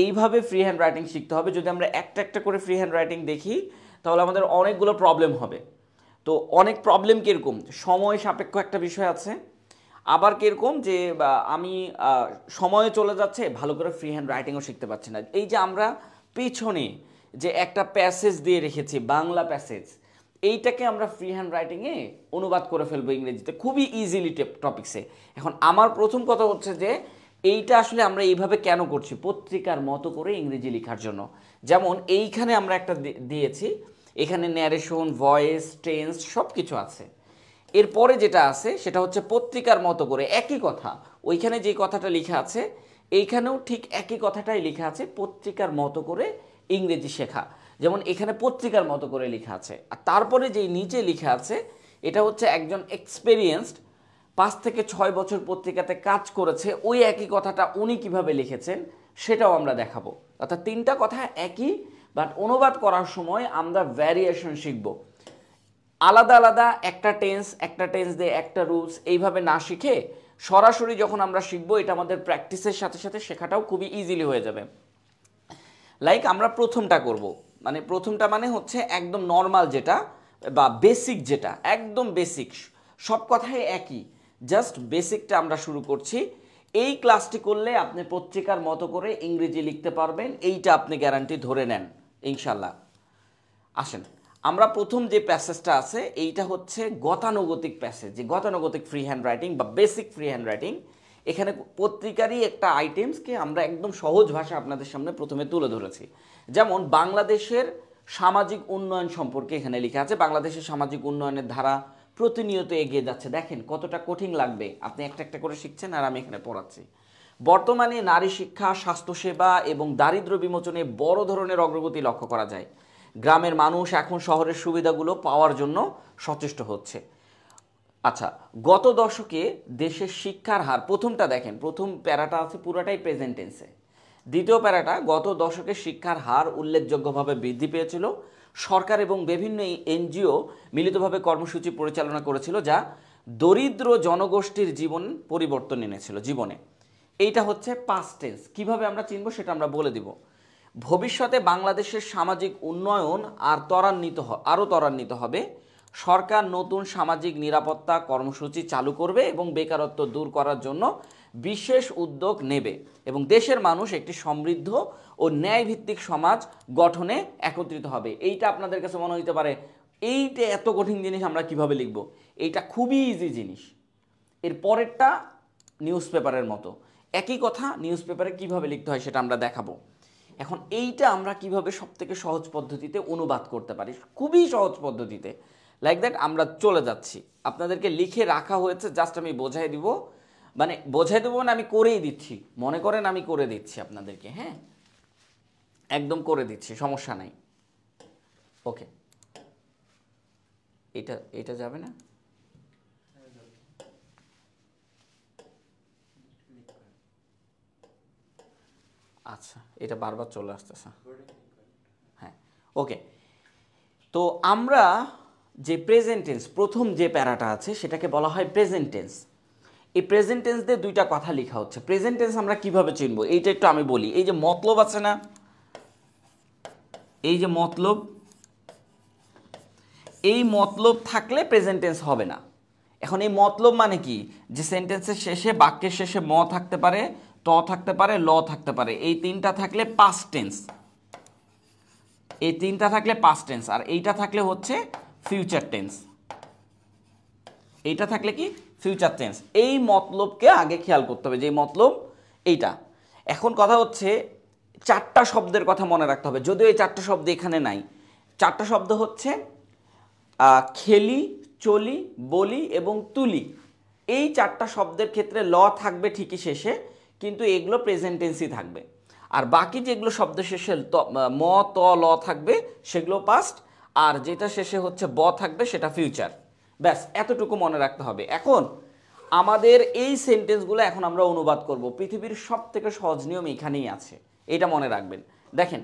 এইভাবে free hand writing শিখতে হবে। যদি আমরা একটা একটা করে ফ্রি হ্যান্ড রাইটিং দেখি তাহলে আমাদের অনেকগুলো প্রবলেম হবে। তো অনেক প্রবলেম কীরকম, সময় সাপেক্ষ একটা বিষয় আছে, আবার কীরকম যে আমি সময়ে চলে যাচ্ছে, ভালো করে ফ্রি হ্যান্ড রাইটিংও শিখতে পারছি না। এই যে আমরা পেছনে যে একটা প্যাসেজ দিয়ে রেখেছি, বাংলা প্যাসেজ, এইটাকে আমরা ফ্রি হ্যান্ড রাইটিংয়ে অনুবাদ করে ফেলবো ইংরেজিতে খুবই ইজিলি টপিক্সে। এখন আমার প্রথম কথা হচ্ছে যে এইটা আসলে আমরা এইভাবে কেন করছি, পত্রিকার মতো করে ইংরেজি লেখার জন্য। যেমন এইখানে আমরা একটা দিয়েছি, এখানে ন্যারেশন, ভয়েস, টেন্স সব কিছু আছে। এরপরে যেটা আছে সেটা হচ্ছে পত্রিকার মতো করে একই কথা, ওইখানে যে কথাটা লেখা আছে এইখানেও ঠিক একই কথাটাই লেখা আছে, পত্রিকার মতো করে ইংরেজি শেখা। যেমন এখানে পত্রিকার মতো করে লেখা আছে, আর তারপরে যেই নিচে লেখা আছে এটা হচ্ছে একজন এক্সপেরিয়েন্সড 5 থেকে 6 বছর পত্রিকাতে কাজ করেছে, ওই একই কথাটা উনি কিভাবে লিখেছেন সেটাও আমরা দেখাবো। অর্থাৎ তিনটা কথা একই, বাট অনুবাদ করার সময় আমরা ভ্যারিয়েশন শিখব। আলাদা আলাদা একটা টেন্স দিয়ে একটা রুলস এইভাবে না শিখে সরাসরি যখন আমরা শিখবো, এটা আমাদের প্র্যাকটিসের সাথে সাথে শেখাটাও খুবই ইজিলি হয়ে যাবে। লাইক আমরা প্রথমটা করব, প্রথমটা মানে হচ্ছে একদম নর্মাল যেটা বা বেসিক, যেটা একদম বেসিক, সব কথাই একই, জাস্ট বেসিকটা আমরা শুরু করছি। এই ক্লাসটি করলে আপনি পত্রিকার মতো করে ইংরেজি লিখতে পারবেন, এইটা আপনি গ্যারান্টি ধরে নেন ইনশাল্লাহ। আসেন আমরা প্রথম যে প্যাসেজটা আছে এইটা হচ্ছে গতানুগতিক প্যাসেজ, যে গতানুগতিক ফ্রি হ্যান্ড রাইটিং বা বেসিক ফ্রি হ্যান্ড রাইটিং। এখানে পত্রিকারই একটা আইটেমসকে আমরা একদম সহজ ভাষা আপনাদের সামনে প্রথমে তুলে ধরেছি। যেমন বাংলাদেশের সামাজিক উন্নয়ন সম্পর্কে এখানে লেখা আছে, বাংলাদেশের সামাজিক উন্নয়নের ধারা প্রতিনিয়ত এগিয়ে যাচ্ছে। দেখেন কতটা কঠিন লাগবে, আপনি একটা একটা করে শিখছেন আর আমি এখানে পড়াচ্ছি। বর্তমানে নারী শিক্ষা, স্বাস্থ্যসেবা এবং দারিদ্র্য বিমোচনে বড় ধরনের অগ্রগতি লক্ষ্য করা যায়। গ্রামের মানুষ এখন শহরের সুবিধাগুলো পাওয়ার জন্য সচেষ্ট হচ্ছে। আচ্ছা, গত দশকে দেশের শিক্ষার হার, প্রথমটা দেখেন, প্রথম প্যারাটা আছে পুরোটাই প্রেজেন্ট টেন্সে। দ্বিতীয় প্যারাটা, গত দশকে শিক্ষার হার উল্লেখযোগ্যভাবে বৃদ্ধি পেয়েছিল। সরকার এবং বিভিন্ন এনজিও মিলিতভাবে কর্মসূচি পরিচালনা করেছিল যা দরিদ্র জনগোষ্ঠীর জীবন পরিবর্তন এনেছিল জীবনে। এইটা হচ্ছে পাস্ট টেন্স। কীভাবে আমরা চিনব সেটা আমরা বলে দিব। ভবিষ্যতে বাংলাদেশের সামাজিক উন্নয়ন আরও ত্বরান্বিত হবে। সরকার নতুন সামাজিক নিরাপত্তা কর্মসূচি চালু করবে এবং বেকারত্ব দূর করার জন্য বিশেষ উদ্যোগ নেবে এবং দেশের মানুষ একটি সমৃদ্ধ ও ন্যায়ভিত্তিক সমাজ গঠনে একত্রিত হবে। এইটা আপনাদের কাছে মনে হতে পারে এইটা এত কঠিন জিনিস আমরা কিভাবে লিখব, এইটা খুবই ইজি জিনিস। এর পরেরটা নিউজ পেপারের মতো, একই কথা নিউজ পেপারে কীভাবে লিখতে হয় সেটা আমরা দেখাবো। এখন এইটা আমরা কিভাবে সবথেকে সহজ পদ্ধতিতে অনুবাদ করতে পারি, খুবই সহজ পদ্ধতিতে, লাইক দ্যাট আমরা চলে যাচ্ছি। আপনাদেরকে লিখে রাখা হয়েছে, জাস্ট আমি বোঝাই দিব, বোঝাই দেবো না, আমি করেই দিচ্ছি, মনে করেন আমি করে দিচ্ছি আপনাদেরকে, হ্যাঁ একদম করে দিচ্ছি, সমস্যা নাই। ওকে, এটা যাবে না, আচ্ছা এটা বারবার চলে আসতেছে, হ্যাঁ ওকে। তো আমরা যে প্রেজেন্ট টেন্স, প্রথম যে প্যারাটা আছে সেটাকে বলা হয় প্রেজেন্ট টেন্স। এই প্রেজেন্ট টেন্স দিয়ে দুইটা কথা লেখা হচ্ছে। প্রেজেন্ট টেন্স আমরা কিভাবে চিনব এইটা একটু আমি বলি। এই যে মতলব আছে না, এই যে মতলব, এই মতলব থাকলে প্রেজেন্ট টেন্স হবে না। এখন এই মতলব মানে কি, যে সেন্টেন্সের শেষে, বাক্যের শেষে ম থাকতে পারে, ত থাকতে পারে, ল থাকতে পারে, এই তিনটা থাকলে পাস্ট টেন্স, এই তিনটা থাকলে পাস্ট টেন্স, আর এইটা থাকলে হচ্ছে ফিউচার টেন্স। এইটা থাকলে কি ফিউচার টেন্স। এই মতলবকে আগে খেয়াল করতে হবে, যে মতলব এইটা। এখন কথা হচ্ছে চারটা শব্দের কথা মনে রাখতে হবে, যদিও এই চারটা শব্দ এখানে নাই। চারটা শব্দ হচ্ছে খেলি, চলি, বলি এবং তুলি। এই চারটা শব্দের ক্ষেত্রে ল থাকবে ঠিকই শেষে, কিন্তু এগুলো প্রেজেন্ট টেন্সই থাকবে। আর বাকি যেগুলো শব্দ শেষে ম, ত, ল থাকবে সেগুলো পাস্ট, আর যেটা শেষে হচ্ছে ব থাকবে সেটা ফিউচার। ব্যাস এতটুকু মনে রাখতে হবে। এখন আমাদের এই সেন্টেন্সগুলো এখন আমরা অনুবাদ করব। পৃথিবীর সব থেকে সহজ নিয়ম এখানেই আছে, এটা মনে রাখবেন। দেখেন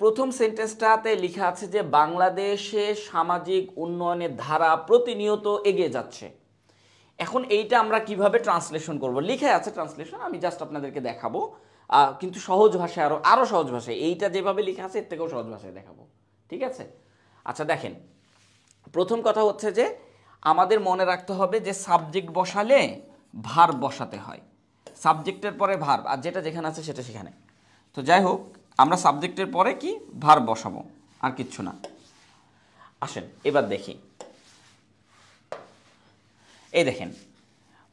প্রথম সেন্টেন্সটাতে লেখা আছে যে বাংলাদেশে সামাজিক উন্নয়নের ধারা প্রতিনিয়ত এগিয়ে যাচ্ছে। এখন এইটা আমরা কিভাবে ট্রান্সলেশন করব, লিখে আছে ট্রান্সলেশন, আমি জাস্ট আপনাদেরকে দেখাবো। কিন্তু সহজ ভাষায়, আরও সহজ ভাষায়, এইটা যেভাবে লেখা আছে এর থেকেও সহজ ভাষায় দেখাবো, ঠিক আছে? আচ্ছা দেখেন, প্রথম কথা হচ্ছে যে আমাদের মনে রাখতে হবে যে সাবজেক্ট বসালে ভার্ব বসাতে হয়, সাবজেক্টের পরে ভার্ব, আর যেটা যেখানে আছে সেটা সেখানে। তো যাই হোক, আমরা সাবজেক্টের পরে কি ভার্ব বসাবো, আর কিচ্ছু না। আসেন এবার দেখি, এই দেখেন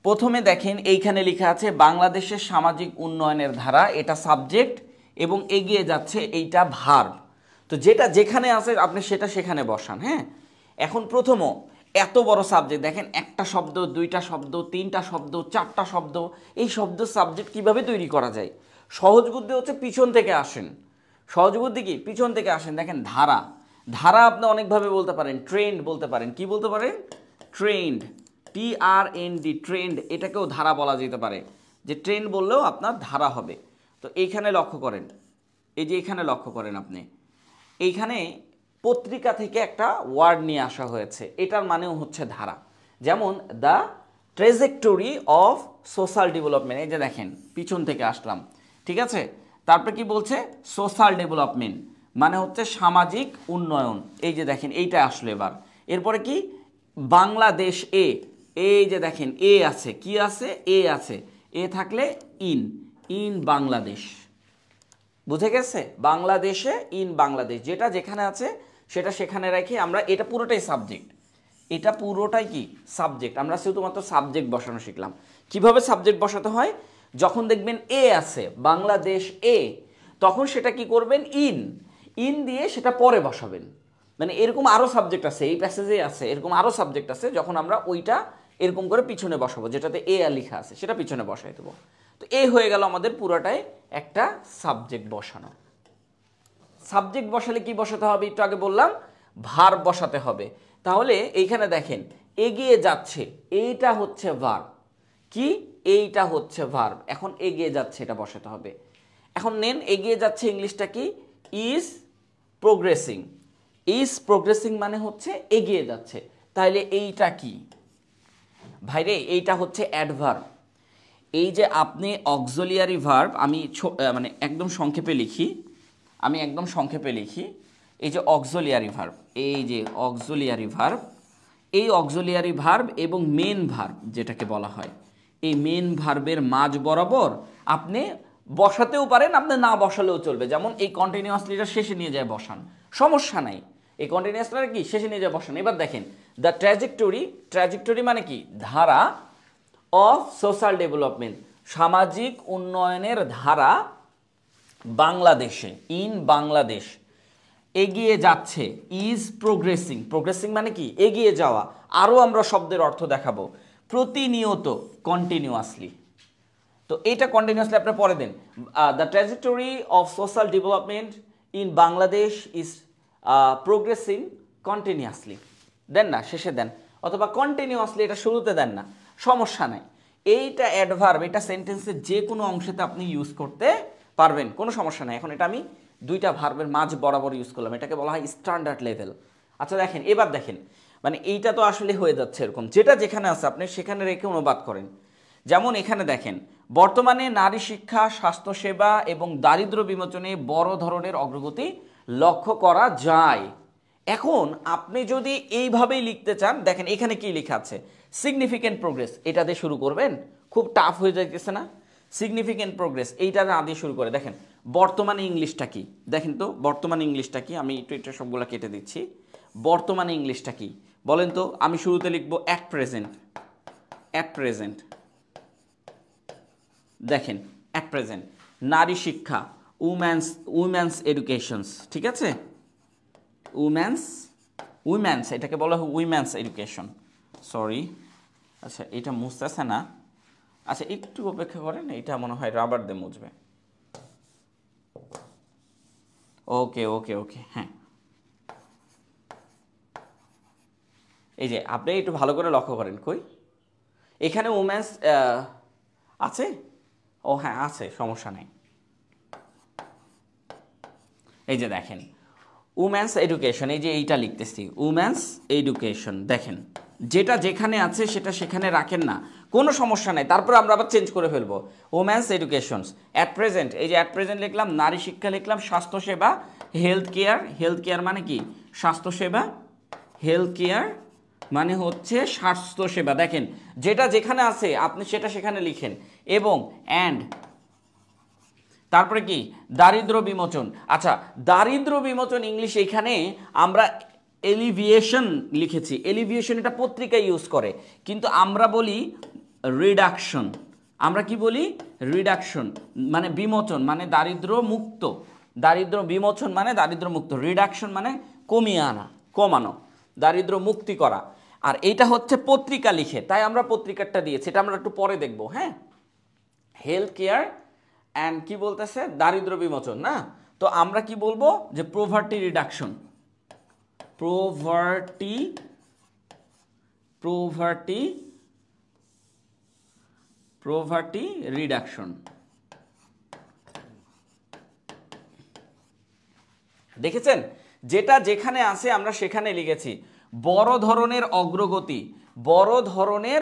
প্রথমে দেখেন এইখানে লেখা আছে বাংলাদেশের সামাজিক উন্নয়নের ধারা, এটা সাবজেক্ট, এবং এগিয়ে যাচ্ছে এইটা ভার্ব। তো যেটা যেখানে আছে আপনি সেটা সেখানে বসান। হ্যাঁ, এখন প্রথমও এত বড় সাবজেক্ট দেখেন, একটা শব্দ, দুইটা শব্দ, তিনটা শব্দ, চারটা শব্দ, এই শব্দ সাবজেক্ট কিভাবে তৈরি করা যায়? সহজ বুদ্ধি হচ্ছে পিছন থেকে আসেন। সহজ বুদ্ধি কি? পিছন থেকে আসেন। দেখেন ধারা, ধারা আপনি অনেকভাবে বলতে পারেন, ট্রেন্ড বলতে পারেন। কি বলতে পারেন? ট্রেন্ড, TRND, ট্রেন্ড, এটাকেও ধারা বলা যেতে পারে, যে ট্রেন্ড বললেও আপনার ধারা হবে। তো এইখানে লক্ষ্য করেন, এই যে এখানে লক্ষ্য করেন আপনি, এইখানে পত্রিকা থেকে একটা ওয়ার্ড নিয়ে আসা হয়েছে, এটার মানেও হচ্ছে ধারা। যেমন দ্য ট্রেজেক্টরি অফ সোশ্যাল ডেভেলপমেন্ট, এই যে দেখেন পিছন থেকে আসলাম, ঠিক আছে? তারপরে কি বলছে? সোশ্যাল ডেভেলপমেন্ট মানে হচ্ছে সামাজিক উন্নয়ন, এই যে দেখেন এইটা আসলো এবার। এরপরে কি? বাংলাদেশ এ, এই যে দেখেন এ আছে, কি আছে? এ আছে, এ থাকলে ইন বাংলাদেশ, বুঝে গেছে? বাংলাদেশে, ইন বাংলাদেশ, যেটা যেখানে আছে সেটা সেখানে রেখে আমরা, এটা পুরোটাই সাবজেক্ট, এটা পুরোটাই কি? সাবজেক্ট। আমরা শুধুমাত্র সাবজেক্ট বসানো শিখলাম। কিভাবে সাবজেক্ট বসাতে হয়? যখন দেখবেন এ আছে, বাংলাদেশ এ, তখন সেটা কি করবেন? ইন দিয়ে সেটা পরে বসাবেন। মানে এরকম আরও সাবজেক্ট আছে, এই প্যাসেজে আছে এরকম আরও সাবজেক্ট আছে, যখন আমরা ওইটা এরকম করে পিছনে বসাবো, যেটাতে এ আর লেখা আছে সেটা পিছনে বসাই দেবো। তো এ হয়ে গেল আমাদের পুরোটাই একটা সাবজেক্ট বসানো। সাবজেক্ট বসালে কি বসাতে হবে? একটু আগে বললাম, ভার্ব বসাতে হবে। তাহলে এইখানে দেখেন এগিয়ে যাচ্ছে, এইটা হচ্ছে ভার্ব। কি? এইটা হচ্ছে ভার্ব। এখন এগিয়ে যাচ্ছে এটা বসাতে হবে। এখন নেন, এগিয়ে যাচ্ছে ইংলিশটা কি? Is progressing. ইজ প্রোগ্রেসিং মানে হচ্ছে এগিয়ে যাচ্ছে। তাহলে এইটা কি ভাইরে? এইটা হচ্ছে অ্যাডভার্ব। এই যে আপনি অক্সিলিয়ারি ভার্ব, আমি মানে একদম সংক্ষেপে লিখি, এই যে অক্সিলিয়ারি ভার্ব, এই যে অক্সিলিয়ারি ভার্ব, এই অক্সিলিয়ারি ভার্ব এবং মেন ভার্ব যেটাকে বলা হয়, এই মেন ভার্বের মাঝ বরাবর আপনি বসাতেও পারেন, আপনি না বসালেও চলবে। যেমন এই কন্টিনিউয়াসলিটা শেষে নিয়ে যায় বসান, সমস্যা নাই। এই কন্টিনিউয়াসলিটা কি? শেষে নিয়ে যায় বসান। এবার দেখেন দ্য ট্র্যাজেক্টরি মানে কি? ধারা অফ সোশ্যাল ডেভেলপমেন্ট, সামাজিক উন্নয়নের ধারা বাংলাদেশে, ইন বাংলাদেশ, এগিয়ে যাচ্ছে, ইজ প্রোগ্রেসিং। প্রোগ্রেসিং মানে কি? এগিয়ে যাওয়া। আরও আমরা শব্দের অর্থ দেখাবো, প্রতিনিয়ত, কন্টিনিউয়াসলি। তো এইটা কন্টিনিউয়াসলি আপনার পরে দেন, the trajectory of social development in Bangladesh is progressing continuously, দেন না, শেষে দেন, অথবা কন্টিনিউয়াসলি এটা শুরুতে দেন না, সমস্যা নাই। এইটা অ্যাডভার্ব, এটা সেন্টেন্সের যে কোনো অংশেতে আপনি ইউজ করতে পারবেন, কোনো সমস্যা নাই। এখন এটা আমি দুইটা ভার্বের মাঝ বরাবর ইউজ করলাম, এটাকে বলা হয় স্ট্যান্ডার্ড লেভেল। আচ্ছা দেখেন, এবার দেখেন, মানে এইটা তো আসলে হয়ে যাচ্ছে এরকম, যেটা যেখানে আছে আপনি সেখানে রেখে অনুবাদ করেন। যেমন এখানে দেখেন, বর্তমানে নারী শিক্ষা, স্বাস্থ্যসেবা এবং দারিদ্র্য বিমোচনে বড় ধরনের অগ্রগতি লক্ষ্য করা যায়। এখন আপনি যদি এইভাবেই লিখতে চান, দেখেন এখানে কি লেখা আছে? সিগনিফিক্যান্ট প্রোগ্রেস, এটা দিয়ে শুরু করবেন, খুব টাফ হয়ে যাইতেছে না? সিগনিফিক্যান্ট প্রোগ্রেস এইটা না দিয়ে শুরু করে দেখেন বর্তমানে ইংলিশটা কি? দেখেন তো বর্তমানে ইংলিশটা কি? আমি একটু এটা সবগুলো কেটে দিচ্ছি। বর্তমানে ইংলিশটা কি বলেন তো? আমি শুরুতে লিখবো অ্যাট প্রেজেন্ট। দেখেন অ্যাট প্রেজেন্ট, নারী শিক্ষা, উইমেন্স এডুকেশনস, ঠিক আছে? উইমেন্স, এটাকে বলা হয় উইমেন্স এডুকেশন, সরি। আচ্ছা এটা মুছতেছে না, আচ্ছা একটু অপেক্ষা করেন, এটা মনে হয় রাবার দিয়ে মুছবে। ওকে, হ্যাঁ, এই যে আপনি একটু ভালো করে লক্ষ্য করেন, কই এখানে উমেন্স আছে? ও হ্যাঁ আছে, সমস্যা নেই। এই যে দেখেন উমেন্স এডুকেশন, এই যে এইটা লিখতেছি উমেন্স এডুকেশন, দেখেন যেটা যেখানে আছে সেটা সেখানে রাখেন না, কোনো সমস্যা নাই, তারপরে আমরা আবার চেঞ্জ করে ফেলবো। ওমেন্স এডুকেশনস অ্যাট প্রেজেন্ট, এই যে অ্যাট প্রেজেন্ট লিখলাম, নারী শিক্ষা লিখলাম, স্বাস্থ্যসেবা হেলথ কেয়ার, হেলথ কেয়ার মানে কি স্বাস্থ্যসেবা, হেলথ কেয়ার মানে হচ্ছে স্বাস্থ্যসেবা। দেখেন যেটা যেখানে আছে আপনি সেটা সেখানে লিখেন, এবং অ্যান্ড তারপরে কি দারিদ্র বিমোচন। আচ্ছা, দারিদ্র বিমোচন ইংলিশ এখানে আমরা এলিভিয়েশন লিখেছি, এলিভিয়েশন এটা পত্রিকায় ইউজ করে, কিন্তু আমরা বলি রিডাকশন। আমরা কি বলি? রিডাকশন মানে বিমোচন, মানে দারিদ্র মুক্ত, দারিদ্র বিমোচন মানে দারিদ্র মুক্ত, রিডাকশন মানে কমিয়ে আনা, কমানো, দারিদ্র মুক্তি করা। আর এইটা হচ্ছে পত্রিকা লিখে, তাই আমরা পত্রিকাটা দিয়েছি, এটা আমরা একটু পরে দেখবো। হ্যাঁ, হেলথ কেয়ার অ্যান্ড কি বলতেছে দারিদ্র বিমোচন না, তো আমরা কি বলবো যে poverty reduction, poverty poverty poverty reduction. দেখেছেন যেটা যেখানে আছে আমরা সেখানে লিখেছি। বড় ধরনের অগ্রগতি, বড় ধরনের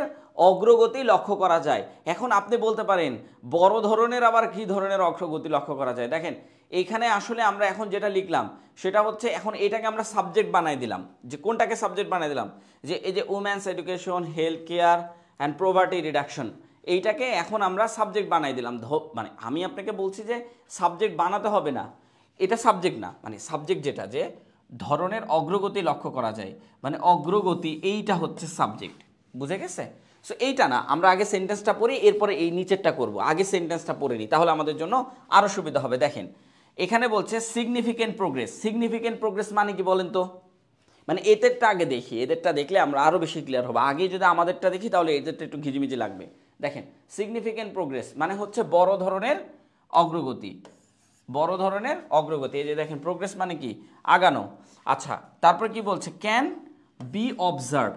অগ্রগতি লক্ষ্য করা যায়। এখন আপনি বলতে পারেন বড় ধরনের আবার কি ধরনের অগ্রগতি লক্ষ্য করা যায়? দেখেন এইখানে আসলে আমরা এখন যেটা লিখলাম সেটা হচ্ছে, এখন এটাকে আমরা সাবজেক্ট বানাই দিলাম। যে কোনটাকে সাবজেক্ট বানাই দিলাম? যে এই যে women's education, health care and poverty reduction, এইটাকে এখন আমরা সাবজেক্ট বানাই দিলাম। মানে আমি আপনাকে বলছি যে সাবজেক্ট বানাতে হবে না, এটা সাবজেক্ট না, মানে সাবজেক্ট যেটা যে ধরনের অগ্রগতি লক্ষ্য করা যায়, মানে অগ্রগতি, এইটা হচ্ছে সাবজেক্ট। বুঝে গেছে? সো এইটা না, আমরা আগে সেন্টেন্সটা পড়ি, এরপরে এই নিচেরটা করব। আগে সেন্টেন্সটা পড়ে নিই, তাহলে আমাদের জন্য আরও সুবিধা হবে। দেখেন এখানে বলছে সিগনিফিকেন্ট প্রোগ্রেস। সিগনিফিকেন্ট প্রোগ্রেস মানে কি বলেন তো? মানে এদেরটা আগে দেখি, এদেরটা দেখলে আমরা আরও বেশি ক্লিয়ার হবো। আগে যদি আমাদেরটা দেখি তাহলে এদেরটা একটু ঘিজিমিজি লাগবে। দেখেন সিগনিফিকেন্ট প্রোগ্রেস মানে হচ্ছে বড় ধরনের অগ্রগতি, বড় ধরনের অগ্রগতি। এই যে দেখেন প্রোগ্রেস মানে কি আগানো। আচ্ছা, তারপর কি বলছে? ক্যান বি অবজার্ভ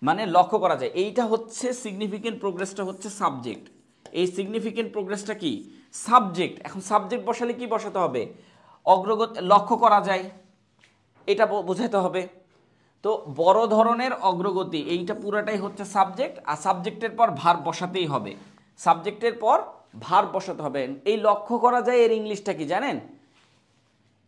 মানে লক্ষ্য করা যায়। এইটা হচ্ছে সিগনিফিকেন্ট প্রোগ্রেসটা হচ্ছে সাবজেক্ট। এই সিগনিফিকেন্ট প্রোগ্রেসটা কি সাবজেক্ট। এখন সাবজেক্ট বসালে কি বসাতে হবে? অগ্রগতি, লক্ষ্য করা যায়, এটা বোঝাতে হবে। তো বড় ধরনের অগ্রগতি এইটা পুরাটাই হচ্ছে সাবজেক্ট, আর সাবজেক্টের পর ভার্ব বসাতেই হবে, সাবজেক্টের পর ভার্ব বসাতে হবে। এই লক্ষ্য করা যায় এর ইংলিশটা কি জানেন?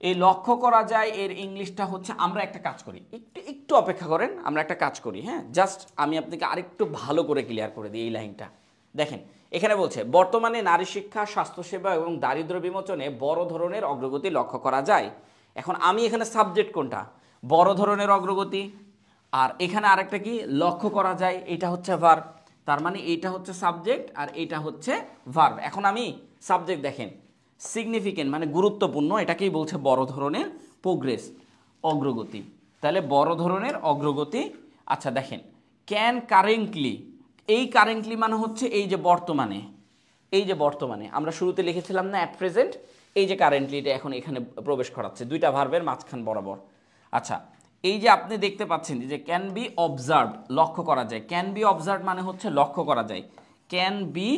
এই লক্ষ্য করা যায় এর ইংলিশটা হচ্ছে, আমরা একটা কাজ করি, একটু একটু অপেক্ষা করেন, আমরা একটা কাজ করি। হ্যাঁ, জাস্ট আমি আপনাকে আরেকটু ভালো করে ক্লিয়ার করে দিই এই লাইনটা। দেখেন এখানে বলছে বর্তমানে নারী শিক্ষা, স্বাস্থ্যসেবা এবং দারিদ্র্য বিমোচনে বড় ধরনের অগ্রগতি লক্ষ্য করা যায়। এখন আমি এখানে সাবজেক্ট কোনটা? বড় ধরনের অগ্রগতি। আর এখানে আরেকটা কি লক্ষ্য করা যায়, এটা হচ্ছে ভার্ব। তার মানে এইটা হচ্ছে সাবজেক্ট আর এইটা হচ্ছে ভার্ব। এখন আমি সাবজেক্ট দেখেন সিগনিফিকেন্ট মানে গুরুত্বপূর্ণ, এটাকেই বলছে বড় ধরনের প্রোগ্রেস, অগ্রগতি। তাহলে বড় ধরনের অগ্রগতি। আচ্ছা দেখেন ক্যান কারেন্টলি, এই কারেন্টলি মানে হচ্ছে এই যে বর্তমানে, এই যে বর্তমানে আমরা শুরুতে লিখেছিলাম না অ্যাট প্রেজেন্ট, এই যে কারেন্টলিটা এখন এখানে প্রবেশ করাচ্ছে দুইটা ভার্বের মাঝখান বরাবর। আচ্ছা, এই যে আপনি দেখতে পাচ্ছেন যে ক্যান বি অবজার্ভ লক্ষ্য করা যায়, ক্যান বি অবজার্ভ মানে হচ্ছে লক্ষ্য করা যায়, ক্যান বি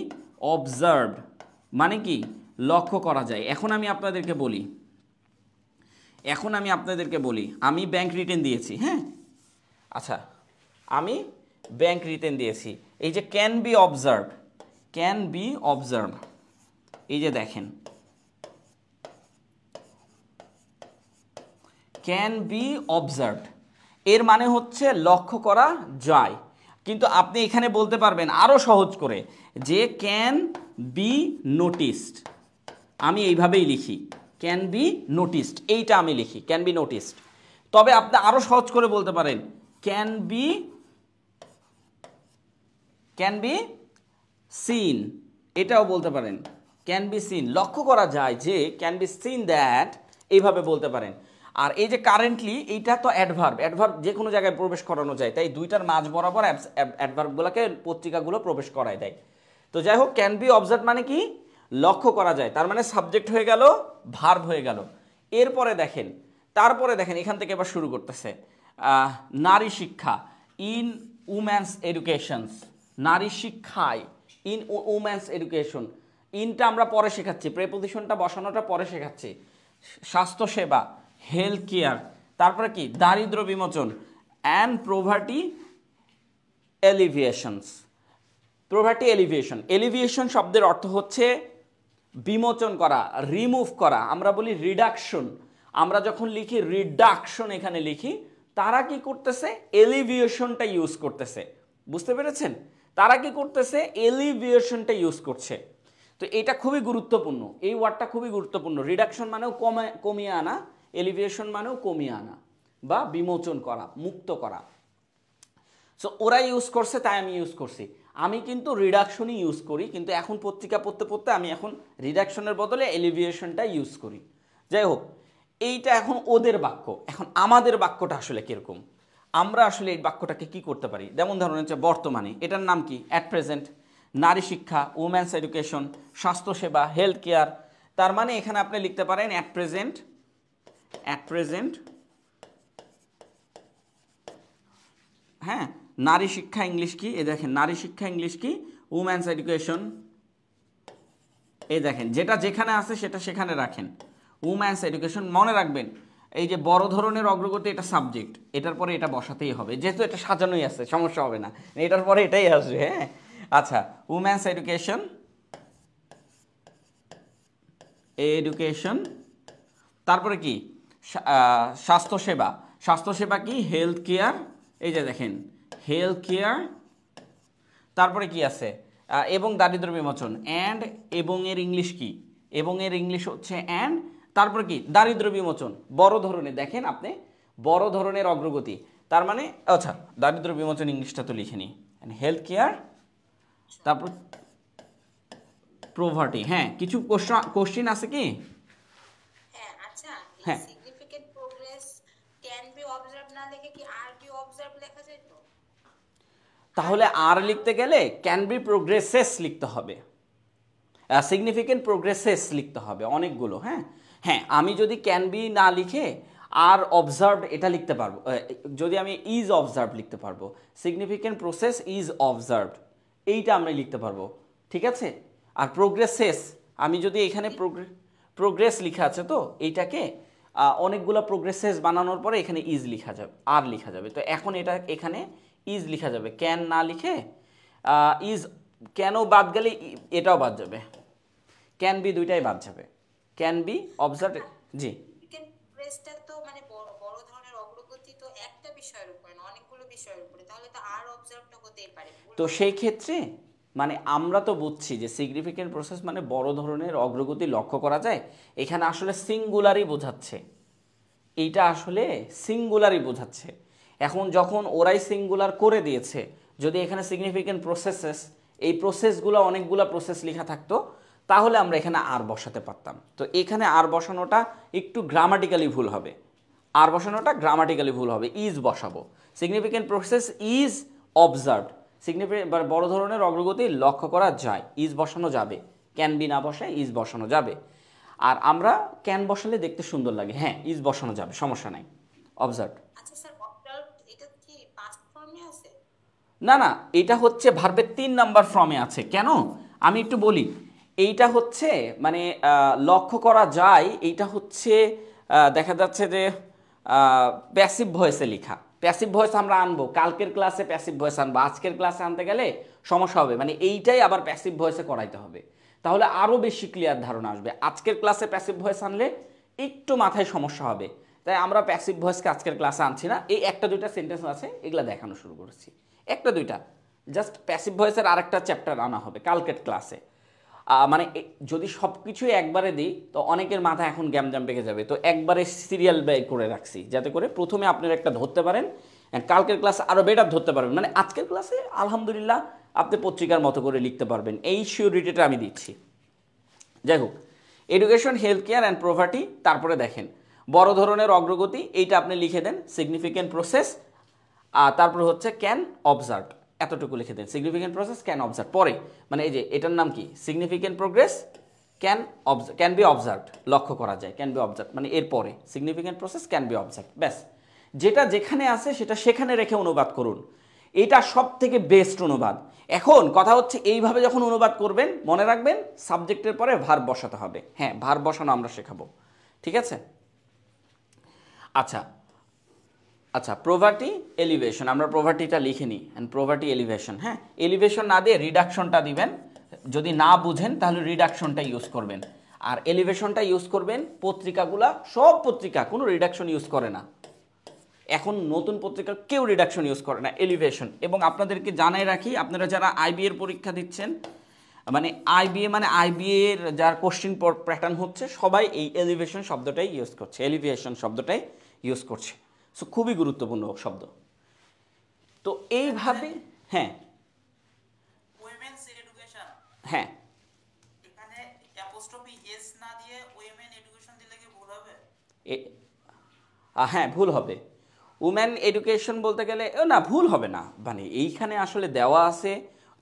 অবজার্ভ মানে কি লক্ষ্য করা যায়। এখন আমি আপনাদেরকে বলি, আমি ব্যাংক রিটেন দিয়েছি। হ্যাঁ, আচ্ছা আমি ব্যাংক রিটেন দিয়েছি। এই যে can be observe, can be observe, এই যে দেখেন ক্যান বি অবজার্ভড এর মানে হচ্ছে লক্ষ্য করা যায়। কিন্তু আপনি এখানে বলতে পারবেন আরও সহজ করে যে ক্যান বি নোটিসড, আমি এইভাবেই লিখি ক্যান বি নোটিসড, এইটা আমি লিখি ক্যান বি নোটিসড। তবে আপনি আরও সহজ করে বলতে পারেন ক্যান বি সিন, এটাও বলতে পারেন ক্যান বি সিন, লক্ষ্য করা যায় যে ক্যান বি সিন দ্যাট, এইভাবে বলতে পারেন। আর এই যে কারেন্টলি, এইটা তো অ্যাডভার্ব, অ্যাডভার্ব যে কোনো জায়গায় প্রবেশ করানো যায়, তাই দুইটার মাঝ বরাবর অ্যাডভার্বগুলোকে পত্রিকাগুলো প্রবেশ করায় দেয়। তো যাই হোক, ক্যান বি অবজার্ভ মানে কি লক্ষ্য করা যায়, তার মানে সাবজেক্ট হয়ে গেল, ভার্ব হয়ে গেল। এরপরে দেখেন, তারপরে দেখেন এখান থেকে এবার শুরু করতেছে নারী শিক্ষা ইন উমেন্স এডুকেশনস, নারী শিক্ষায় ইন উমেন্স এডুকেশন, ইনটা আমরা পরে শেখাচ্ছি, প্রেপোজিশনটা বসানোটা পরে শেখাচ্ছি। স্বাস্থ্যসেবা হেলথ কেয়ার, তারপরে কি দারিদ্র বিমোচন and poverty alleviations, poverty alleviation. Alleviation শব্দের অর্থ হচ্ছে বিমোচন করা, রিমুভ করা, আমরা বলি রিডাকশন। আমরা যখন লিখি রিডাকশন এখানে লিখি, তারা কি করতেছে? এলিভিয়েশনটা ইউজ করতেছে। বুঝতে পেরেছেন? তারা কি করতেছে? এলিভিয়েশনটা ইউজ করছে। তো এটা খুবই গুরুত্বপূর্ণ, এই ওয়ার্ডটা খুবই গুরুত্বপূর্ণ। রিডাকশন মানেও কমিয়ে আনা, এলিভিয়েশন মানেও কমিয়ে আনা বা বিমোচন করা, মুক্ত করা। সো ওরা ইউজ করছে তাই আমি ইউজ করছি। আমি কিন্তু রিডাকশনই ইউজ করি, কিন্তু এখন পত্রিকা পড়তে পড়তে আমি এখন রিডাকশনের বদলে এলিভিয়েশনটা ইউজ করি। যাই হোক, এইটা এখন ওদের বাক্য। এখন আমাদের বাক্যটা আসলে কীরকম? আমরা আসলে এই বাক্যটাকে কি করতে পারি? যেমন ধরুন হচ্ছে বর্তমানে, এটার নাম কি? অ্যাট প্রেজেন্ট, নারী শিক্ষা, উমেন্স এডুকেশন, স্বাস্থ্যসেবা, হেলথ কেয়ার। তার মানে এখানে আপনি লিখতে পারেন অ্যাট প্রেজেন্ট, হ্যাঁ, নারী শিক্ষা ইংলিশ কি? এই দেখেন নারী শিক্ষা ইংলিশ কি? Women's education. এই দেখেন যেটা যেখানে আছে সেটা সেখানে রাখেন, উমেন্স এডুকেশন। মনে রাখবেন এই যে বড় ধরনের অগ্রগতি, এটা সাবজেক্ট, এটার পরে এটা বসাতেই হবে, যেহেতু এটা সাজানোই আছে, সমস্যা হবে না, এটার পরে এটাই আসবে। হ্যাঁ, আচ্ছা, উমেন্স এডুকেশন, তারপরে কি? স্বাস্থ্যসেবা, স্বাস্থ্যসেবা কি? Health care. এই যে দেখেন হেলথ কেয়ার। তারপরে কি আছে? এবং দারিদ্র্য বিমোচন, অ্যান্ড, এবং এর ইংলিশ কি? এবং এর ইংলিশ হচ্ছে অ্যান্ড, তারপরে কি? দারিদ্র্য বিমোচন। বড় ধরনের, দেখেন আপনি বড় ধরনের অগ্রগতি, তার মানে আচ্ছা দারিদ্র্য বিমোচন ইংলিশটা তো লিখে নিই, হেলথ কেয়ার, তারপর প্রভার্টি। হ্যাঁ, কিছু কোশ্চেন আছে কি? হ্যাঁ, আচ্ছা, হ্যাঁ, significant progress can be observe না লিখে কি আর বি অবজার্ভ লেখা যায় তো? তাহলে আর লিখতে গেলে ক্যান বি প্রোগ্রেসেস লিখতে হবে, সিগনিফিকেন্ট প্রোগ্রেসেস লিখতে হবে অনেকগুলো। হ্যাঁ হ্যাঁ, আমি যদি ক্যান বি না লিখে আর অবজার্ভড এটা লিখতে পারবো, যদি আমি ইজ অবজার্ভ লিখতে পারবো, সিগনিফিকেন্ট প্রসেস ইজ অবজার্ভড, এইটা আমরা লিখতে পারবো। ঠিক আছে? আর প্রোগ্রেসেস, আমি যদি এখানে প্রোগ্রেস লিখা আছে তো এইটাকে অনেকগুলো প্রোগ্রেসেস বানানোর পরে এখানে ইজ লিখা যাবে, আর লিখা যাবে। তো এখন এটা এখানে ইজ লিখা যাবে, ক্যান না লিখে ইজ, কেন বাদ গেলে এটাও বাদ যাবে, ক্যান বি দুইটাই বাদ যাবে, ক্যান বি অবজার্ভ। জি, সিগনিফিকেন্ট প্রোগ্রেসটা তো মানে বড় বড় ধরনের অগ্রগতি তো একটা বিষয়ের উপরে না, অনেকগুলো বিষয়ের উপরে, তাহলে তো আর অবজার্ভটা হতেই পারে। তো সেই ক্ষেত্রে মানে আমরা তো বুঝছি যে সিগনিফিকেন্ট প্রসেস মানে বড় ধরনের অগ্রগতি লক্ষ্য করা যায়, এখানে আসলে সিঙ্গুলারই বোঝাচ্ছে, এইটা আসলে সিঙ্গুলারই বোঝাচ্ছে। এখন যখন ওরাই সিঙ্গুলার করে দিয়েছে, যদি এখানে সিগনিফিকেন্ট প্রসেসেস, এই প্রসেসগুলো অনেকগুলো প্রসেস লেখা থাকতো, তাহলে আমরা এখানে আর বসাতে পারতাম। তো এখানে আর বসানোটা একটু গ্রামাটিক্যালি ভুল হবে, আর বসানোটা গ্রামাটিক্যালি ভুল হবে, ইজ বসাবো। Significant process is observed, significant বড় ধরনের অগ্রগতি লক্ষ্য করা যায়, ইজ বসানো যাবে, ক্যান বি না বসায় ইজ বসানো যাবে। আর আমরা ক্যান বসালে দেখতে সুন্দর লাগে, হ্যাঁ ইজ বসানো যাবে, সমস্যা নাই, অবজার্ভ। আচ্ছা স্যার, অবজার্ভ এটা কি পাস্ট ফর্মে আছে? না না, এটা হচ্ছে ভার্বের 3 নাম্বার ফর্মে আছে। কেন আমি একটু বলি, এইটা হচ্ছে মানে লক্ষ্য করা যায়, এইটা হচ্ছে দেখা যাচ্ছে যে প্যাসিভ ভয়েসে লেখা। প্যাসিভ ভয়েস আমরা আনবো, কালকের ক্লাসে প্যাসিভ ভয়েস আনবো, আজকের ক্লাসে আনতে গেলে সমস্যা হবে, মানে এইটাই আবার প্যাসিভ ভয়েসে করাইতে হবে, তাহলে আরও বেশি ক্লিয়ার ধারণা আসবে। আজকের ক্লাসে প্যাসিভ ভয়েস আনলে একটু মাথায় সমস্যা হবে, তাই আমরা প্যাসিভ ভয়েসকে আজকের ক্লাসে আনছি না। এই একটা দুইটা সেন্টেন্স আছে, এগুলা দেখানো শুরু করেছি, একটা দুইটা জাস্ট প্যাসিভ ভয়েসের আরেকটা চ্যাপ্টার আনা হবে কালকের ক্লাসে। মানে যদি সব কিছুই একবারে দিই তো অনেকের মাথা এখন গ্যামজাম পেকে যাবে, তো একবারে সিরিয়াল ব্যয় করে রাখছি যাতে করে প্রথমে আপনারা একটা ধরতে পারেন, কালকের ক্লাসে আরও বেটার ধরতে পারবেন, মানে আজকের ক্লাসে আলহামদুলিল্লাহ আপনি পত্রিকার মতো করে লিখতে পারবেন, এই সিওরিটিটা আমি দিচ্ছি। যাই হোক, education, health care and poverty, তারপরে দেখেন বড় ধরনের অগ্রগতি, এইটা আপনি লিখে দেন সিগনিফিকেন্ট প্রসেস, আর তারপরে হচ্ছে ক্যান অবজার্ভ, এতটুকু লিখে দেন, সিগনিফিকেন্ট প্রসেস ক্যান অবজার্ভ। পরে মানে এই যে এটার নাম কি? Significant progress can be observed, লক্ষ্য করা যায়, ক্যান বি অবজার্ভ, মানে এরপরে significant process can be observe, ব্যাস। যেটা যেখানে আছে সেটা সেখানে রেখে অনুবাদ করুন, এটা সব থেকে বেস্ট অনুবাদ। এখন কথা হচ্ছে এইভাবে যখন অনুবাদ করবেন মনে রাখবেন সাবজেক্টের পরে ভার্ব বসাতে হবে, হ্যাঁ ভার্ব বসানো আমরা শেখাবো, ঠিক আছে? আচ্ছা আচ্ছা, প্রভার্টি এলিভেশন, আমরা প্রভার্টিটা লিখে নিই, অ্যান্ড প্রভার্টি এলিভেশন। হ্যাঁ, এলিভেশন না দিয়ে রিডাকশনটা দিবেন, যদি না বুঝেন তাহলে রিডাকশনটা ইউজ করবেন, আর এলিভেশনটা ইউজ করবেন। পত্রিকাগুলা সব পত্রিকা কোনো রিডাকশন ইউজ করে না, এখন নতুন পত্রিকা কেউ রিডাকশন ইউজ করে না, এলিভেশন। এবং আপনাদেরকে জানাই রাখি, আপনারা যারা আইবিএর পরীক্ষা দিচ্ছেন, মানে আইবিএ মানে আইবিএর যার কোশ্চিন প্যাটার্ন হচ্ছে, সবাই এই এলিভেশন শব্দটাই ইউজ করছে, এলিভেশন শব্দটাই ইউজ করছে। সো খুবই গুরুত্বপূর্ণ শব্দ। তো এইভাবে হ্যাঁ উইমেন্স এডুকেশন, হ্যাঁ এখানে অ্যাপোস্ট্রফি এস না দিয়ে উইমেন এডুকেশন দিলে কি ভুল হবে? হ্যাঁ, ভুল হবে। উম্যান এডুকেশন বলতে গেলে না, ভুল হবে না, মানে এইখানে আসলে দেওয়া আছে,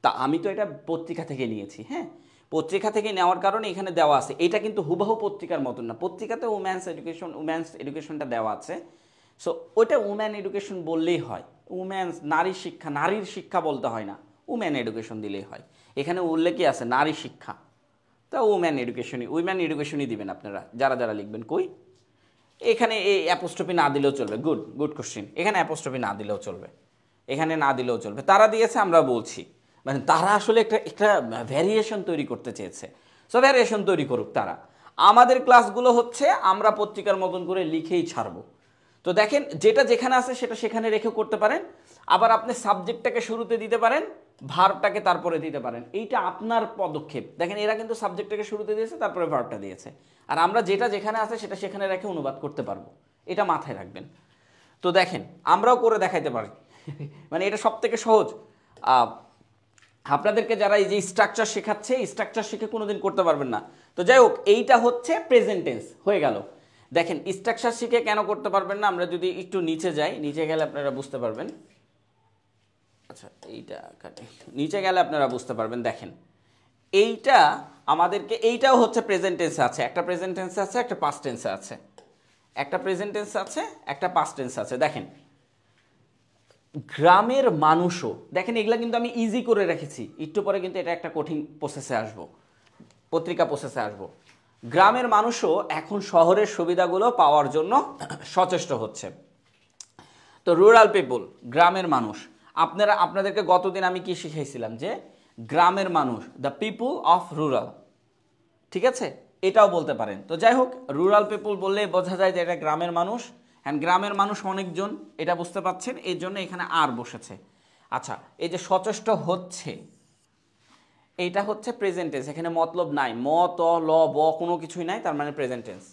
তা আমি তো এটা পত্রিকা থেকে নিয়েছি। হ্যাঁ, পত্রিকা থেকে নেওয়ার কারণে এখানে দেওয়া আছে, এটা কিন্তু হুবহু পত্রিকার মতন না, পত্রিকাতে উম্যান্স এডুকেশনটা দেওয়া আছে। সো ওইটা উম্যান এডুকেশন বললেই হয়, উম্যান্স নারী শিক্ষা, নারীর শিক্ষা বলতে হয় না, উম্যান এডুকেশন দিলেই হয়। এখানে উল্লেখই আছে নারী শিক্ষা, তা উইম্যান এডুকেশনই দিবেন আপনারা যারা যারা লিখবেন। কই এখানে এই অ্যাপোস্ট্রফি না দিলেও চলবে, গুড কোশ্চেন, এখানে অ্যাপোস্ট্রফি না দিলেও চলবে, এখানে না দিলেও চলবে, তারা দিয়েছে আমরা বলছি, মানে তারা আসলে একটা ভ্যারিয়েশন তৈরি করতে চেয়েছে। সো ভ্যারিয়েশন তৈরি করুক তারা, আমাদের ক্লাসগুলো হচ্ছে আমরা পত্রিকার মতন করে লিখেই ছাড়বো। তো দেখেন, যেটা যেখানে আছে সেটা সেখানে রেখে করতে পারেন, আবার আপনি সাবজেক্টটাকে শুরুতে দিতে পারেন, ভার্বটাকে তারপরে দিতে পারেন, এইটা আপনার পদক্ষেপ। দেখেন, এরা কিন্তু সাবজেক্টটাকে শুরুতে দিয়েছে, তারপরে ভার্বটা দিয়েছে, আর আমরা যেটা যেখানে আছে সেটা সেখানে রেখে অনুবাদ করতে পারবো, এটা মাথায় রাখবেন। তো দেখেন, আমরাও করে দেখাইতে পারি, মানে এটা সব থেকে সহজ। আপনাদেরকে যারা এই যে স্ট্রাকচার শেখাচ্ছে, এই স্ট্রাকচার শিখে কোনোদিন করতে পারবেন না। তো যাই হোক, এইটা হচ্ছে প্রেজেন্ট টেন্স হয়ে গেল। দেখেন, স্ট্রাকচার শিখে কেন করতে পারবেন না, আমরা যদি একটু নিচে যাই, নিচে গেলে আপনারা বুঝতে পারবেন। আচ্ছা, এইটা নিচে গেলে আপনারা বুঝতে পারবেন। দেখেন, এইটা আমাদেরকে, এইটাও হচ্ছে প্রেজেন্ট টেন্স আছে, একটা প্রেজেন্ট টেন্স আছে, একটা পাস্ট টেন্স আছে, একটা প্রেজেন্ট টেন্স আছে, একটা পাস্ট টেন্স আছে। দেখেন, গ্রামের মানুষও, দেখেন এগুলা কিন্তু আমি ইজি করে রেখেছি, একটু পরে কিন্তু এটা একটা কঠিন প্রসেসে আসবো, পত্রিকা প্রসেসে আসবো। গ্রামের মানুষও এখন শহরের সুবিধাগুলো পাওয়ার জন্য সচেষ্ট হচ্ছে। তো রুরাল পিপল, গ্রামের মানুষ, আপনাদেরকে গতদিন আমি কি শিখাইছিলাম, যে গ্রামের মানুষ, দ্য পিপল অফ রুরাল, ঠিক আছে, এটাও বলতে পারেন। তো যাই হোক, রুরাল পিপল বললে বোঝা যায় যে এটা গ্রামের মানুষ, হ্যাঁ গ্রামের মানুষ অনেকজন, এটা বুঝতে পারছেন, এই জন্য এখানে আর বসেছে। আচ্ছা, এই যে সচেষ্ট হচ্ছে, এইটা হচ্ছে প্রেজেন্ট টেন্স, এখানে মতলব নাই, ম ত ল ব কোনো কিছুই নাই, তার মানে প্রেজেন্ট টেন্স।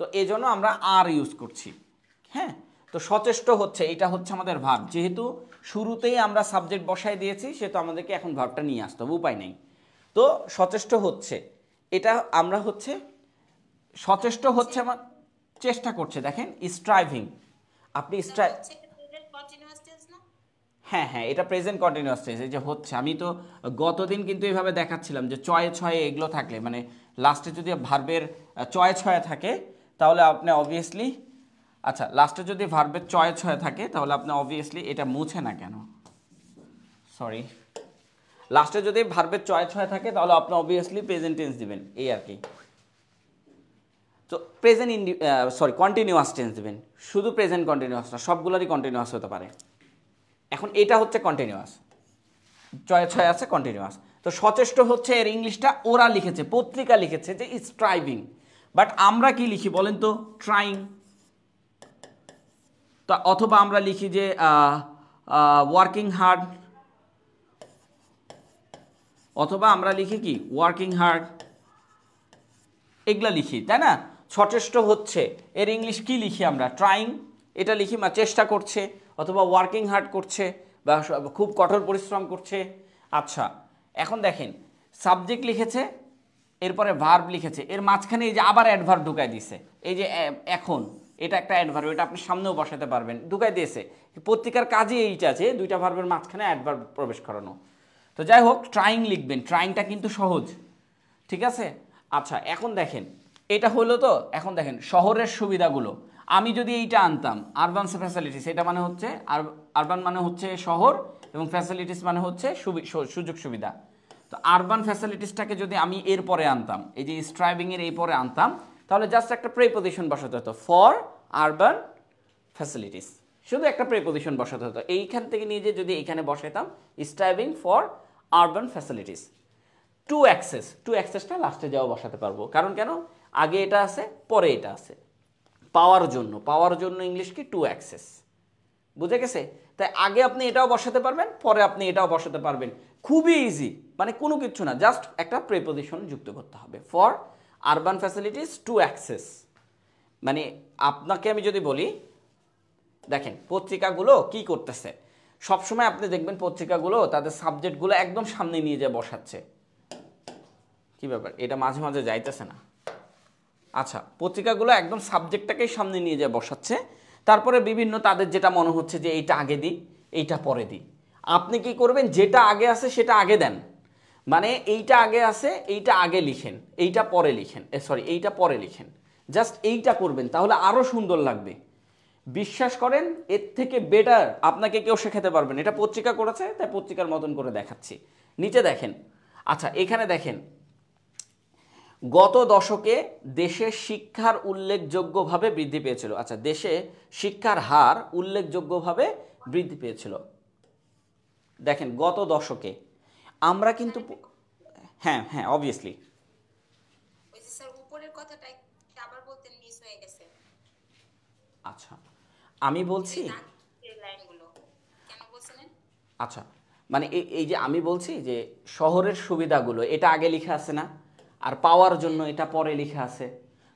তো এই জন্য আমরা আর ইউজ করছি। হ্যাঁ, তো সচেষ্ট হচ্ছে, এটা হচ্ছে আমাদের ভার্ব, যেহেতু শুরুতেই আমরা সাবজেক্ট বসায় দিয়েছি, সেহেতু আমাদেরকে এখন ভার্বটা নিয়ে আসতে হবে, উপায় নেই। তো সচেষ্ট হচ্ছে, এটা আমরা হচ্ছে সচেষ্ট হচ্ছে, আমার চেষ্টা করছে। দেখেন, স্ট্রাইভিং, আপনি হ্যাঁ হ্যাঁ, এটা প্রেজেন্ট কন্টিনিউয়াস টেন্স, এই যে হচ্ছে, আমি তো গতদিন কিন্তু এইভাবে দেখাচ্ছিলাম যে চয়ে ছয়ে এগুলো থাকলে, মানে লাস্টে যদি ভার্বের চয়ে ছয়ে থাকে, তাহলে আপনি অবভিয়াসলি, আচ্ছা লাস্টে যদি ভার্বের চয়ে ছয়ে থাকে, তাহলে আপনি অবভিয়াসলি, এটা মুছে না কেন, সরি, লাস্টে যদি ভার্বের চয়ে ছয়ে থাকে, তাহলে আপনি অবভিয়াসলি প্রেজেন্ট টেন্স দিবেন, এই আর কি। তো প্রেজেন্ট কন্টিনিউয়াস টেন্স দিবেন, শুধু প্রেজেন্ট কন্টিনিউয়াস না, সবগুলোরই কন্টিনিউয়াস হতে পারে। এখন এটা হচ্ছে কন্টিনিউয়াস, চয়ে ছয় আছে কন্টিনিউয়াস। তো সচেষ্ট হচ্ছে, এর ইংলিশটা ওরা লিখেছে, পত্রিকা লিখেছে যে স্ট্রাইভিং, বাট আমরা কি লিখি বলেন তো, ট্রাইং। তো অথবা আমরা লিখি যে ওয়ার্কিং হার্ড, অথবা আমরা লিখি কি ওয়ার্কিং হার্ড, এগুলা লিখি, তাই না। সচেষ্ট হচ্ছে, এর ইংলিশ কি লিখি আমরা, ট্রাইং, এটা লিখি, বা চেষ্টা করছে, অথবা ওয়ার্কিং হার্ড করছে, বা খুব কঠোর পরিশ্রম করছে। আচ্ছা, এখন দেখেন, সাবজেক্ট লিখেছে, এরপরে ভার্ব লিখেছে, এর মাঝখানে এই যে আবার অ্যাডভার্ব ঢুকাই দিয়েছে, এই যে এখন, এটা একটা অ্যাডভার্ব, এটা আপনি সামনেও বসাতে পারবেন, ঢুকাই দিয়েছে। পত্রিকার কাজে এইটা আছে, দুইটা ভার্বের মাঝখানে অ্যাডভার্ব প্রবেশ করানো। তো যাই হোক, ট্রাইং লিখবেন, ট্রাইংটা কিন্তু সহজ, ঠিক আছে। আচ্ছা, এখন দেখেন, এটা হলো, তো এখন দেখেন শহরের সুবিধাগুলো, আমি যদি এইটা আনতাম, আরবান ফ্যাসিলিটিস, এটা মানে হচ্ছে আরবান মানে হচ্ছে শহর, এবং ফ্যাসিলিটিস মানে হচ্ছে সুযোগ সুবিধা। তো আরবান ফ্যাসিলিটিসটাকে যদি আমি এর পরে আনতাম, এই যে স্ট্রাইভিং এর এই পরে আনতাম, তাহলে জাস্ট একটা প্রিপজিশন বসাতে হতো, ফর আরবান ফ্যাসিলিটিস, শুধু একটা প্রিপোজিশন বসাতে হতো, এইখান থেকে নিয়ে যে যদি এইখানে বসাইতাম striving for urban facilities to অ্যাক্সেসটা লাস্টে যাওয়া বসাতে পারবো। কারণ কেন, আগে এটা আছে পরে এটা আছে। পাওয়ার জন্য ইংলিশ কি টু অ্যাক্সেস, বুঝে গেছে? তাই আগে আপনি এটাও বসাতে পারবেন, পরে আপনি এটাও বসাতে পারবেন, খুবই ইজি, মানে কোনো কিছু না, জাস্ট একটা প্রিপোজিশন যুক্ত করতে হবে। For urban facilities to access, মানে আপনাকে আমি যদি বলি, দেখেন পত্রিকাগুলো কি করতেছে, সবসময় আপনি দেখবেন পত্রিকাগুলো তাদের সাবজেক্টগুলো একদম সামনে নিয়ে যায় বসাচ্ছে। কি ব্যাপার, এটা মাঝে মাঝে যাইতেছে না? আচ্ছা, পত্রিকাগুলো একদম সাবজেক্টটাকেই সামনে নিয়ে যায় বসাচ্ছে, তারপরে বিভিন্ন তাদের যেটা মনে হচ্ছে যে এইটা আগে দিই এইটা পরে দিই। আপনি কি করবেন, যেটা আগে আছে সেটা আগে দেন, মানে এইটা আগে আছে এইটা আগে লিখেন, এইটা পরে লিখেন, এইটা পরে লিখেন, জাস্ট এইটা করবেন, তাহলে আরও সুন্দর লাগবে। বিশ্বাস করেন, এর থেকে বেটার আপনাকে কেউ শেখাতে পারবেন। এটা পত্রিকা করেছে তাই পত্রিকার মতন করে দেখাচ্ছি। নিচে দেখেন, আচ্ছা এখানে দেখেন, গত দশকে দেশে শিক্ষার উল্লেখযোগ্যভাবে বৃদ্ধি পেয়েছিল। আচ্ছা, দেশে শিক্ষার হার উল্লেখযোগ্যভাবে বৃদ্ধি পেয়েছিল। দেখেন গত দশকে, আমরা কিন্তু হ্যাঁ হ্যাঁ অবভিয়াসলি। ওই যে স্যার উপরের কথাটা আবার বলতেন, মিস হয়ে গেছে। আচ্ছা আমি বলছি, লাইনগুলো কেন বলছিলেন? আচ্ছা মানে এই যে আমি বলছি যে শহরের সুবিধাগুলো এটা আগে লেখা আছে না, আর পাওয়ার জন্য এটা পরে লেখা আছে।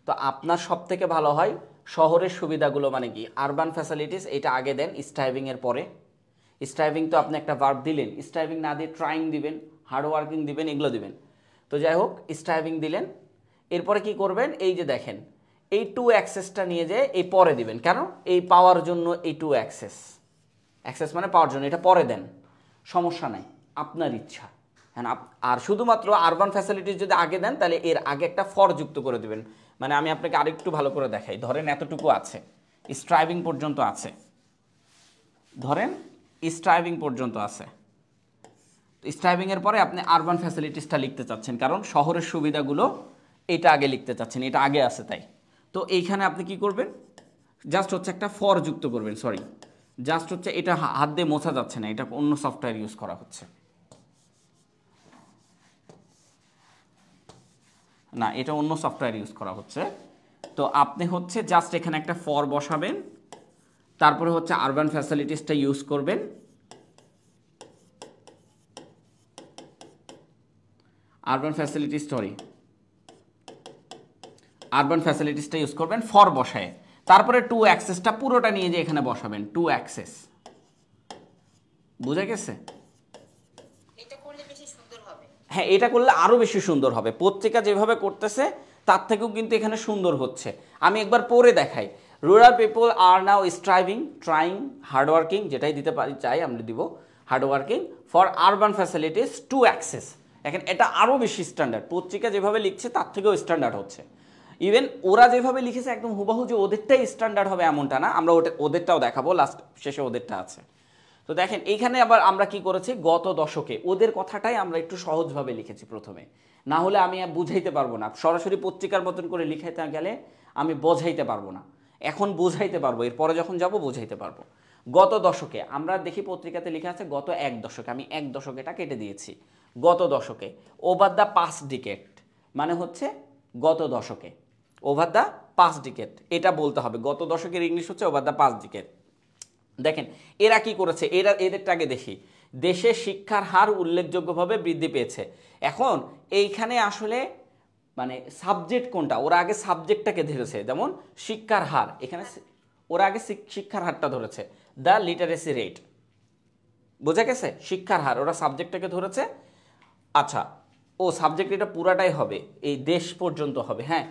তো আপনার সব থেকে ভালো হয় শহরের সুবিধাগুলো মানে কি আরবান ফ্যাসিলিটিস এটা আগে দেন স্ট্রাইভিংয়ের পরে। স্ট্রাইভিং তো আপনি একটা ভার্ব দিলেন, স্ট্রাইভিং না দিয়ে ট্রাইং দিবেন, হার্ড ওয়ার্কিং দিবেন, এগুলো দিবেন। তো যাই হোক, স্ট্রাইভিং দিলেন, এরপরে কি করবেন, এই যে দেখেন এই টু অ্যাক্সেসটা নিয়ে যেয়ে এই পরে দিবেন। কেন, এই পাওয়ার জন্য এই টু অ্যাক্সেস মানে পাওয়ার জন্য, এটা পরে দেন, সমস্যা নাই, আপনার ইচ্ছা। হ্যাঁ, আর শুধুমাত্র আরবান ফ্যাসিলিটিস যদি আগে দেন তাহলে এর আগে একটা ফর যুক্ত করে দিবেন। মানে আমি আপনাকে আরেকটু ভালো করে দেখাই, ধরেন এতটুকু আছে, স্ট্রাইভিং পর্যন্ত আছে, ধরেন স্ট্রাইভিং পর্যন্ত আছে। স্ট্রাইভিংয়ের পরে আপনি আরবান ফ্যাসিলিটিসটা লিখতে চাচ্ছেন, কারণ শহরের সুবিধাগুলো এটা আগে লিখতে চাচ্ছেন, এটা আগে আছে তাই। তো এইখানে আপনি কি করবেন, জাস্ট হচ্ছে একটা ফর যুক্ত করবেন, জাস্ট হচ্ছে এটা হাত দিয়ে মোছা যাচ্ছে না, এটা অন্য সফটওয়্যার ইউজ করা হচ্ছে না, এটা অন্য সফটওয়্যার ইউজ করা হচ্ছে। তো আপনি হচ্ছে জাস্ট এখানে একটা ফর বসাবেন, তারপরে হচ্ছে আরবান ফ্যাসিলিটিসটা ইউজ করবেন, আরবান ফ্যাসিলিটিসটা ইউজ করবেন ফর বসায়, তারপরে টু অ্যাক্সেসটা পুরোটা নিয়ে যে এখানে বসাবেন, টু অ্যাক্সেস। বুঝে গেছে? এটা করলে বেশি সুন্দর হবে। হ্যাঁ, এটা করলে আরও বেশি সুন্দর হবে। পত্রিকা যেভাবে করতেছে তার থেকেও কিন্তু এখানে সুন্দর হচ্ছে। আমি একবার পড়ে দেখাই। Rural people are now striving, trying, hardworking, যেটাই দিতে পারি চাই আমরা দিব hardworking for urban facilities to access. এখন এটা আরও বেশি স্ট্যান্ডার্ড, পত্রিকা যেভাবে লিখছে তার থেকেও স্ট্যান্ডার্ড হচ্ছে। ইভেন ওরা যেভাবে লিখেছে একদম হুবাহু যে ওদেরটাই স্ট্যান্ডার্ড হবে এমনটা না, আমরা ওদেরটাও দেখাবো, লাস্ট শেষে ওদেরটা আছে। তো দেখেন এইখানে আবার আমরা কি করেছি, গত দশকে ওদের কথাটাই আমরা একটু সহজভাবে লিখেছি প্রথমে, না হলে আমি বুঝাইতে পারবো না, সরাসরি পত্রিকার মতন করে লিখাইতে গেলে আমি বোঝাইতে পারবো না। এখন বোঝাইতে পারবো, এরপরে যখন যাব বোঝাইতে পারবো। গত দশকে আমরা দেখি পত্রিকাতে লেখা আছে গত এক দশকে, আমি এক দশকেটা কেটে দিয়েছি। গত দশকে, ওভার দ্য পাস্ট ডিকেড, মানে হচ্ছে গত দশকে, ওভার দ্য পাস্ট ডিকেড এটা বলতে হবে। গত দশকের ইংলিশ হচ্ছে ওভার দ্য পাস্ট ডিকেড। দেখেন এরা কি করেছে, এদেরটা আগে দেখি। দেশে শিক্ষার হার উল্লেখযোগ্যভাবে বৃদ্ধি পেয়েছে। এখন এইখানে আসলে মানে সাবজেক্ট কোনটা, ওরা আগে সাবজেক্টটাকে ধরেছে, যেমন শিক্ষার হার, এখানে ওরা আগে শিক্ষার হারটা ধরেছে, দ্য লিটারেসি রেট। বোঝা গেছে? শিক্ষার হার, ওরা সাবজেক্টটাকে ধরেছে। আচ্ছা, ও সাবজেক্ট এটা পুরাটাই হবে, এই দেশ পর্যন্ত হবে। হ্যাঁ,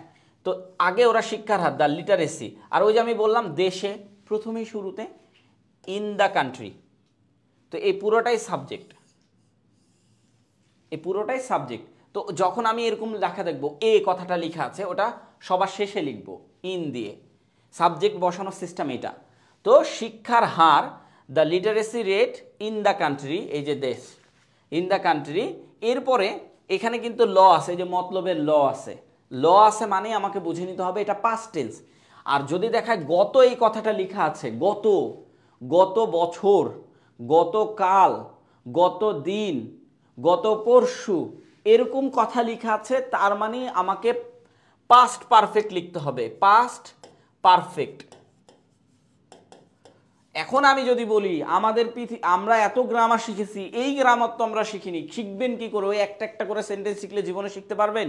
তো আগে ওরা শিক্ষার হার দ্য লিটারেসি, আর ওই যে আমি বললাম দেশে প্রথমেই শুরুতে ইন দ্য কান্ট্রি, তো এই পুরোটাই সাবজেক্ট, এই পুরোটাই সাবজেক্ট। তো যখন আমি এরকম লেখা দেখবো, এ কথাটা লেখা আছে, ওটা সবার শেষে লিখবো ইন দিয়ে, সাবজেক্ট বসানোর সিস্টেম এটা। তো শিক্ষার her the literacy rate in the country, এই যে দেশ ইন দ্য কান্ট্রি, এরপরে এখানে কিন্তু ল আছে, যে মতলবের ল আছে, ল আছে মানে আমাকে বুঝে নিতে হবে এটা পাস্ট টেন্স। আর যদি দেখায় গত এই কথাটা লেখা আছে, গত, গত বছর, গতকাল, গত দিন, গত পরশু এরকম কথা লেখা আছে, তার মানে আমাকে পাস্ট পারফেক্ট লিখতে হবে, পাস্ট পারফেক্ট। এখন আমি যদি বলি আমরা এত গ্রামার শিখেছি, এই গ্রামার তো আমরা শিখিনি, শিখবেন কি করে? ওই একটা একটা করে সেন্টেন্স শিখলে জীবনে শিখতে পারবেন?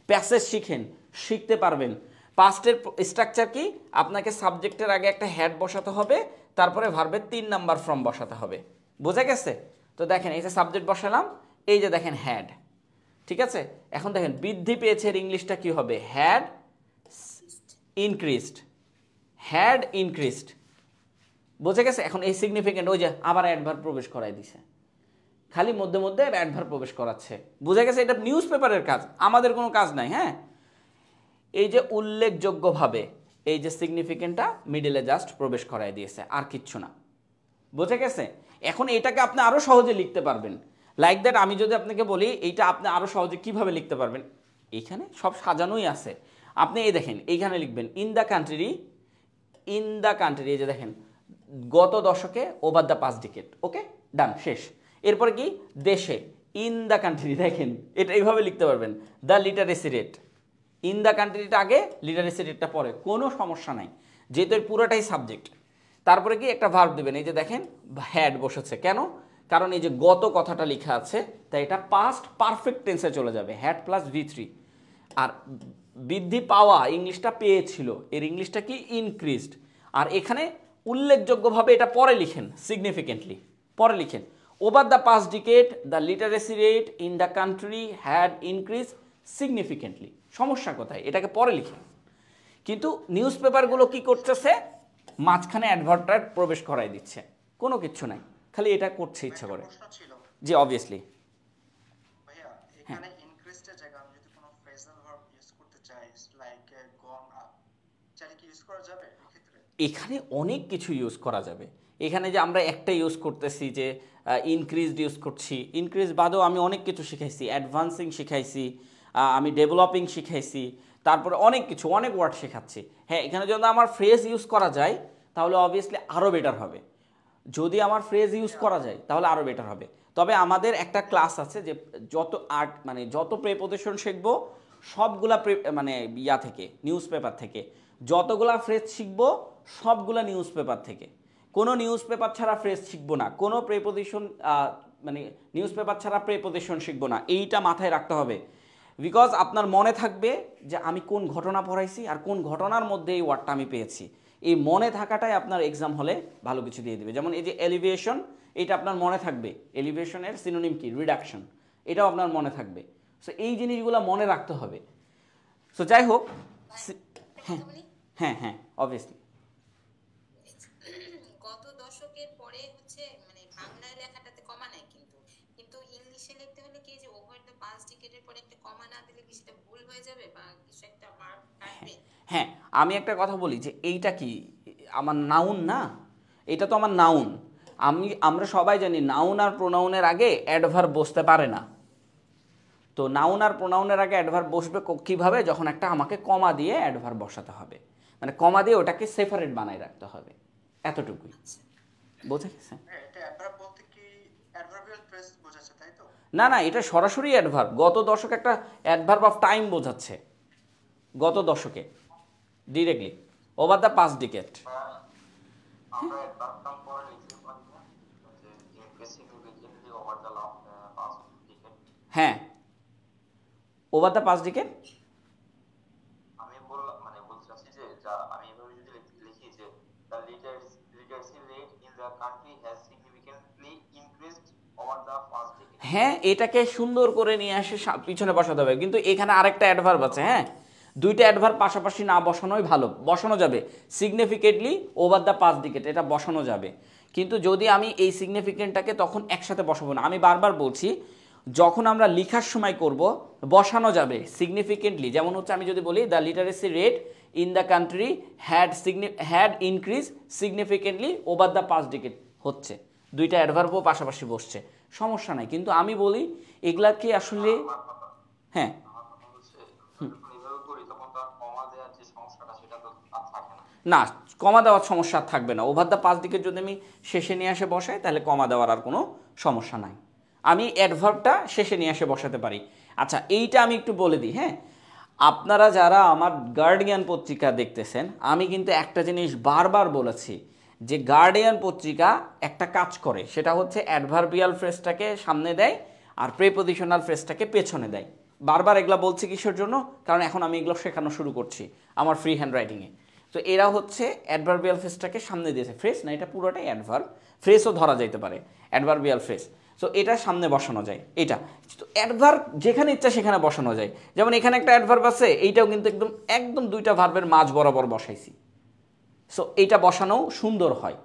প্যাসেজ শিখেন, শিখতে পারবেন। পাস্টের স্ট্রাকচার কি? আপনাকে সাবজেক্টের আগে একটা হ্যাড বসাতে হবে, তারপরে ভার্বের 3 নাম্বার ফর্ম বসাতে হবে। বোঝা গেছে? তো দেখেন এই যে সাবজেক্ট বসালাম, এই যে দেখেন হ্যাড, ঠিক আছে? এখন দেখেন বৃদ্ধি পেয়েছে, এর ইংলিশটা কি হবে? Had increased, had increased. বোঝা গেছে? এখন এই সিগনিফিকেন্ট, ওই যে আবার অ্যাডভার্ব প্রবেশ করাই দিছে, খালি মধ্যে মধ্যে অ্যাডভার্ব প্রবেশ করাচ্ছে। বোঝা গেছে? এটা নিউজ পেপারের কাজ, আমাদের কোনো কাজ নাই। হ্যাঁ, এই যে উল্লেখযোগ্যভাবে, এই যে সিগনিফিকেন্টটা মিডলে জাস্ট প্রবেশ করাই দিয়েছে, আর কিচ্ছু না। বোঝা গেছে? এখন এটাকে আপনি আরো সহজে লিখতে পারবেন। লাইক দ্যাট, আমি যদি আপনাকে বলি এইটা আপনি আরো সহজে কিভাবে লিখতে পারবেন, এইখানে সব সাজানোই আছে। আপনি এই দেখেন, এইখানে লিখবেন in the country, in the country, এই যে দেখেন গত দশকে ওভার দ্য পাস্ট ডিকেড। ওকে, ডান, শেষ। এরপরে কি? দেশে, ইন দ্য কান্ট্রি। দেখেন এটা এইভাবে লিখতে পারবেন, the literacy rate. In the কান্ট্রিটা আগে, লিটারেসি রেটটা পরে, কোনো সমস্যা নাই, যেহেতু এর পুরোটাই সাবজেক্ট। তারপরে কি? একটা ভার্ব দেবেন। এই যে দেখেন হ্যাড বসেছে, কেন? কারণ এই যে গত কথাটা লেখা আছে, তাই এটা পাস্ট পারফেক্ট টেন্সে চলে যাবে, হ্যাড প্লাস V3। আর বৃদ্ধি পাওয়া, ইংলিশটা পেয়েছিল, এর ইংলিশটা কি? ইনক্রিজড। আর এখানে উল্লেখযোগ্যভাবে এটা পরে লিখেন, সিগনিফিকেন্টলি পরে লিখেন, over the past decade the literacy rate in the country had increase significantly. সমস্যা কোথায়? এটাকে পরে লিখেন। কিন্তু নিউজ পেপারগুলো কি করতেছে? মাঝখানে অ্যাডভার্বটা প্রবেশ করাই দিচ্ছে, কোনো কিচ্ছু নাই, খালি এটা করছে ইচ্ছা করে। প্রশ্ন ছিল জি, অবভিয়াসলি। ভাইয়া, এখানে ইনক্রিজড এর জায়গায় আমি যদি কোনো ফ্রেজাল ভার্ব ইউজ করতে চাই, লাইক গন আপ, চাইলে কি ইউজ করা যাবে এই ক্ষেত্রে? এখানে অনেক কিছু ইউজ করা যাবে। এখানে যে আমরা একটা ইউজ করতেছি, যে ইনক্রিজড ইউজ করছি, ইনক্রিজ বাদেও আমি অনেক কিছু শিখাইছি, অ্যাডভান্সিং শিখাইছি, আমি ডেভেলপিং শিখাইছি, তারপরে অনেক কিছু, অনেক ওয়ার্ড শেখাচ্ছি। হ্যাঁ, এখানে যদি আমার ফ্রেজ ইউজ করা যায় তাহলে অবভিয়াসলি আরও বেটার হবে। যদি আমার ফ্রেজ ইউজ করা যায় তাহলে আরও বেটার হবে। তবে আমাদের একটা ক্লাস আছে যে যত আর্ট মানে যত প্রেপোজিশন শিখবো সবগুলা মানে ইয়া থেকে, নিউজ পেপার থেকে, যতগুলা ফ্রেজ শিখবো সবগুলা নিউজ পেপার থেকে। কোনো নিউজ পেপার ছাড়া ফ্রেজ শিখবো না, কোনো প্রেপোজিশন মানে নিউজ পেপার ছাড়া প্রেপোজিশন শিখবো না, এইটা মাথায় রাখতে হবে। বিকজ আপনার মনে থাকবে যে আমি কোন ঘটনা পড়াইছি আর কোন ঘটনার মধ্যে এই ওয়ার্ডটা আমি পেয়েছি। এই মনে থাকাটাই আপনার এক্সাম হলে ভালো কিছু দিয়ে দেবে। যেমন এই যে এলিভেশন, এটা আপনার মনে থাকবে, এলিভেশনের সিনোনিম কি? রিডাকশন, এটাও আপনার মনে থাকবে। সো এই জিনিসগুলো মনে রাখতে হবে। সো যাই হোক, হ্যাঁ হ্যাঁ হ্যাঁ অবভিয়াসলি। গত দশকের পরে হচ্ছে মানে বাংলায় লেখাটাতে কমা নাই, কিন্তু কিন্তু ইংলিশে লিখতে হলে কি, যে ওভার দ্য পাস্ট ডিকেডের পরে একটা কমা না দিলে কি সেটা ভুল হয়ে যাবে বা কিছু একটা মার্ক কাটবে? হ্যাঁ, আমি একটা কথা বলি যে এইটা কি আমার নাউন না? এটা তো আমার নাউন। আমরা সবাই জানি নাউন আর প্রোনাউনের আগে অ্যাডভার্ব বসতে পারে না। তো নাউন আর প্রোনাউনের আগে অ্যাডভার্ব বসবে কিভাবে? যখন একটা আমাকে কমা দিয়ে অ্যাডভার্ব বসাতে হবে, মানে কমা দিয়ে ওটাকে সেপারেট বানায় রাখতে হবে, এতটুকুই। বোঝা গেছে? এটা অ্যাডভার্ব বলতে কি অ্যাডভার্বিয়াল ফ্রেজ বোঝাচ্ছে, তাই তো? না না, এটা সরাসরি অ্যাডভার্ব। গত দশক একটা অ্যাডভার্ব অফ টাইম বোঝাচ্ছে, গত দশকে directly, over the past decade. আমরা অ্যাডভার্বটা পরে লিখতে পারি না, যে increasingly over the past decade. হ্যাঁ, ওভার দ্য পাস্ট ডিকেড। আমি বললাম, মানে বলতে চাচ্ছি যে আমি এভাবে যদি লিখি যে the literacy rate in the country has significantly increased over the past decade. হ্যাঁ, এটাকে সুন্দর করে নিয়ে আসে পিছনে বসাতে হবে, কিন্তু এখানে আরেকটা অ্যাডভার্ব আছে। হ্যাঁ, দুইটা অ্যাডভার্ব পাশাপাশি না বসানোই ভালো। বসানো যাবে significantly over the past decade, এটা বসানো যাবে। কিন্তু যদি আমি এই সিগনিফিকেন্টটাকে তখন একসাথে বসাবো না। আমি বারবার বলছি, যখন আমরা লেখার সময় করব বসানো যাবে সিগনিফিকেন্টলি। যেমন হচ্ছে আমি যদি বলি the literacy rate in the country had increase significantly over the past decade, হচ্ছে দুইটা অ্যাডভার্বও পাশাপাশি বসছে, সমস্যা নাই। কিন্তু আমি বলি এগুলাকে আসলে, হ্যাঁ আমার কথা হচ্ছে যখন এভাবে করি তখন তার কমা দেওয়ার যে সমস্যাটা সেটা তো আর থাকে না। না, কমা দেওয়ার সমস্যা আর থাকবে না। ওভার দ্য পাস দিকে যদি আমি শেষে নিয়ে আসে বসাই তাহলে কমা দেওয়ার আর কোনো সমস্যা নাই। আমি অ্যাডভার্বটা শেষে নিয়ে আসে বসাতে পারি। আচ্ছা, এইটা আমি একটু বলে দিই। হ্যাঁ, আপনারা যারা আমার গার্ডিয়ান পত্রিকা দেখতেছেন, আমি কিন্তু একটা জিনিস বারবার বলেছি যে গার্ডিয়ান পত্রিকা একটা কাজ করে, সেটা হচ্ছে অ্যাডভার্বিয়াল ফ্রেজটাকে সামনে দেয় আর প্রিপজিশনাল ফ্রেজটাকে পেছনে দেয়। বারবার এগুলো বলছি কিসের জন্য? কারণ এখন আমি এগুলো শেখানো শুরু করছি আমার ফ্রি হ্যান্ড রাইটিংয়ে। তো এরা হচ্ছে অ্যাডভার্বিয়াল ফ্রেজটাকে সামনে দিয়েছে, ফ্রেজ না, এটা পুরোটাই অ্যাডভার্ব, ফ্রেজও ধরা যাইতে পারে, অ্যাডভার্বিয়াল ফ্রেজ। সো এটা সামনে বসানো যায়। এটা তো অ্যাডভার্ব যেখানে ইচ্ছা সেখানে বসানো যায়। যেমন এখানে একটা অ্যাডভার্ব আছে, এইটাও কিন্তু একদম একদম দুইটা ভার্বের মাঝ বরাবর বসাইছি। সো এইটা বসানো সুন্দর হয়।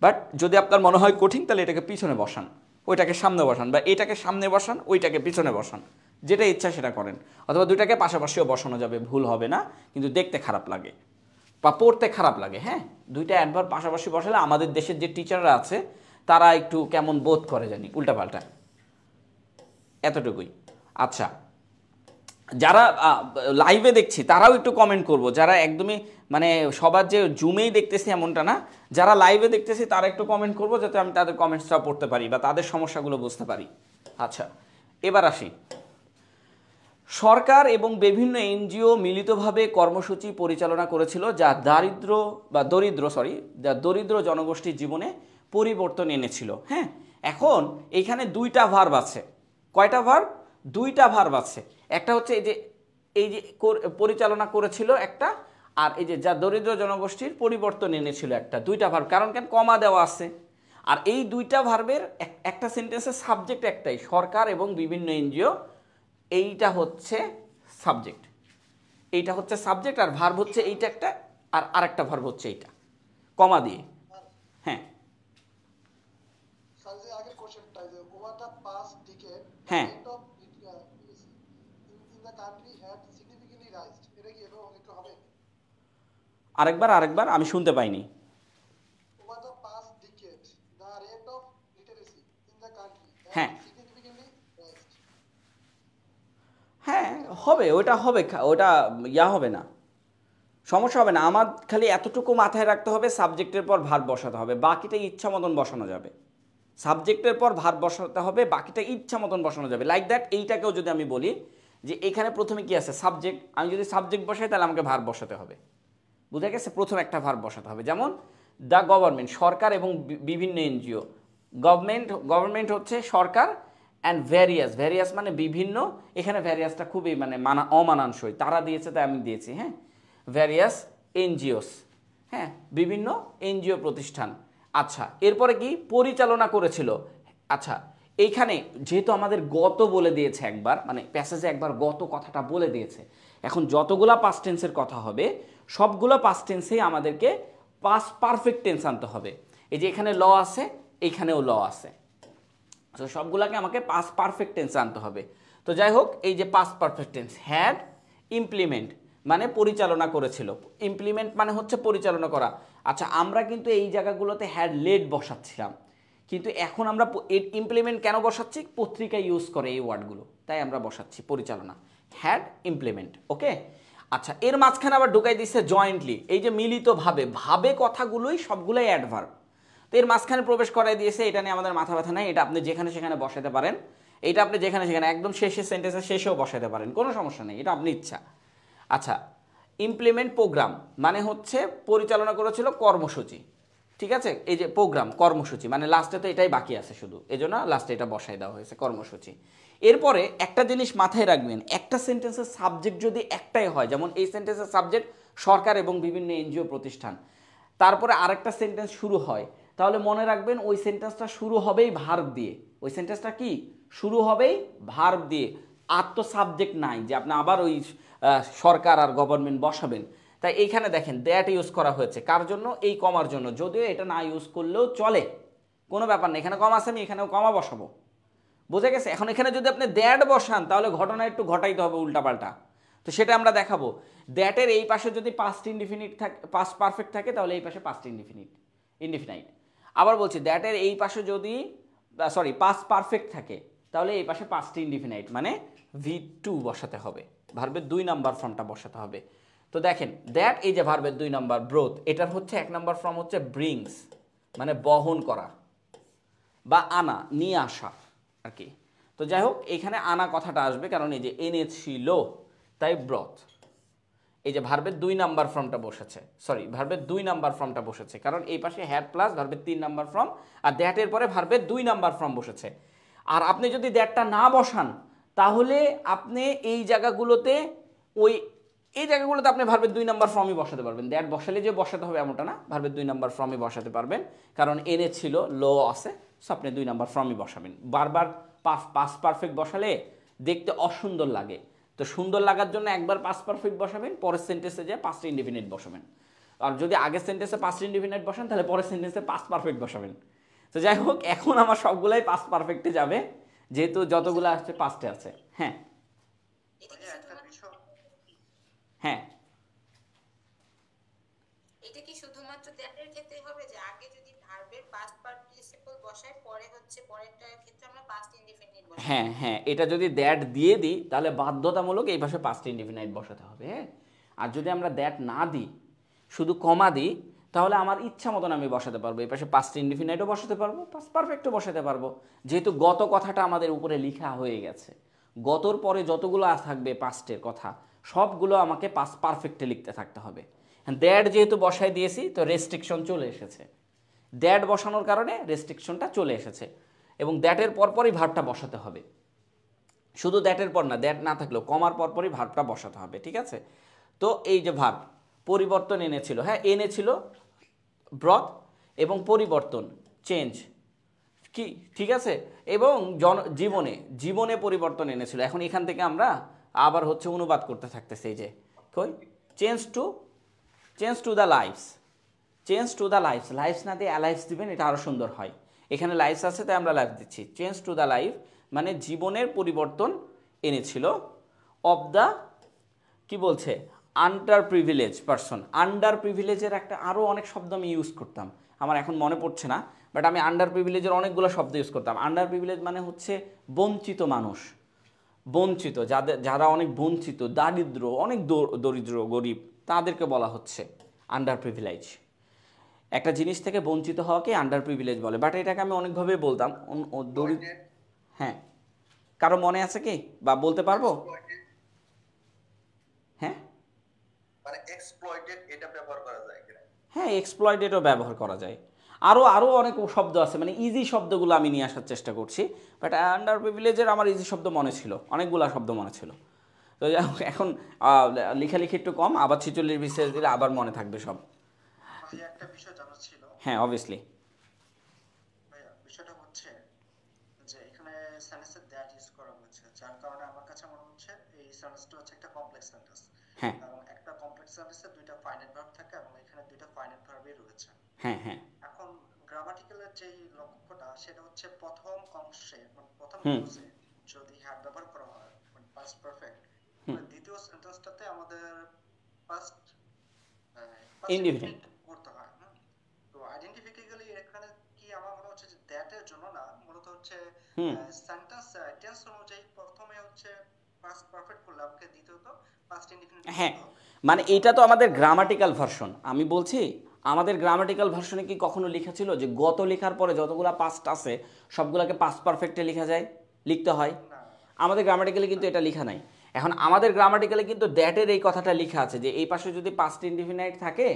বাট যদি আপনার মনে হয় কঠিন, তাহলে এটাকে পিছনে বসান, ওইটাকে সামনে বসান, বা এটাকে সামনে বসান, ওইটাকে পিছনে বসান, যেটা ইচ্ছা সেটা করেন। অথবা দুইটাকে পাশাপাশিও বসানো যাবে, ভুল হবে না, কিন্তু দেখতে খারাপ লাগে বা পড়তে খারাপ লাগে। হ্যাঁ, দুইটা অ্যাডভার্ব পাশাপাশি বসালে আমাদের দেশের যে টিচাররা আছে তারা একটু কেমন বোধ করে জানি, উল্টাপাল্টা, এতটুকুই। আচ্ছা, যারা লাইভে দেখছি তারাও একটু কমেন্ট করব, যারা একদমই মানে সবার যে জুমেই দেখতেছি এমনটা না, যারা লাইভে দেখতেছি তারা একটু কমেন্ট করব, যাতে আমি তাদের কমেন্টসটাও পড়তে পারি বা তাদের সমস্যাগুলো বুঝতে পারি। আচ্ছা, এবার আসি। সরকার এবং বিভিন্ন এনজিও মিলিতভাবে কর্মসূচি পরিচালনা করেছিল যা দরিদ্র জনগোষ্ঠীর জীবনে পরিবর্তন এনেছিল। হ্যাঁ, এখন এইখানে দুইটা ভার্ব আছে। কয়টা ভার্ব? দুইটা ভার্ব আছে। একটা হচ্ছে এই যে পরিচালনা করেছিল একটা, আর এই যে যা দরিদ্র জনগোষ্ঠীর পরিবর্তন এনেছিল একটা, দুইটা ভার্ব। কারণ কেন? কমা দেওয়া আছে। আর এই দুইটা ভার্বের একটা সেন্টেন্সের সাবজেক্ট একটাই, সরকার এবং বিভিন্ন এনজিও, এইটা হচ্ছে সাবজেক্ট, এইটা হচ্ছে সাবজেক্ট, আর ভার্ব হচ্ছে এইটা একটা, আর আরেকটা ভার্ব হচ্ছে এইটা, কমা দিয়ে। হ্যাঁ হ্যাঁ, আরেকবার আমি শুনতে পাইনি। হ্যাঁ হ্যাঁ, হবে, ওটা হবে, ওটা ইয়া হবে না, সমস্যা হবে না। আমার খালি এতটুকু মাথায় রাখতে হবে, সাবজেক্টের পর ভার্ব বসাতে হবে, বাকিটা ইচ্ছা মতন বসানো যাবে। সাবজেক্টের পর ভার্ব বসাতে হবে, বাকিটা ইচ্ছা মতন বসানো যাবে। লাইক দ্যাট, এইটাকেও যদি আমি বলি যে এখানে প্রথমে কি আছে? সাবজেক্ট। আমি যদি সাবজেক্ট বসাই তাহলে আমাকে ভার্ব বসাতে হবে, বুঝা গেছে? প্রথমে একটা ভার্ব বসাতে হবে। যেমন দ্য গভর্নমেন্ট, সরকার এবং বিভিন্ন এনজিও। গভর্নমেন্ট হচ্ছে সরকার, অ্যান্ড ভ্যারিয়াস মানে বিভিন্ন। এখানে ভ্যারিয়াসটা খুবই মানে অমানানসই, তারা দিয়েছে তাই আমি দিয়েছি। হ্যাঁ, ভ্যারিয়াস এনজিওস, হ্যাঁ, বিভিন্ন এনজিও প্রতিষ্ঠান। আচ্ছা, এরপরে কি? পরিচালনা করেছিল। আচ্ছা, এইখানে যেহেতু আমাদের গত বলে দিয়েছে একবার, মানে প্যাসেজে একবার গত কথাটা বলে দিয়েছে, এখন যতগুলা পাস্ট টেন্সের কথা হবে সবগুলো পাস্ট টেন্সেই আমাদেরকে পাস্ট পারফেক্ট টেন্স আনতে হবে। এই যে এখানে ল আছে, এইখানেও ল আছে, তো সবগুলাকে আমাকে পাস্ট পারফেক্ট টেন্স আনতে হবে। তো যাই হোক, এই যে past perfect tense, had implement মানে পরিচালনা করেছিল, ইমপ্লিমেন্ট মানে হচ্ছে পরিচালনা করা। আচ্ছা, আমরা কিন্তু এই জায়গাগুলোতে হ্যাড লেড বসাচ্ছিলাম, কিন্তু এখন আমরা ইমপ্লিমেন্ট কেন বসাচ্ছি? পত্রিকায় ইউজ করে এই ওয়ার্ডগুলো, তাই আমরা বসাচ্ছি পরিচালনা, হ্যাড ইমপ্লিমেন্ট। ওকে, আচ্ছা, এর মাঝখানে আবার ঢুকাই দিচ্ছে জয়েন্টলি, এই যে মিলিতভাবে, ভাবে কথাগুলোই সবগুলোই অ্যাডভার্ব। তো এর মাঝখানে প্রবেশ করাই দিয়েছে, এটা নিয়ে আমাদের মাথা ব্যথা নাই, এটা আপনি যেখানে সেখানে বসাতে পারেন, এটা আপনি যেখানে সেখানে একদম শেষের সেন্টেন্সের শেষেও বসাতে পারেন, কোনো সমস্যা নেই, এটা আপনি ইচ্ছা। আচ্ছা, ইমপ্লিমেন্ট প্রোগ্রাম মানে হচ্ছে পরিচালনা করেছিল কর্মসূচি, ঠিক আছে? এই যে প্রোগ্রাম, কর্মসূচি মানে লাস্টে তো এটাই বাকি আছে শুধু, এজন্য লাস্টে এটা বসাই দেওয়া হয়েছে, কর্মসূচি। এরপরে একটা জিনিস মাথায় রাখবেন, একটা সেন্টেন্সের সাবজেক্ট যদি একটাই হয়, যেমন এই সেন্টেন্সের সাবজেক্ট সরকার এবং বিভিন্ন এনজিও প্রতিষ্ঠান, তারপরে আরেকটা সেন্টেন্স শুরু হয়, তাহলে মনে রাখবেন ওই সেন্টেন্সটা শুরু হবেই ভার্ব দিয়ে। ওই সেন্টেন্সটা কি? শুরু হবেই ভার্ব দিয়ে, আর তো সাবজেক্ট নাই যে আপনি আবার ওই সরকার আর গভর্নমেন্ট বসাবেন। তাই এইখানে দেখেন দ্যাট ইউজ করা হয়েছে, কার জন্য? এই কমার জন্য। যদিও এটা না ইউজ করলেও চলে, কোনো ব্যাপার নেই, এখানে কমা আছে, আমি এখানেও কমা বসাবো, বোঝা গেছে? এখন এখানে যদি আপনি দ্যাট বসান তাহলে ঘটনা একটু ঘটাইতে হবে উল্টাপাল্টা, তো সেটা আমরা দেখাবো। দ্যাটের এই পাশে যদি পাস্ট ইনডিফিনিট থাকে, পাস্ট পারফেক্ট থাকে, তাহলে এই পাশে পাস্ট ইনডিফিনাইট। আবার বলছি, দ্যাটের এই পাশে যদি পাস্ট পারফেক্ট থাকে, তাহলে এই পাশে পাস্ট ইনডিফিনাইট মানে V2 বসাতে হবে, ভার্বের 2 নাম্বার ফর্মটা বসাতে হবে। তো দেখেন দ্যাট এই যে ভার্বের 2 নাম্বার ব্রোথ, এটার হচ্ছে 1 নাম্বার ফর্ম হচ্ছে ব্রিংস, মানে বহন করা বা আনা, নিয়ে আসা আর কি। তো যাই হোক এখানে আনা কথাটা আসবে কারণ এই যে এনেছিল, তাই ব্রথ। এই যে ভার্বের 2 নাম্বার ফর্মটা বসেছে, সরি ভার্বের 2 নাম্বার ফর্মটা বসেছে, কারণ এই পাশে হ্যাড প্লাস ভার্বের 3 নাম্বার ফর্ম, আর দ্যাটের পরে ভার্বের 2 নাম্বার ফর্ম বসেছে। আর আপনি যদি দ্যাটটা না বসান তাহলে আপনি এই জায়গাগুলোতে আপনি ভার্বের 2 নাম্বার ফর্মই বসাতে পারবেন। দ্যাট বসালে যে বসাতে হবে এমনটা না, ভার্বের 2 নাম্বার ফর্মই বসাতে পারবেন, কারণ এনে ছিল, লো আছে, সো আপনি 2 নাম্বার ফর্মই বসাবেন। বারবার পাস্ট পারফেক্ট বসালে দেখতে অসুন্দর লাগে, তো সুন্দর লাগার জন্য একবার পাস্ট পারফেক্ট বসাবেন, পরের সেন্টেন্সে যে পাস্ট ইনডিফিনিট বসাবেন। আর যদি আগের সেন্টেন্সে পাস্ট ইনডিফিনিট বসান তাহলে পরের সেন্টেন্সে পাস্ট পারফেক্ট বসাবেন। তো যাই হোক এখন আমার সবগুলাই পাস্ট পারফেক্টে যাবে, যেহেতু যতগুলো আসছে পাস্টে আছে। হ্যাঁ এটা কি ভাইয়া একটা শুধুমাত্র বিষয়, হ্যাঁ এটা কি শুধুমাত্র দ্যাটের ক্ষেত্রে হবে যে আগে যদি ভার্বের পাস্ট পার্টিসিপল বসাই পরে হচ্ছে পরেরটার ক্ষেত্রে আমরা পাস্ট ইনডিফিনিট বসাই? হ্যাঁ হ্যাঁ এটা যদি দ্যাট দিয়ে দিই তাহলে বাধ্যতামূলক এই পাশে পাস্ট ইনডিফিনাইট বসাতে হবে। হ্যাঁ, আর যদি আমরা দ্যাট না দিই, শুধু কমা দিই, তাহলে আমার ইচ্ছা মতন আমি বসাতে পারবো, এই পাশে পাস্ট ইনডিফিনাইটও বসাতে পারবো, পাস্ট পারফেক্টও বসাতে পারবো, যেহেতু গত কথাটা আমাদের উপরে লেখা হয়ে গেছে। গতর পরে যতগুলো থাকবে পাস্টের কথা সবগুলো আমাকে পাস্ট পারফেক্টে লিখতে থাকতে হবে। দ্যাট যেহেতু বসাই দিয়েছি তো রেস্ট্রিকশন চলে এসেছে, দ্যাট বসানোর কারণে রেস্ট্রিকশনটা চলে এসেছে, এবং দ্যাটের পরপরই ভার্বটা বসাতে হবে। শুধু দ্যাটের পর না, দ্যাট না থাকলেও কমার পরপরই ভার্বটা বসাতে হবে, ঠিক আছে? তো এই যে ভার্ব পরিবর্তন এনেছিল, হ্যাঁ এনেছিল ব্রথ, এবং পরিবর্তন চেঞ্জ কি, ঠিক আছে, এবং জীবনে পরিবর্তন এনেছিল। এখন এখান থেকে আমরা আবার হচ্ছে অনুবাদ করতে থাকতেছে, এই যে কই change to the lifes, lifes না দিয়ে অ্যালাইভস দিবেন, এটা আরও সুন্দর হয়। এখানে লাইফস আছে তাই আমরা লাইফ দিচ্ছি। চেঞ্জ টু দ্য লাইফ মানে জীবনের পরিবর্তন এনেছিল, অফ দ্য কি বলছে আন্ডার প্রিভিলেজ পারসন। আন্ডার প্রিভিলেজের একটা আরও অনেক শব্দ আমি ইউজ করতাম, আমার এখন মনে পড়ছে না, বাট আমি আন্ডার প্রিভিলেজের অনেকগুলো শব্দ ইউজ করতাম। আন্ডার প্রিভিলেজ মানে হচ্ছে বঞ্চিত মানুষ, বঞ্চিত, যারা অনেক বঞ্চিত, দারিদ্র, অনেক দরিদ্র গরিব, তাদেরকে বলা হচ্ছে আন্ডার প্রিভিলেজ। একটা জিনিস থেকে বঞ্চিত হওয়াকে আন্ডার প্রিভিলেজ বলে, বাট এটাকে আমি অনেকভাবে বলতাম। হ্যাঁ, কারো মনে আছে কি বা বলতে পারবো? হ্যাঁ মানে এক্সপ্লয়েটেড এটা ব্যবহার করা যায় কিনা? হ্যাঁ এক্সপ্লয়েটেডও ব্যবহার করা যায়। আরও অনেক শব্দ আছে, মানে ইজি শব্দগুলো আমি নিয়ে আসার চেষ্টা করছি, বাট আন্ডার প্রিভিলেজের আমার ইজি শব্দ মনে ছিল, অনেকগুলো শব্দ মনে ছিল। তো এখন লেখালেখি একটু কম, আবার 46 বিশেষ দিলে আবার মনে থাকবে সব। ভাইয়া একটা বিষয় জানার ছিল। হ্যাঁ অবভিয়াসলি। ভাইয়া বিষয়টা হচ্ছে যে এখানে সেন্টেন্সে দ্যাট ইউজ করা হয়েছে, যার কারণে আমার কাছে মনে হচ্ছে এই সেন্টেন্সটা হচ্ছে একটা কমপ্লেক্স সেন্টেন্স। হ্যাঁ কারণ একটা কমপ্লেক্স সেন্টেন্সে দুইটা ফাইনাইট ভার্ব থাকে এবং এখানে দুইটা ফাইনাইট ভার্বই রয়েছে। হ্যাঁ হ্যাঁ এখন গ্রামাটিক্যালের যে লক্ষ্যটা সেটা হচ্ছে প্রথম অংশে মানে প্রথম হুম। ক্লজে যদি হ্যাড ব্যবহার করা হয় মানে পাস্ট পারফেক্ট, দ্বিতীয় সেন্টেন্সটাতে আমাদের পাস্ট Indefinite করতে হয়। তো আইডেন্টিফিক্যালি এখানে কি আমার মনে হচ্ছে যে দ্যাটের জন্য না, মূলত হচ্ছে সেন্টেন্স টেন্স অনুযায়ী প্রথমে হচ্ছে পাস্ট পারফেক্ট করলে আমাকে দ্বিতীয়ত পাস্ট ইনডিফিনিট। হ্যাঁ মানে এটা তো আমাদের গ্রামাটিক্যাল ভার্সন, আমি বলছি আমাদের গ্রামাটিক্যাল ভার্সনে কি কখনো লেখা ছিল যে গত লেখার পরে যতগুলো পাস্ট আছে সবগুলোকে পাস্ট পারফেক্টে লেখা যায়, লিখতে হয়? আমাদের গ্রামাটিক্যালি কিন্তু এটা লেখা নাই। এখন আমাদের গ্রামাটিক্যালি কিন্তু দ্যাটের এই কথাটা লেখা আছে যে এই পাশে যদি পাস্ট ইনডিফিনাইট থাকে,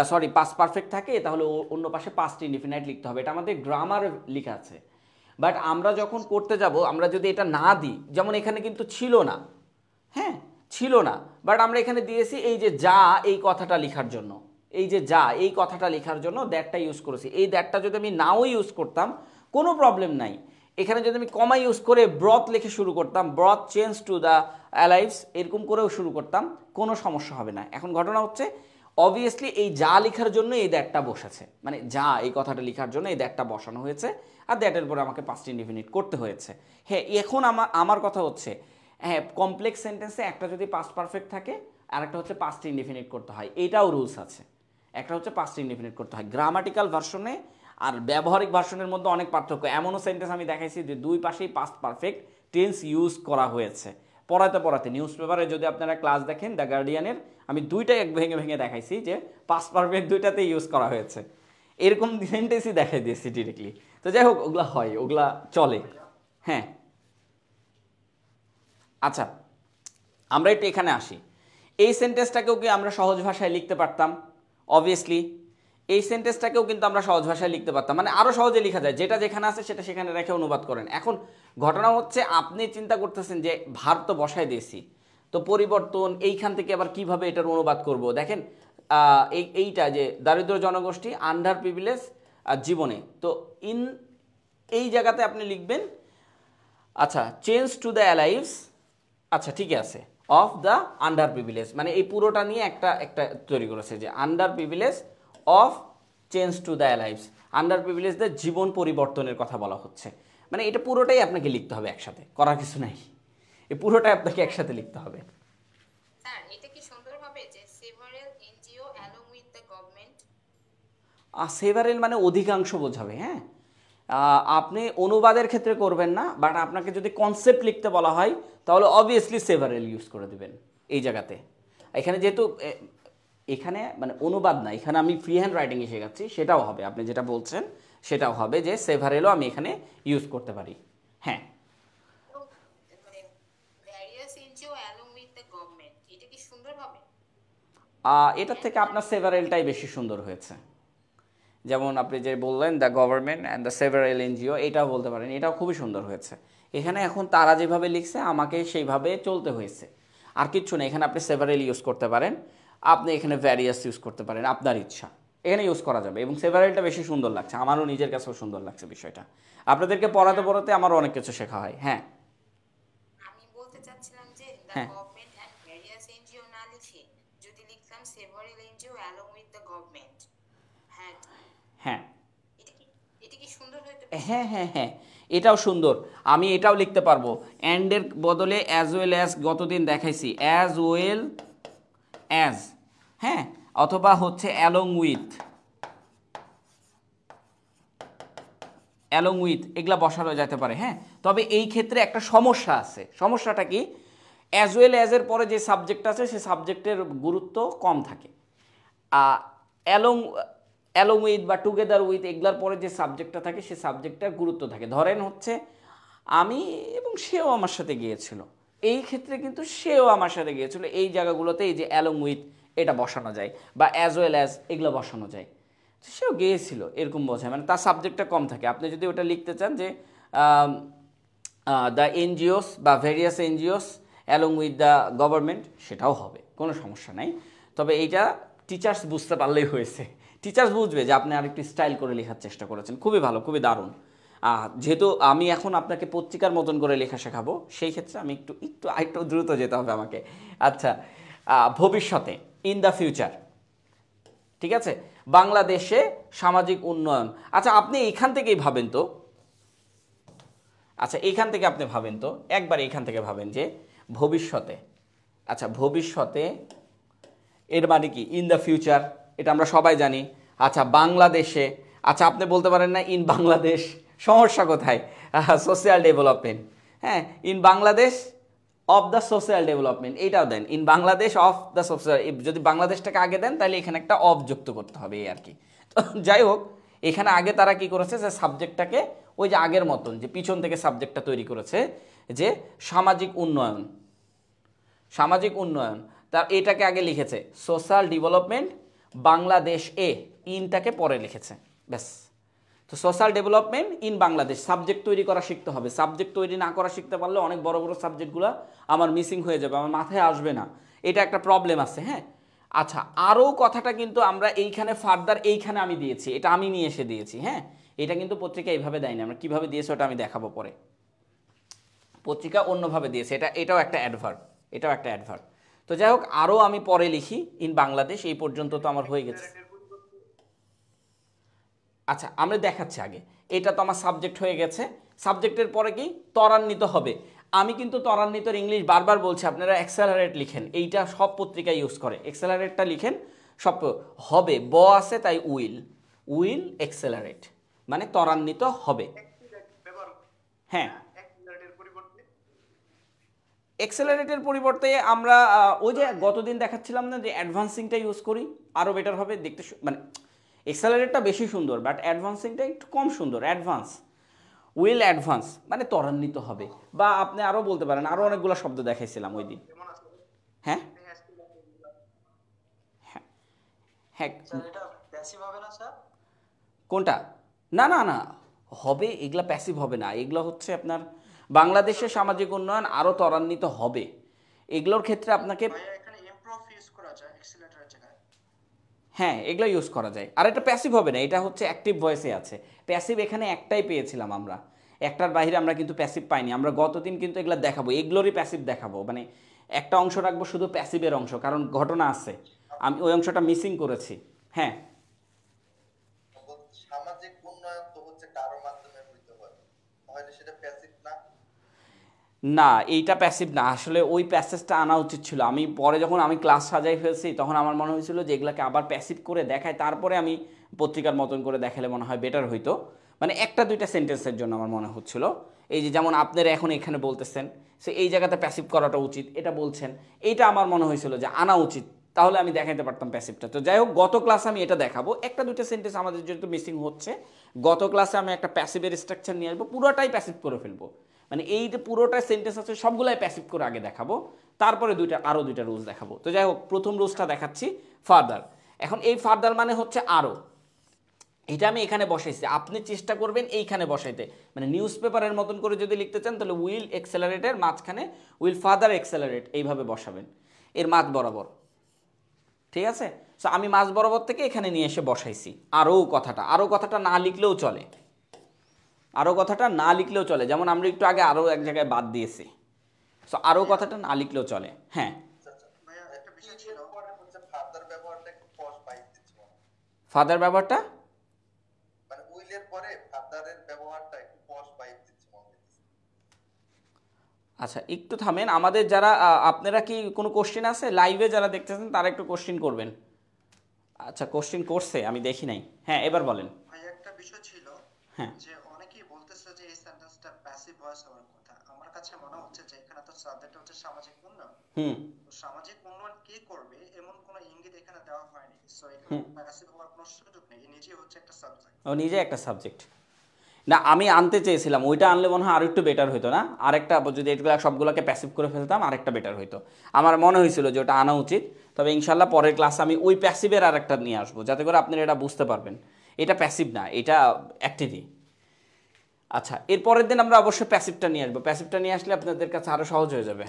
সরি পাস্ট পারফেক্ট থাকে, তাহলে অন্য পাশে পাস্ট ইনডিফিনাইট লিখতে হবে, এটা আমাদের গ্রামার লেখা আছে। বাট আমরা যখন করতে যাব, আমরা যদি এটা না দিই, যেমন এখানে কিন্তু ছিল না, হ্যাঁ ছিল না, বাট আমরা এখানে দিয়েছি এই যে যা এই কথাটা লেখার জন্য, এই যে যা এই কথাটা লেখার জন্য দ্যাটটা ইউজ করেছি। এই দ্যাটটা যদি আমি নাও ইউজ করতাম কোনো প্রবলেম নাই, এখানে যদি আমি কমা ইউজ করে ব্রথ লিখে শুরু করতাম, ব্রথ চেঞ্জ টু দ্য অ্যালাইভস এরকম করেও শুরু করতাম, কোনো সমস্যা হবে না। এখন ঘটনা হচ্ছে অবভিয়াসলি এই যা লেখার জন্য এই দ্যাটটা বসেছে, মানে যা এই কথাটা লেখার জন্য এই দ্যাটটা বসানো হয়েছে, আর দ্যাটের পরে আমাকে পাস্ট ইনডিফিনিট করতে হয়েছে। হ্যাঁ এখন আমার কথা হচ্ছে, হ্যাঁ কমপ্লেক্স সেন্টেন্সে একটা যদি পাস্ট পারফেক্ট থাকে আর একটা হচ্ছে পাস্ট ইনডিফিনিট করতে হয়, এটাও রুলস আছে। একটা হচ্ছে পাস্ট ইনডিফিনিট করতে হয়। গ্রামাটিক্যাল ভার্সনে আর ব্যবহারিক ভার্সনের মধ্যে অনেক পার্থক্য। এমনও সেন্টেন্স আমি দেখাইছি যে দুই পাশেই পাস্ট পারফেক্ট টেন্স ইউজ করা হয়েছে, পড়াতে পড়াতে নিউজ পেপারে যদি আপনারা ক্লাস দেখেন দ্য গার্ডিয়ানের, আমি দুইটাই এক ভেঙে ভেঙে দেখাইছি যে পাস্ট পারফেক্ট দুইটাতে ইউজ করা হয়েছে, এরকম সেন্টেন্সই দেখাই দিয়েছি ডিরেক্টলি। তো যাই হোক, ওগুলা হয়, ওগুলা চলে। হ্যাঁ, আচ্ছা আমরা একটু এখানে আসি। এই সেন্টেন্সটাকেও কি আমরা সহজ ভাষায় লিখতে পারতাম? অবভিয়াসলি এই সেন্টেন্সটাকেও কিন্তু আমরা সহজ ভাষায় লিখতে পারতাম, মানে আরও সহজে লেখা যায়, যেটা যেখানে আছে সেটা সেখানে রেখে অনুবাদ করেন। এখন ঘটনা হচ্ছে আপনি চিন্তা করতেছেন যে ভার তো বসায় দিয়েছি, তো পরিবর্তন এইখান থেকে আবার কিভাবে এটার অনুবাদ করব। দেখেন এইটা যে দারিদ্র জনগোষ্ঠী আন্ডার প্রিভিলেজ জীবনে, তো এই জায়গাতে আপনি লিখবেন আচ্ছা চেঞ্জ টু দ্য অ্যালাইভস, আচ্ছা ঠিক আছে, অফ দ্য আন্ডার প্রিভিলেজ, মানে এই পুরোটা নিয়ে একটা তৈরি করেছে যে under privilege of change to the alives, under প্রিভিলেজদের জীবন পরিবর্তনের কথা বলা হচ্ছে। মানে এটা পুরোটাই আপনাকে লিখতে হবে একসাথে, করার কিছু নাই, এই পুরোটাই আপনাকে একসাথে লিখতে হবে। স্যার এটা কি সুন্দর হবে যে several NGO along with the government? Several মানে অধিকাংশ বোঝাবে। হ্যাঁ, আপনি অনুবাদের ক্ষেত্রে করবেন না, বাট আপনাকে যদি কনসেপ্ট লিখতে বলা হয় তাহলে অবভিয়াসলি সেভারেল ইউজ করে দেবেন এই জায়গাতে। এখানে যেহেতু এখানে মানে অনুবাদ না, এখানে আমি ফ্রি হ্যান্ড রাইটিংয়ে শেখাচ্ছি, সেটাও হবে, আপনি যেটা বলছেন সেটাও হবে যে সেভারেলও আমি এখানে ইউজ করতে পারি। হ্যাঁ, মানে various NGO along with the government, এটা কি সুন্দর হবে? এটার থেকে আপনার সেভারেলটাই বেশি সুন্দর হয়েছে। যেমন আপনি যে বললেন the government and the several NGO, এটাও বলতে পারেন, এটাও খুবই সুন্দর হয়েছে। এখানে এখন তারা যেভাবে লিখছে আমাকে সেইভাবে চলতে হয়েছে, আর কিচ্ছু না। এখানে আপনি সেভারেল ইউজ করতে পারেন, আপনি এখানে ভ্যারিয়াস ইউজ করতে পারেন, আপনার ইচ্ছা এখানে ইউজ করা যাবে। এবং সেভারেলটা বেশি সুন্দর লাগছে, আমারও নিজের কাছেও সুন্দর লাগছে বিষয়টা। আপনাদেরকে পড়াতে পড়াতে আমারও অনেক কিছু শেখা হয়। হ্যাঁ, আমি বলতে চাচ্ছিলাম যে দ্য হ্যাঁ। গভর্নমেন্ট অ্যান্ড ভ্যারিয়াস এনজিও না লিখে যদি লিখতাম several NGO along with the government, হ্যাঁ হ্যাঁ, এটা কি সুন্দর হতে? হ্যাঁ হ্যাঁ হ্যাঁ, এটাও সুন্দর। আমি এটাও লিখতে পারবো, অ্যান্ডের বদলে অ্যাজ ওয়েল অ্যাজ, গতদিন দেখাইছি অ্যাজ ওয়েল অ্যাজ, হ্যাঁ, অথবা হচ্ছে অ্যালং উইথ, অ্যালং উইথ, এগুলা বসানো যেতে পারে। হ্যাঁ, তবে এই ক্ষেত্রে একটা সমস্যা আছে। সমস্যাটা কি? অ্যাজ ওয়েল অ্যাজের পরে যে সাবজেক্ট আছে সে সাবজেক্টের গুরুত্ব কম থাকে। অ্যালং উইথ বা টুগেদার উইথ এগুলার পরে যে সাবজেক্টটা থাকে সে সাবজেক্টটার গুরুত্ব থাকে। ধরেন হচ্ছে আমি এবং সেও আমার সাথে গিয়েছিল, এই ক্ষেত্রে কিন্তু সেও আমার সাথে গিয়েছিল, এই জায়গাগুলোতে এই যে অ্যালং উইথ এটা বসানো যায়, বা অ্যাজ ওয়েল অ্যাজ এগুলো বসানো যায়। সেও গিয়েছিল এরকম বোঝায়, মানে তার সাবজেক্টটা কম থাকে। আপনি যদি ওটা লিখতে চান যে দ্য এনজিওস বা various NGOs along with the government, সেটাও হবে, কোনো সমস্যা নাই। তবে এইটা টিচার্স বুঝতে পারলেই হয়েছে, টিচার্স বুঝবে যে আপনি আরেকটু স্টাইল করে লেখার চেষ্টা করেছেন। খুবই ভালো, খুবই দারুণ। যেহেতু আমি এখন আপনাকে পত্রিকার মতন করে লেখা শেখাবো, সেই ক্ষেত্রে আমি একটু দ্রুত যেতে হবে আমাকে। আচ্ছা, ভবিষ্যতে, ইন দ্য ফিউচার, ঠিক আছে, বাংলাদেশে সামাজিক উন্নয়ন। আচ্ছা আপনি এইখান থেকেই ভাবেন তো, আচ্ছা এইখান থেকে আপনি ভাবেন তো, একবার এইখান থেকে ভাবেন যে ভবিষ্যতে, আচ্ছা ভবিষ্যতে এর মানে কি? ইন দ্য ফিউচার, এটা আমরা সবাই জানি। আচ্ছা বাংলাদেশে, আচ্ছা আপনি বলতে পারেন না ইন বাংলাদেশ, সমস্যা কোথায়? সোশ্যাল ডেভেলপমেন্ট, হ্যাঁ, in Bangladesh of the social development, এইটাও দেন, in Bangladesh of the social. যদি বাংলাদেশটাকে আগে দেন তাহলে এখানে একটা অফ যুক্ত করতে হবে, এই আর কি। তো যাই হোক, এখানে আগে তারা কি করেছে যে সাবজেক্টটাকে ওই যে আগের মতন যে পিছন থেকে সাবজেক্টটা তৈরি করেছে যে সামাজিক উন্নয়ন, সামাজিক উন্নয়ন, তার এটাকে আগে লিখেছে সোশ্যাল ডেভেলপমেন্ট বাংলাদেশ এ, ইনটাকে পরে লিখেছে, ব্যাস। তো social development in Bangladesh, subject তৈরি করা শিখতে হবে। সাবজেক্ট তৈরি না করা শিখতে পারলে অনেক বড় বড় সাবজেক্টগুলো আমার মিসিং হয়ে যাবে, আমার মাথায় আসবে না, এটা একটা প্রবলেম আছে। হ্যাঁ, আচ্ছা আরও কথাটা কিন্তু আমরা এইখানে ফার্দার এইখানে আমি দিয়েছি, এটা আমি নিয়ে এসে দিয়েছি। হ্যাঁ, এটা কিন্তু পত্রিকা এইভাবে দেয়নি, আমরা কীভাবে দিয়েছি ওটা আমি দেখাবো পরে। পত্রিকা অন্যভাবে দিয়েছে, এটাও একটা অ্যাডভার্ব, এটাও একটা অ্যাডভার্ব। তো যাই হোক, আরও আমি পরে লিখি ইন বাংলাদেশ, এই পর্যন্ত তো আমার হয়ে গেছে। আচ্ছা আমরা দেখাচ্ছি আগে, এটা তো আমার সাবজেক্ট হয়ে গেছে, সাবজেক্টের পরে কি ত্বরান্বিত হবে। আমি কিন্তু ত্বরান্বিতর ইংলিশ বারবার বলছি, আপনারা অ্যাক্সেলারেট লিখেন, এইটা সব পত্রিকা ইউজ করে, অ্যাক্সেলারেটটা লিখেন সব হবে, ব আছে তাই উইল অ্যাক্সেলারেট মানে ত্বরান্বিত হবে। হ্যাঁ এক্সেলারেটের পরিবর্তে আমরা ওই যে গতদিন দেখাচ্ছিলাম না যে অ্যাডভান্সিংটা ইউজ করি, আরও বেটার হবে দেখতে, মানে এক্সেলারেটটা বেশি সুন্দর বাট অ্যাডভান্সিংটা একটু কম সুন্দর। অ্যাডভান্স, উইল অ্যাডভান্স মানে ত্বরান্বিত হবে, বা আপনি আরও বলতে পারেন, আরও অনেকগুলো শব্দ দেখাইছিলাম ওই দিন। যেমন আছে হ্যাঁ হ্যাঁ, স্যার এটা প্যাসিভ হবে না স্যার? কোনটা? না না না, হবে, এগুলা প্যাসিভ হবে না, এগুলো হচ্ছে আপনার বাংলাদেশের সামাজিক উন্নয়ন আরও ত্বরান্বিত হবে, এগুলোর ক্ষেত্রে আপনাকে ভাইয়া এখানে ইমপ্রুভ ইউজ করা যায় এক্সিলারেটরের জায়গায়। হ্যাঁ এগুলো ইউজ করা যায়। আর এটা প্যাসিভ হবে না, এটা হচ্ছে অ্যাক্টিভ ভয়েসে আছে। প্যাসিভ এখানে একটাই পেয়েছিলাম আমরা, একটার বাইরে আমরা কিন্তু প্যাসিভ পাইনি। আমরা গতদিন কিন্তু এগুলো দেখাবো, এগুলোরই প্যাসিভ দেখাবো, মানে একটা অংশ রাখবো শুধু প্যাসিভের অংশ, কারণ ঘটনা আছে, আমি ওই অংশটা মিসিং করেছি। হ্যাঁ সামাজিক উন্নয়ন তো হচ্ছে কারো মাধ্যমে হইতে পারে, তাহলে সেটা প্যাসিভ না? না, এইটা প্যাসিভ না, আসলে ওই প্যাসেজটা আনা উচিত ছিল। আমি পরে যখন আমি ক্লাস সাজাই ফেলছি তখন আমার মনে হয়েছিল যে এগুলাকে আবার প্যাসিভ করে দেখায়, তারপরে আমি পত্রিকার মতন করে দেখালে মনে হয় বেটার হইতো। মানে একটা দুইটা সেন্টেন্সের জন্য আমার মনে হচ্ছিল, এই যে যেমন আপনারা এখন এখানে বলতেছেন সে এই জায়গাতে প্যাসিভ করাটা উচিত, এটা বলছেন, এইটা আমার মনে হয়েছিল যে আনা উচিত, তাহলে আমি দেখাইতে পারতাম প্যাসিভটা। তো যাই হোক, গত ক্লাসে আমি এটা দেখাবো, একটা দুইটা সেন্টেন্স আমাদের যেহেতু মিসিং হচ্ছে, গত ক্লাসে আমি একটা প্যাসিভের স্ট্রাকচার নিয়ে আসবো, পুরোটাই প্যাসিভ করে ফেলবো। মানে এই যে পুরোটা সেন্টেন্স আছে সবগুলাই প্যাসিভ করে আগে দেখাবো, তারপরে আরও দুইটা রুলস দেখাবো। তো যাই হোক, প্রথম রুলসটা দেখাচ্ছি, ফার্দার। এখন এই ফার্দার মানে হচ্ছে আরও, এটা আমি এখানে বসাইছি, আপনি চেষ্টা করবেন এইখানে বসাইতে, মানে নিউজ পেপারের মতন করে যদি লিখতে চান তাহলে উইল এক্সেলারেটের মাঝখানে উইল ফার্দার এক্সেলারেট এইভাবে বসাবেন, এর মাঝ বরাবর, ঠিক আছে? সো আমি মাঝ বরাবর থেকে এখানে নিয়ে এসে বসাইছি আরও কথাটা না লিখলেও চলে, আরও কথাটা না লিখলেও চলে, যেমন আমরা একটু আগে আরও এক জায়গায় বাদ দিয়েছি। সো আরও কথাটা না লিখলেও চলে। হ্যাঁ ভাইয়া একটা বিষয় ছিল, এর পরে হচ্ছে ফাদার ব্যবহারটা একটু পজ বাইক দিচ্ছে মনে হয়। ফাদার ব্যাপারটা, মানে উইলের পরে ফাদারের ব্যবহারটা একটু পজ বাইক দিচ্ছে মনে হচ্ছে। আচ্ছা একটু থামেন, আমাদের যারা আপনারা কি কোনো কোশ্চেন আছে লাইভে যারা দেখতেছেন তারা একটু কোশ্চেন করবেন। আচ্ছা কোশ্চেন করছে আমি দেখি নাই, হ্যাঁ এবার বলেন। ভাইয়া একটা বিষয় ছিল হ্যাঁ যে অনেকেই বলতেছে যে এই সেন্টেন্সটা প্যাসিভ ভয়েস হওয়ার কথা। আমার কাছে মনে হচ্ছে যে এখানে তো সাবজেক্ট হচ্ছে সামাজিক উন্নয়ন, হুম তো সামাজিক উন্নয়ন কে করবে এমন কোনো ইঙ্গিত এখানে দেওয়া হয়নি। সো এখানে প্যাসিভ হওয়ার কোনো সুযোগ নেই, এই নিজেই হচ্ছে একটা সাবজেক্ট। ও নিজে একটা সাবজেক্ট না, আমি আনতে চেয়েছিলাম, ওইটা আনলে মনে হয় আরও একটু বেটার হইতো না, আরেকটা যদি এগুলো সবগুলোকে প্যাসিভ করে ফেলতাম আরেকটা বেটার হইতো, আমার মনে হয়েছিল যে ওটা আনা উচিত। তবে ইনশাল্লাহ পরের ক্লাসে আমি ওই প্যাসিভের আরেকটা নিয়ে আসবো, যাতে করে আপনারা এটা বুঝতে পারবেন এটা প্যাসিভ না, এটা অ্যাক্টিভই। আচ্ছা এর পরের দিন আমরা অবশ্যই প্যাসিভটা নিয়ে আসবো, প্যাসিভটা নিয়ে আসলে আপনাদের কাছে আরও সহজ হয়ে যাবে।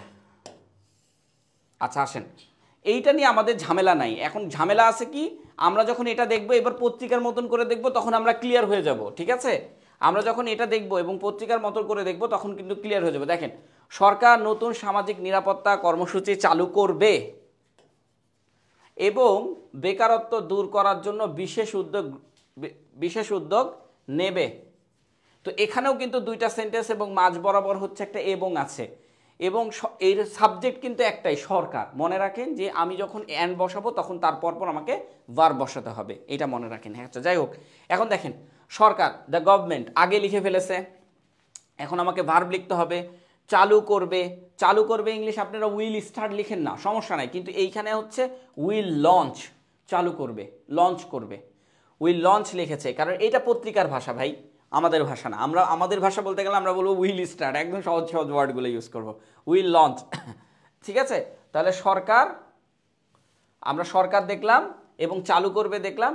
আচ্ছা আসেন, এইটা নিয়ে আমাদের ঝামেলা নাই, এখন ঝামেলা আছে কি, আমরা যখন এটা দেখবো এবার পত্রিকার মতন করে দেখবো তখন আমরা ক্লিয়ার হয়ে যাব, ঠিক আছে? আমরা যখন এটা দেখবো এবং পত্রিকার মতন করে দেখবো তখন কিন্তু ক্লিয়ার হয়ে যাবে। দেখেন, সরকার নতুন সামাজিক নিরাপত্তা কর্মসূচি চালু করবে এবং বেকারত্ব দূর করার জন্য বিশেষ উদ্যোগ নেবে। তো এখানেও কিন্তু দুইটা সেন্টেন্স এবং মাঝ বরাবর হচ্ছে একটা এবং আছে, এবং এর সাবজেক্ট কিন্তু একটাই, সরকার। মনে রাখেন যে আমি যখন অ্যান্ড বসাবো তখন তারপর আমাকে ভার্ব বসাতে হবে, এটা মনে রাখেন। হ্যাঁ আচ্ছা যাই হোক, এখন দেখেন সরকার দ্য গভর্নমেন্ট আগে লিখে ফেলেছে, এখন আমাকে ভার্ব লিখতে হবে। চালু করবে ইংলিশ আপনারা উইল স্টার্ট লিখেন না, সমস্যা নাই, কিন্তু এইখানে হচ্ছে উইল লঞ্চ, চালু করবে, লঞ্চ করবে, উইল লঞ্চ লিখেছে, কারণ এটা পত্রিকার ভাষা ভাই, আমাদের ভাষা না। আমরা আমাদের ভাষা বলতে গেলে আমরা বলবো উইল স্টার্ট, একদম সহজ সহজ ওয়ার্ডগুলো ইউজ করবো, উইল লঞ্চ, ঠিক আছে? তাহলে সরকার, আমরা সরকার দেখলাম এবং চালু করবে দেখলাম,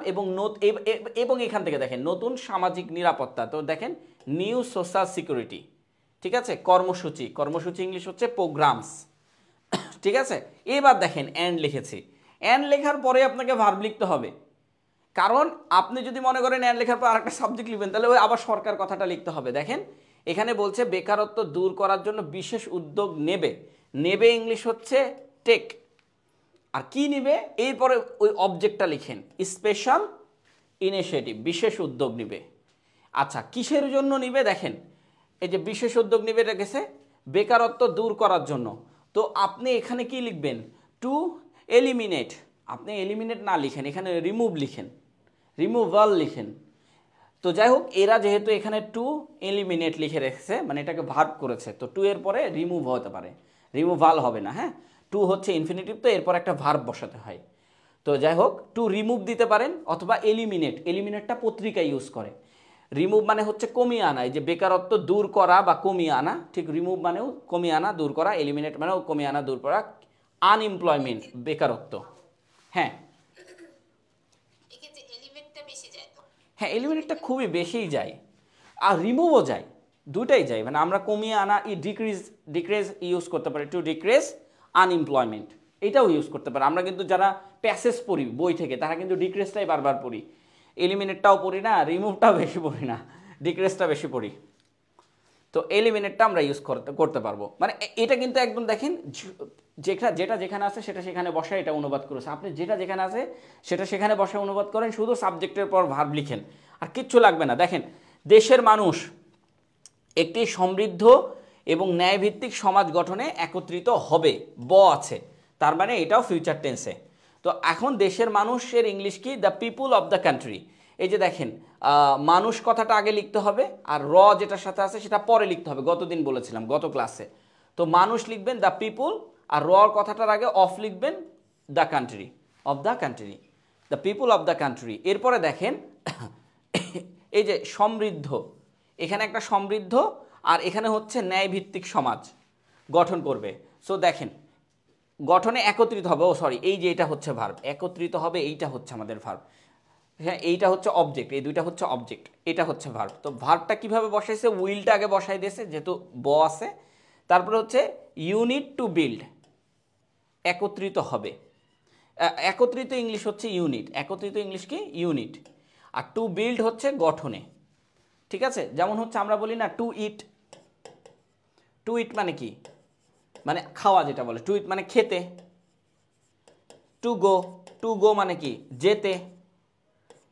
এবং এখান থেকে দেখেন নতুন সামাজিক নিরাপত্তা, তো দেখেন নিউ সোশ্যাল সিকিউরিটি, ঠিক আছে? কর্মসূচি ইংলিশ হচ্ছে প্রোগ্রামস, ঠিক আছে? এবার দেখেন অ্যান্ড লিখেছি, অ্যান্ড লেখার পরে আপনাকে ভার্ব লিখতে হবে, কারণ আপনি যদি মনে করেন অ্যান্ড লেখার পর আরেকটা সাবজেক্ট লিখবেন তাহলে ওই আবার সরকার কথাটা লিখতে হবে। দেখেন এখানে বলছে বেকারত্ব দূর করার জন্য বিশেষ উদ্যোগ নেবে ইংলিশ হচ্ছে টেক, আর কি নিবে এরপরে ওই অবজেক্টটা লিখেন, স্পেশাল ইনিশিয়েটিভ, বিশেষ উদ্যোগ নিবে। আচ্ছা কিসের জন্য নিবে, দেখেন এই যে বিশেষ উদ্যোগ নিবে রেখেছে বেকারত্ব দূর করার জন্য, তো আপনি এখানে কি লিখবেন, টু এলিমিনেট, আপনি এলিমিনেট না লিখেন, এখানে রিমুভ লিখেন, রিমুভাল লিখেন। তো যাই হোক, এরা যেহেতু এখানে টু এলিমিনেট লিখে রেখেছে, মানে এটাকে ভার্ব করেছে, তো টু এর পরে রিমুভ হতে পারে, রিমুভাল হবে না, হ্যাঁ। টু হচ্ছে ইনফিনিটিভ, তো এরপর একটা ভার্ব বসাতে হয়। তো যাই হোক, টু রিমুভ দিতে পারেন অথবা এলিমিনেট, এলিমিনেটটা পত্রিকা ইউজ করে। রিমুভ মানে হচ্ছে কমিয়ে আনা, এই যে বেকারত্ব দূর করা বা কমিয়ে আনা, ঠিক রিমুভ মানেও কমিয়ে আনা দূর করা, এলিমিনেট মানেও কমিয়ে আনা দূর করা, আনএমপ্লয়মেন্ট বেকারত্ব, হ্যাঁ। এক্ষেত্রে এলিমেন্টটা বেশি যায় তো। হ্যাঁ, এলিমিনেটটা খুবই বেশিই যায়, আর রিমুভও যায়, দুটাই যায়। মানে আমরা কমিয়ে আনা ডিক্রিজ ইউজ করতে পারি, টু ডিক্রিজ আনএমপ্লয়মেন্ট, এটাও ইউজ করতে পারি। আমরা কিন্তু যারা প্যাসেজ পড়ি বই থেকে তারা কিন্তু ডিক্রিজটাই বারবার পড়ি, এলিমিনেটটাও পড়ি না, রিমুভটাও বেশি পড়ি না, ডিক্রিজটা বেশি পড়ি। তো এলিমিনেটটা আমরা ইউজ করতে পারবো। মানে এটা কিন্তু একদম দেখেন, যেটা যেখানে আছে সেটা সেখানে বসায় এটা অনুবাদ করেছে। আপনি যেটা যেখানে আছে সেটা সেখানে বসায় অনুবাদ করেন, শুধু সাবজেক্টের পর ভার্ব লিখেন, আর কিচ্ছু লাগবে না। দেখেন, দেশের মানুষ একটি সমৃদ্ধ এবং ন্যায়ভিত্তিক সমাজ গঠনে একত্রিত হবে, আছে, তার মানে এটাও ফিউচার টেন্সে। তো এখন দেশের মানুষের ইংলিশ কি? The people of the country. এই যে দেখেন, মানুষ কথাটা আগে লিখতে হবে, আর যেটার সাথে আছে সেটা পরে লিখতে হবে, গতদিন বলেছিলাম গত ক্লাসে। তো মানুষ লিখবেন দ্য পিপুল, আর কথাটার আগে অফ লিখবেন the country, of the country, the people of the country. এরপরে দেখেন এই যে সমৃদ্ধ, এখানে একটা সমৃদ্ধ, আর এখানে হচ্ছে ন্যায়ভিত্তিক সমাজ গঠন করবে। সো দেখেন, গঠনে একত্রিত হবে, এই যে এটা হচ্ছে ভার্ব, একত্রিত হবে, এইটা হচ্ছে আমাদের ভার্ব, হ্যাঁ, এইটা হচ্ছে অবজেক্ট, এই দুইটা হচ্ছে অবজেক্ট, এটা হচ্ছে ভার্ব। তো ভার্বটা কিভাবে বসাইছে? উইলটা আগে বসাই দিয়েছে, যেহেতু আছে। তারপরে হচ্ছে ইউনিট টু বিল্ড, একত্রিত হবে। একত্রিত ইংলিশ হচ্ছে ইউনিট, একত্রিত ইংলিশ কি? ইউনিট। আর টু বিল্ড হচ্ছে গঠনে, ঠিক আছে? যেমন হচ্ছে আমরা বলি না টু ইট, টু ইট মানে কি? মানে খাওয়া, যেটা বলে টু ইট মানে খেতে। টু গো মানে কি? যেতে।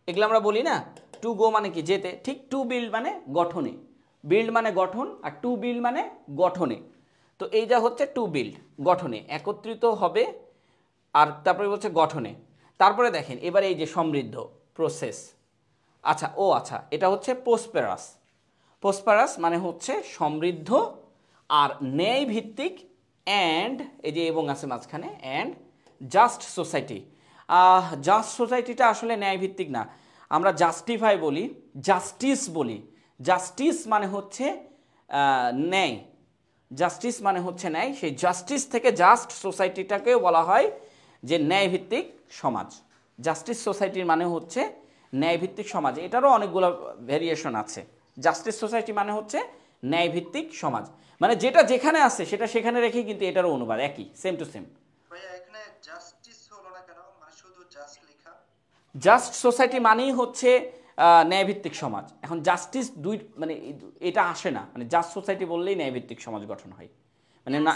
এগুলো আমরা বলি না, টু গো মানে কি? যেতে। ঠিক টু বিল্ড মানে গঠনে, বিল্ড মানে গঠন, আর টু বিল্ড মানে গঠনে। তো এই যা হচ্ছে টু বিল্ড, গঠনে একত্রিত হবে, আর তারপরে হচ্ছে গঠনে। তারপরে দেখেন এবার এই যে সমৃদ্ধ, প্রসেস। আচ্ছা, এটা হচ্ছে প্রসপেরাস। প্রসপেরাস মানে হচ্ছে সমৃদ্ধ আর ন্যায় ভিত্তিক, অ্যান্ড এই যে এবং আছে মাঝখানে, অ্যান্ড জাস্ট সোসাইটি। জাস্ট সোসাইটিটা আসলে ন্যায় ভিত্তিক না, আমরা জাস্টিফাই বলি, জাস্টিস বলি। জাস্টিস মানে হচ্ছে ন্যায়, জাস্টিস মানে হচ্ছে ন্যায়। সেই জাস্টিস থেকে জাস্ট সোসাইটিটাকেও বলা হয় যে ন্যায়ভিত্তিক সমাজ। জাস্টিস সোসাইটির মানে হচ্ছে ন্যায়ভিত্তিক সমাজ। এটারও অনেকগুলো ভেরিয়েশন আছে। জাস্টিস সোসাইটি মানে হচ্ছে ন্যায়ভিত্তিক সমাজ, মানে যেটা যেখানে আছে সেটা সেখানে রেখে, কিন্তু এটারও অনুবাদ একই, সেম টু সেম। ভাইয়া এখানে জাস্টিস হলো না কেন? মানে শুধু জাস্ট লেখা। জাস্ট সোসাইটি মানেই হচ্ছে ন্যায়ভিত্তিক সমাজ। এখন জাস্টিস মানে এটা আসে না, মানে জাস্ট সোসাইটি বললেই ন্যায়ভিত্তিক সমাজ গঠন হয়, মানে না।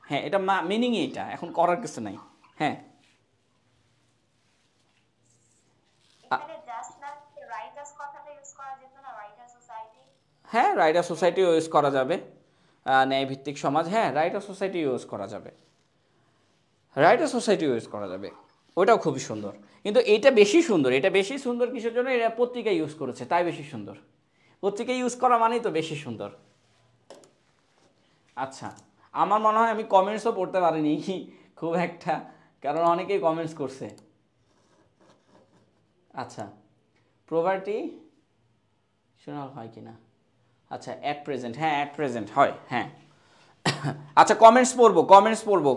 হ্যাঁ, এটা মিনিংই এটা, এখন করার কিছু নাই। হ্যাঁ, হ্যাঁ, রাইটার সোসাইটি ইউজ করা যাবে, ন্যায়ভিত্তিক সমাজ, হ্যাঁ, রাইটার সোসাইটি ইউজ করা যাবে, রাইটার সোসাইটি ইউজ করা যাবে, ওটাও খুবই সুন্দর। কিন্তু এটা বেশি সুন্দর, এটা বেশি সুন্দর কিসের জন্য? এটা পত্রিকা ইউজ করেছে তাই বেশি সুন্দর। পত্রিকা ইউজ করা মানেই তো বেশি সুন্দর। আচ্ছা, আমার মনে হয় আমি কমেন্টসও পড়তে পারিনি খুব একটা, কারণ অনেকেই কমেন্টস করছে। আচ্ছা, প্রভার্টি শোনাল হয় কিনা? আচ্ছা, অ্যাট প্রেজেন্ট, হ্যাঁ, অ্যাট প্রেজেন্ট হয়, হ্যাঁ। আচ্ছা, কমেন্টস পড়বো,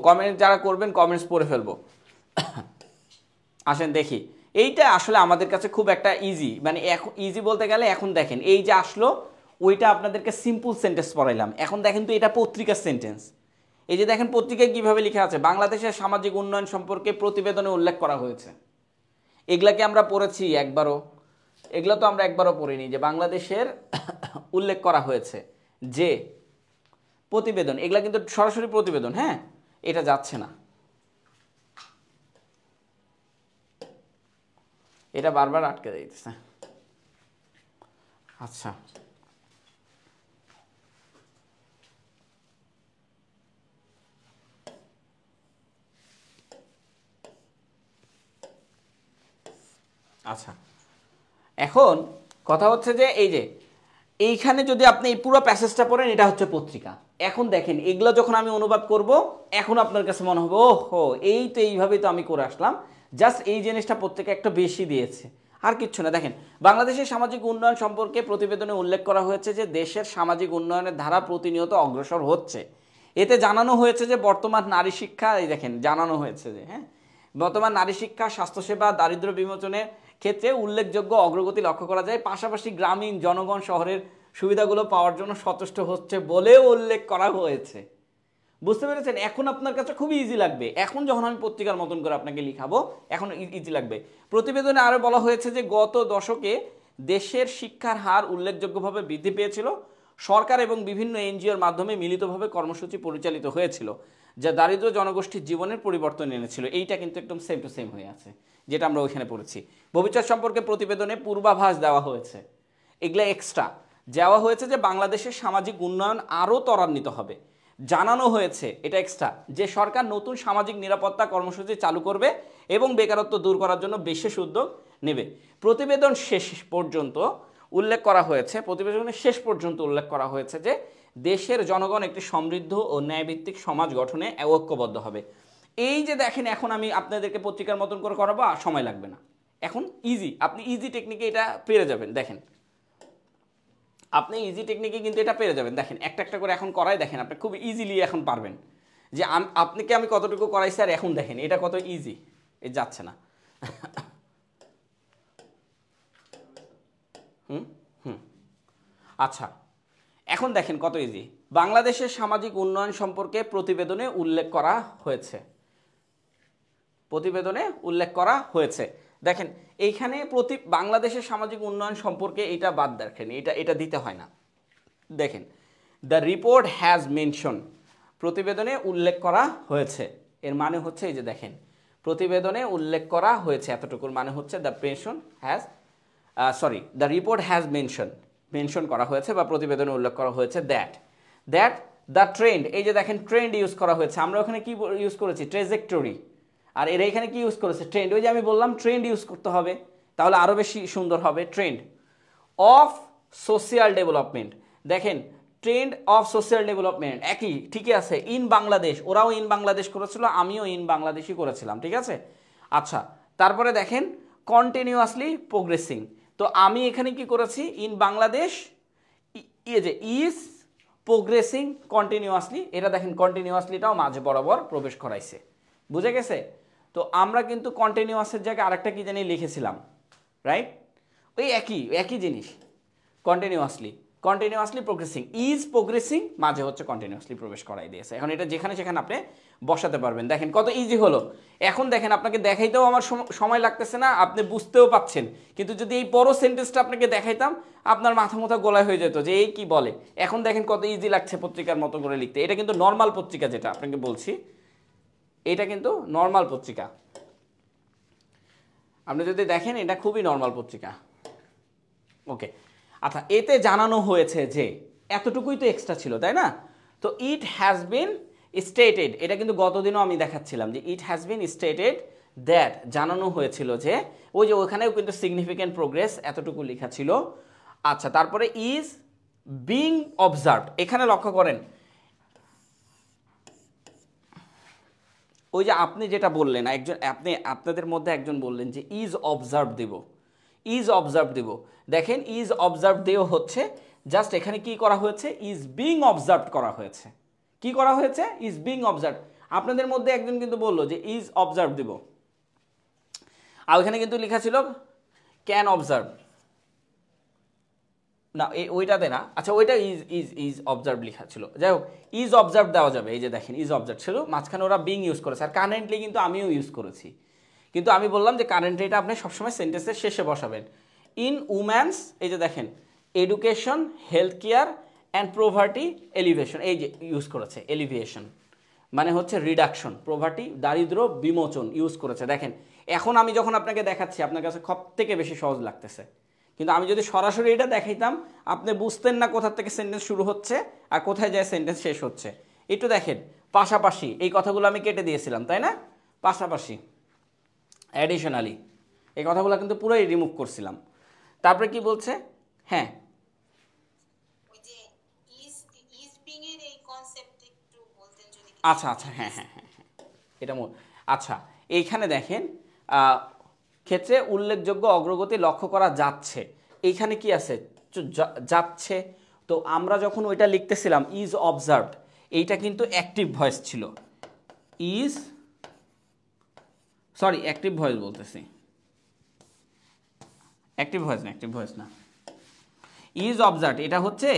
কমেন্ট যারা করবেন কমেন্টস পড়ে ফেলবো। আসেন দেখি, এইটা আসলে আমাদের কাছে খুব একটা ইজি, মানে এখন ইজি বলতে গেলে, এখন দেখেন এই যে আসলো, ওইটা আপনাদেরকে সিম্পল সেন্টেন্স পড়াইলাম। এখন দেখেন তো এটা পত্রিকার সেন্টেন্স। এই যে দেখেন পত্রিকায় কীভাবে লেখা আছে, বাংলাদেশের সামাজিক উন্নয়ন সম্পর্কে প্রতিবেদনে উল্লেখ করা হয়েছে। এগুলাকে আমরা পড়েছি একবারও? এগুলো তো আমরা একবারও পড়িনি, যে বাংলাদেশের উল্লেখ করা হয়েছে যে প্রতিবেদন, এগুলা কিন্তু সরাসরি প্রতিবেদন, হ্যাঁ, এটা যাচ্ছে না, এটা বারবার আটকে যাইতেছে। আচ্ছা, আচ্ছা, এখন কথা হচ্ছে যে এই যে এইখানে যদি আপনি এই পুরো প্যাসেজটা পড়েন, এটা হচ্ছে পত্রিকা, এখন দেখেন এগুলো যখন আমি অনুবাদ করব এখন আপনার কাছে মনে হবে ওহো এই তো এইভাবেই তো আমি করে আসলাম, জাস্ট এই জিনিসটা প্রত্যেকে একটা বেশি দিয়েছে, আর কিচ্ছু না। দেখেন বাংলাদেশের সামাজিক উন্নয়ন সম্পর্কে প্রতিবেদনে উল্লেখ করা হয়েছে যে দেশের সামাজিক উন্নয়নের ধারা প্রতিনিয়ত অগ্রসর হচ্ছে। এতে জানানো হয়েছে যে বর্তমান নারী শিক্ষা, এই দেখেন জানানো হয়েছে যে বর্তমান নারী শিক্ষা, স্বাস্থ্যসেবা, দারিদ্র্য বিমোচনের ক্ষেত্রে উল্লেখযোগ্য অগ্রগতি লক্ষ্য করা যায়। পাশাপাশি গ্রামীণ জনগণ শহরের সুবিধাগুলো পাওয়ার জন্য সচেষ্ট হচ্ছে বলেও উল্লেখ করা হয়েছে। বুঝতে পেরেছেন? এখন আপনার কাছে খুবই ইজি লাগবে, এখন যখন আমি পত্রিকার মতন করে আপনাকে লিখাবো এখন ইজি লাগবে। প্রতিবেদনে আরও বলা হয়েছে যে গত দশকে দেশের শিক্ষার হার উল্লেখযোগ্যভাবে বৃদ্ধি পেয়েছিল। সরকার এবং বিভিন্ন এনজিওর মাধ্যমে মিলিতভাবে কর্মসূচি পরিচালিত হয়েছিল যা দারিদ্র জনগোষ্ঠীর জীবনের পরিবর্তন এনেছিল। এইটা কিন্তু একদম সেম টু সেম হয়ে আছে যেটা আমরা ওইখানে পড়েছি। ভবিষ্যৎ সম্পর্কে প্রতিবেদনে পূর্বাভাস দেওয়া হয়েছে, এগুলা এক্সট্রা দেওয়া হয়েছে যে বাংলাদেশের সামাজিক উন্নয়ন আরও ত্বরান্বিত হবে। জানানো হয়েছে, এটা এক্সট্রা, যে সরকার নতুন সামাজিক নিরাপত্তা কর্মসূচি চালু করবে এবং বেকারত্ব দূর করার জন্য বিশেষ উদ্যোগ নেবে। প্রতিবেদন শেষ পর্যন্ত উল্লেখ করা হয়েছে, প্রতিবেদনের শেষ পর্যন্ত উল্লেখ করা হয়েছে যে দেশের জনগণ একটি সমৃদ্ধ ও ন্যায়ভিত্তিক সমাজ গঠনে ঐক্যবদ্ধ হবে। এই যে দেখেন এখন আমি আপনাদেরকে পত্রিকার মতন করে করাবো, আর সময় লাগবে না, এখন ইজি, আপনি ইজি টেকনিকে এটা পেরে যাবেন। দেখেন আপনি ইজি টেকনিকে কিন্তু এটা পেরে যাবেন। দেখেন একটা একটা করে এখন করাই, দেখেন আপনি খুব ইজিলি এখন পারবেন যে আপনাকে আমি কতটুকু করাইছি, আর এখন দেখেন এটা কত ইজি, এ যাচ্ছে না। আচ্ছা এখন দেখেন কত ইজি। বাংলাদেশের সামাজিক উন্নয়ন সম্পর্কে প্রতিবেদনে উল্লেখ করা হয়েছে, প্রতিবেদনে উল্লেখ করা হয়েছে। দেখেন এইখানে বাংলাদেশের সামাজিক উন্নয়ন সম্পর্কে এটা বাদ দেখেন, এটা দিতে হয় না। দেখেন দ্য রিপোর্ট হ্যাজ মেনশন, প্রতিবেদনে উল্লেখ করা হয়েছে, এর মানে হচ্ছে এই যে দেখেন প্রতিবেদনে উল্লেখ করা হয়েছে, এতটুকুর মানে হচ্ছে দ্য রিপোর্ট হ্যাজ মেনশন করা হয়েছে বা প্রতিবেদনে উল্লেখ করা হয়েছে দ্যাট দ্য ট্রেন্ড, এই যে দেখেন ট্রেন্ড ইউজ করা হয়েছে, আমরা ওখানে কি ইউজ করেছি ট্রেজেক্টরি, আর এরা এখানে কি ইউজ করেছে ট্রেন্ড। ওই যে আমি বললাম ট্রেন্ড ইউজ করতে হবে, তাহলে আরও বেশি সুন্দর হবে। ট্রেন্ড অফ সোশিয়াল ডেভেলপমেন্ট, দেখেন ট্রেন্ড অফ সোশিয়াল ডেভেলপমেন্ট একই, ঠিকই আছে। ইন বাংলাদেশ, ওরাও ইন বাংলাদেশ করেছিল, আমিও ইন বাংলাদেশই করেছিলাম, ঠিক আছে। আচ্ছা তারপরে দেখেন কন্টিনিউয়াসলি প্রোগ্রেসিং, তো আমি এখানে কি করেছি ইন বাংলাদেশ যে ইজ প্রোগ্রেসিং কন্টিনিউয়াসলি, এটা দেখেন কন্টিনিউয়াসলিটাও মাঝে বরাবর প্রবেশ করাইছে, বুঝে গেছে। তো আমরা কিন্তু কন্টিনিউয়াসের জায়গায় আরেকটা কি জানি লিখেছিলাম, রাইট, ওই একই জিনিস, কন্টিনিউয়াসলি প্রোগ্রেসিং, ইজ প্রোগ্রেসিং মাঝে হচ্ছে কন্টিনিউয়াসলি প্রবেশ করাই দিয়েছে। এখন এটা যেখানে সেখানে আপনি বসাতে পারবেন। দেখেন কত ইজি হলো। এখন দেখেন আপনাকে দেখাইতেও আমার সময় লাগতেছে না, আপনি বুঝতেও পাচ্ছেন, কিন্তু যদি এই বড় সেন্টেন্সটা আপনাকে দেখাইতাম আপনার মাথা গোলায় হয়ে যেত যে এই কি বলে। এখন দেখেন কত ইজি লাগছে পত্রিকার মতো করে লিখতে। এটা কিন্তু নর্মাল পত্রিকা, যেটা আপনাকে বলছি এটা কিন্তু নর্মাল পত্রিকা, আপনি যদি দেখেন এটা খুবই নর্মাল পত্রিকা। ওকে আচ্ছা, এতে জানানো হয়েছে যে এতটুকুই তো এক্সট্রা ছিল, তাই না। তো ইট হ্যাজ বিন স্টেটেড, এটা কিন্তু গতদিনও আমি দেখাচ্ছিলাম যে ইট হ্যাজ বিন স্টেটেড দ্যাট, জানানো হয়েছিল যে ওই যে ওখানেও কিন্তু সিগনিফিক্যান্ট প্রোগ্রেস এতটুকু লেখা ছিল। আচ্ছা তারপরে ইজ বিং অবজার্ভড, এখানে লক্ষ্য করেন ওই যে আপনি যেটা বললেন, আপনাদের মধ্যে একজন বললেন যে ইজ অবজার্ভ দেব, দেখেন ইজ অবজার্ভ দেও হচ্ছে জাস্ট এখানে কি করা হয়েছে ইজ বিং অবজার্ভ করা হয়েছে, কি করা হয়েছে ইজ বিং অবজার্ভ। আপনাদের মধ্যে একজন কিন্তু বললো যে ইজ অবজার্ভ দেব, আর ওখানে কিন্তু লেখা ছিল ক্যান অবজার্ভ, না ওইটাতে না, আচ্ছা ওইটা ইজ অবজার্ভ লেখা ছিল। যাই হোক ইজ অবজার্ভ দেওয়া যাবে, এই যে দেখেন ইজ অবজার্ভ ছিল, মাঝখানে ওরা বিং ইউজ করেছে, আর কারেন্টলি কিন্তু আমিও ইউজ করেছি, কিন্তু আমি বললাম যে কারেন্টলিটা আপনি সবসময় সেন্টেন্সের শেষে বসাবেন। ইন উম্যানস, এই যে দেখেন education, health care and poverty elevation, এই যে ইউজ করেছে এলিভিয়েশন মানে হচ্ছে রিডাকশন, প্রভার্টি দারিদ্র বিমোচন ইউজ করেছে। দেখেন এখন আমি যখন আপনাকে দেখাচ্ছি আপনার কাছে সব থেকে বেশি সহজ লাগতেছে, কিন্তু আমি যদি সরাসরি এটা দেখাইতাম আপনি বুঝতেন না কোথা থেকে সেন্টেন্স শুরু হচ্ছে আর কোথায় যায় সেন্টেন্স শেষ হচ্ছে। একটু দেখেন পাশাপাশি, এই কথাগুলো আমি কেটে দিয়েছিলাম তাই না, পাশাপাশি অ্যাডিশনালি এই কথাগুলো কিন্তু পুরোই রিমুভ করছিলাম। তারপরে কি বলছে, হ্যাঁ ওই যে ইজ বিং এর এই আচ্ছা আচ্ছা, হ্যাঁ হ্যাঁ হ্যাঁ হ্যাঁ, এটা আচ্ছা, এইখানে দেখেন ক্ষেত্রে উল্লেখযোগ্য অগ্রগতি লক্ষ্য করা যাচ্ছে, এইখানে কি আছে, যাচ্ছে। তো আমরা যখন ওইটা লিখতেছিলাম ইজ অবজার্ভড, এইটা কিন্তু অ্যাক্টিভ ভয়েস ছিল, ইজ, সরি অ্যাক্টিভ ভয়েস বলতেছি, অ্যাক্টিভ ভয়েস না, ইজ অবজার্ভড এটা হচ্ছে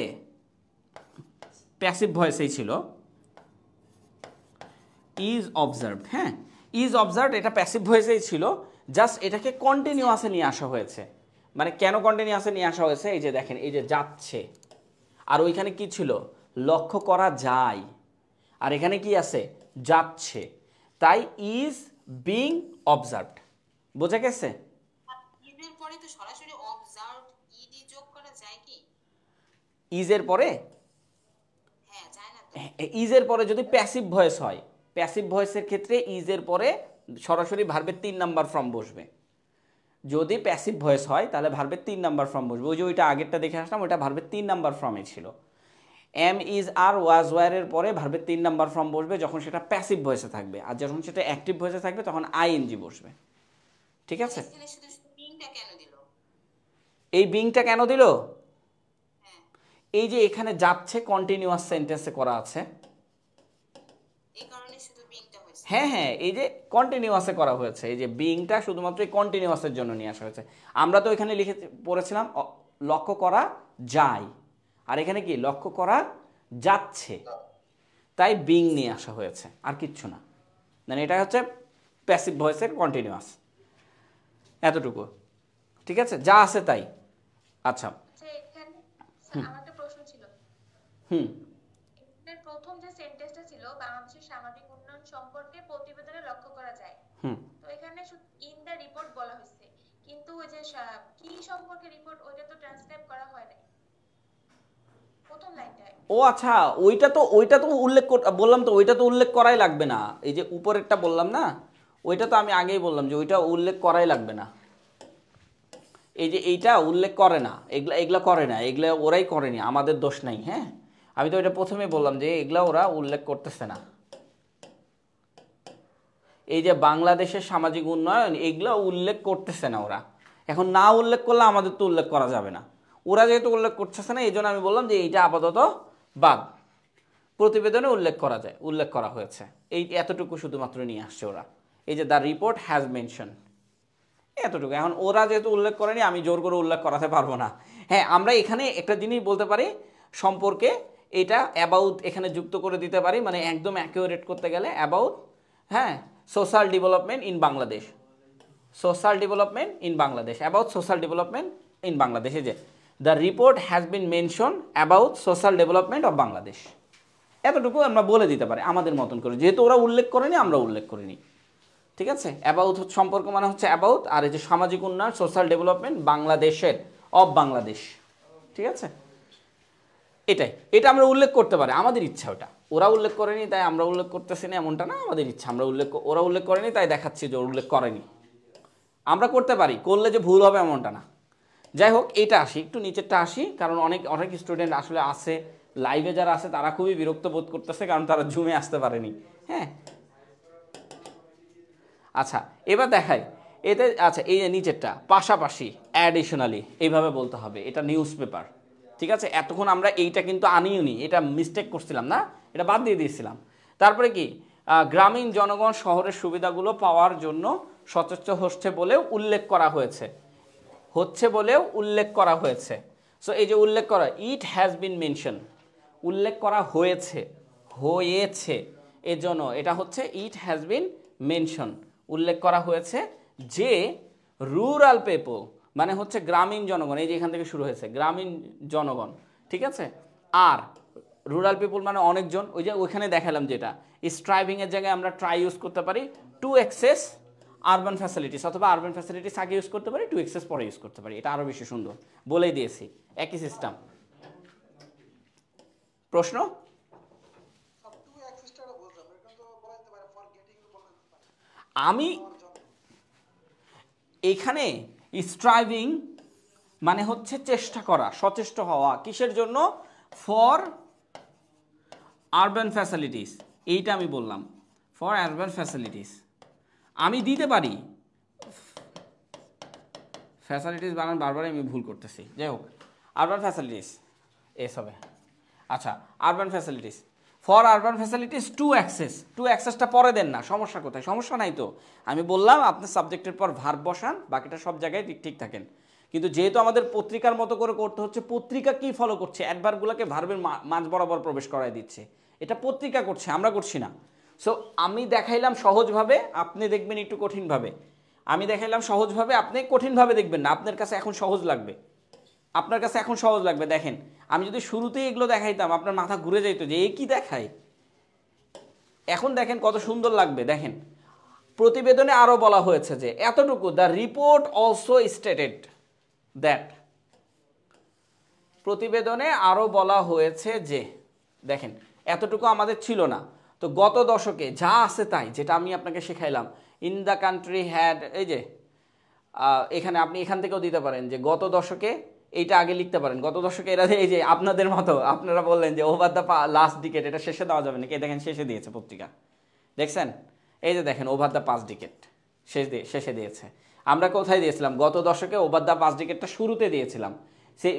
প্যাসিভ ভয়েসেই ছিল, ইজ অবজার্ভড, হ্যাঁ ইজ অবজার্ভড এটা প্যাসিভ ভয়েসেই ছিল, জাস্ট এটাকে কন্টিনিউয়াসে নিয়ে আসা হয়েছে। মানে কেন কন্টিনিউয়াসে নিয়ে আসা হয়েছে, এই যে দেখেন এই যে যাচ্ছে, আর ওইখানে কি ছিল, লক্ষ্য করা যায়, আর এখানে কি আছে, যাচ্ছে, তাই ইজ বিং অবজার্ভড। বোঝা গেছে? ইজের পরে তো সরাসরি অবজার্ভড ইডি যোগ করা যায় কি? ইজের পরে, হ্যাঁ যায় না তো। ইজের পরে যদি প্যাসিভ ভয়েস হয়, প্যাসিভ ভয়েসের ক্ষেত্রে ইজের পরে সরাসরি ভার্বের 3 নাম্বার ফর্ম বসবে। যদি প্যাসিভ ভয়েস হয় তাহলে ভার্বের 3 নাম্বার ফর্ম বসবে। ওই যে ওইটা আগেরটা দেখে আসলাম, ওইটা ভার্বের 3 নাম্বার ফর্মে ছিল। এম, ইজ, আর, ওয়াজ, ওয়ারের পরে ভার্বের 3 নাম্বার ফর্ম বসবে যখন সেটা প্যাসিভ ভয়েসে থাকবে, আর যখন সেটা অ্যাক্টিভ ভয়েসে থাকবে তখন আইএনজি বসবে। ঠিক আছে? এখানে শুধু বিংটা কেন দিল? এই বিংটা কেন দিল, হ্যাঁ এই যে এখানে যাচ্ছে কন্টিনিউয়াস সেন্টেন্সে করা আছে, এই কারণে শুধু বিংটা হয়েছে। হ্যাঁ হ্যাঁ, এই যে কন্টিনিউয়াসে করা হয়েছে, এই যে বিংটা শুধুমাত্র এই কন্টিনিউয়াসের জন্য নিয়ে আসা হয়েছে। আমরা তো এখানে লিখে পড়েছিলাম লক্ষ্য করা যায়, আর এখানে কি লক্ষ্য করা যাচ্ছে, তাই বিং নিয়ে আসা হয়েছে, আর কিচ্ছু না। মানে এটা হচ্ছে প্যাসিভ ভয়েসের কন্টিনিউয়াস, এতটুকু। ঠিক আছে, যা আছে তাই। আচ্ছা আচ্ছা এখানে আমার একটা প্রশ্ন ছিল। হুম, এখানে প্রথম যে সেন্টেন্সটা ছিল বাংলাদেশের সামাজিক উন্নয়ন সম্পর্কে প্রতিবেদনে লক্ষ্য করা যায়, হুম, তো এখানে শুধু ইন দ্য রিপোর্ট বলা হয়েছে, কিন্তু ওই যে কি সম্পর্কে রিপোর্ট ওইটা তো ট্রান্সক্রাইব করা হয় নাই প্রথম লাইনটায়। ও আচ্ছা, ওইটা তো উল্লেখ বললাম তো, ওইটা তো উল্লেখ করাই লাগবে না। এই যে উপরেরটা বললাম না, ওইটা তো আমি আগেই বললাম যে ওইটা উল্লেখ করাই লাগবে না। এই যে এইটা উল্লেখ করে না, এগুলা করে না, এগুলা ওরাই করেনি, আমাদের দোষ নাই। হ্যাঁ, আমি তো এটা প্রথমে বললাম যে এগুলা ওরা উল্লেখ করতেছে না। এই যে বাংলাদেশের সামাজিক উন্নয়ন, এগুলা উল্লেখ করতেছে না ওরা। এখন না উল্লেখ করলে আমাদের তো উল্লেখ করা যাবে না, ওরা যেহেতু উল্লেখ করতেছে না, এই জন্য আমি বললাম যে এইটা আপাতত বাদ, প্রতিবেদনে উল্লেখ করা যায়, উল্লেখ করা হয়েছে, এই এতটুকু শুধুমাত্র নিয়ে আসছে ওরা। এই যে দ্য রিপোর্ট হ্যাজ মেনশন, এতটুকু। এখন ওরা যেহেতু উল্লেখ করেনি, আমি জোর করে উল্লেখ করাতে পারবো না। হ্যাঁ, আমরা এখানে একটা জিনিস বলতে পারি সম্পর্কে, এটা অ্যাবাউট এখানে যুক্ত করে দিতে পারি, মানে একদম অ্যাকিউরেট করতে গেলে অ্যাবাউট, হ্যাঁ, social development in Bangladesh, social development in Bangladesh, about social development in Bangladesh. এই যে the report has been mention about social development of Bangladesh, এতটুকু আমরা বলে দিতে পারি আমাদের মতন করে, যেহেতু ওরা উল্লেখ করেনি আমরা উল্লেখ করিনি। ঠিক আছে, অ্যাবাউট সম্পর্ক মানে হচ্ছে অ্যাবাউট, আর এই যে সামাজিক উন্নয়ন সোশ্যাল ডেভেলপমেন্ট বাংলাদেশের, অফ বাংলাদেশ। ঠিক আছে, এটা আমরা উল্লেখ করতে পারি, আমাদের ইচ্ছা ওটা। ওরা উল্লেখ করেনি তাই আমরা উল্লেখ করতেছি না এমনটা না, আমাদের ইচ্ছা, আমরা ওরা উল্লেখ করেনি তাই দেখাচ্ছি যে উল্লেখ করেনি। আমরা করতে পারি, করলে যে ভুল হবে এমনটা না। যাই হোক, এটা আসি, একটু নিচেরটা আসি, কারণ অনেক স্টুডেন্ট আসলে আছে লাইভে, যারা আছে তারা খুবই বিরক্ত বোধ করতেছে, কারণ তারা জুমে আসতে পারেনি। হ্যাঁ, আচ্ছা এবার দেখাই এতে। আচ্ছা, এই যে নিচেরটা, পাশাপাশি, অ্যাডিশনালি, এইভাবে বলতে হবে, এটা নিউজ পেপার। ঠিক আছে, এতক্ষণ আমরা এইটা কিন্তু আনিওনি, এটা মিস্টেক করছিলাম না, এটা বাদ দিয়ে দিয়েছিলাম। তারপরে কি, গ্রামীণ জনগণ শহরের সুবিধাগুলো পাওয়ার জন্য সচেষ্ট হচ্ছে বলেও উল্লেখ করা হয়েছে, সো এই যে উল্লেখ করা, ইট হ্যাজ বিন মেনশন, উল্লেখ করা হয়েছে, এজন্য এটা হচ্ছে ইট হ্যাজ বিন মেনশন, উল্লেখ করা হয়েছে যে রুরাল পিপল মানে হচ্ছে গ্রামীণ জনগণ, এই যে এখান থেকে শুরু হয়েছে গ্রামীণ জনগণ। ঠিক আছে, আর রুরাল পিপল মানে অনেকজন, ওই যে ওইখানে দেখালাম যেটা স্ট্রাইভিং এর জায়গায় আমরা ট্রাই ইউজ করতে পারি টু এক্সেস আরবান ফ্যাসিলিটিস, অথবা আরবান ফ্যাসিলিটিস আগে ইউজ করতে পারি, টু এক্সেস পরে ইউজ করতে পারি, এটা আরও বেশি সুন্দর, বলেই দিয়েছি, একই সিস্টেম। প্রশ্ন? আমি এখানে স্ট্রাইভিং মানে হচ্ছে চেষ্টা করা, সচেষ্ট হওয়া, কিসের জন্য? ফর আরবান ফ্যাসিলিটিস, এইটা আমি বললাম ফর আরবান ফ্যাসিলিটিস আমি দিতে পারি, ফ্যাসিলিটিস বানান বারবার আমি ভুল করতেছি, যাই হোক আরবান ফ্যাসিলিটিস এস হবে। আচ্ছা urban facilities, for urban facilities to অ্যাক্সেসটা পরে দেন না, সমস্যা কোথায়? সমস্যা নাই তো, আমি বললাম আপনি সাবজেক্টের পর ভার্ব বসান, বাকিটা সব জায়গায় ঠিক ঠিক থাকেন। কিন্তু যেহেতু আমাদের পত্রিকার মতো করে করতে হচ্ছে, পত্রিকা কি ফলো করছে? অ্যাডভার্বগুলোকে ভার্বের মাঝ বরাবর প্রবেশ করায় দিচ্ছে, এটা পত্রিকা করছে, আমরা করছি না। সো আমি দেখাইলাম সহজভাবে, আপনি দেখবেন একটু কঠিনভাবে। আমি দেখাইলাম সহজভাবে, আপনি কঠিনভাবে দেখবেন না, আপনার কাছে এখন সহজ লাগবে, আপনার কাছে এখন সহজ লাগবে। দেখেন আমি যদি শুরুতেই এগুলো দেখাইতাম আপনার মাথা ঘুরে যাইতো যে এ কি দেখায়, এখন দেখেন কত সুন্দর লাগবে। দেখেন প্রতিবেদনে আরও বলা হয়েছে যে এতটুকু, the report also stated that, প্রতিবেদনে আরও বলা হয়েছে যে, দেখেন এতটুকু আমাদের ছিল না। তো গত দশকে যা আছে তাই, যেটা আমি আপনাকে শেখাইলাম, ইন দ্য কান্ট্রি হ্যাড, এই যে এখানে আপনি এখান থেকেও দিতে পারেন যে গত দশকে, এইটা আগে লিখতে পারেন গত দশকে এরা, এই যে আপনাদের মতো আপনারা বললেন যে ওভার দ্য লাস্ট ডিকেট, এটা শেষে দেওয়া যাবে নাকি? দেখেন শেষে দিয়েছে পত্রিকা, দেখছেন? এই যে দেখেন ওভার দ্য 5 ডিকেট শেষে দিয়েছে। আমরা কোথায় দিয়েছিলাম? গত দশকে ওভার দ্য 5 ডিকেটটা শুরুতে দিয়েছিলাম, সে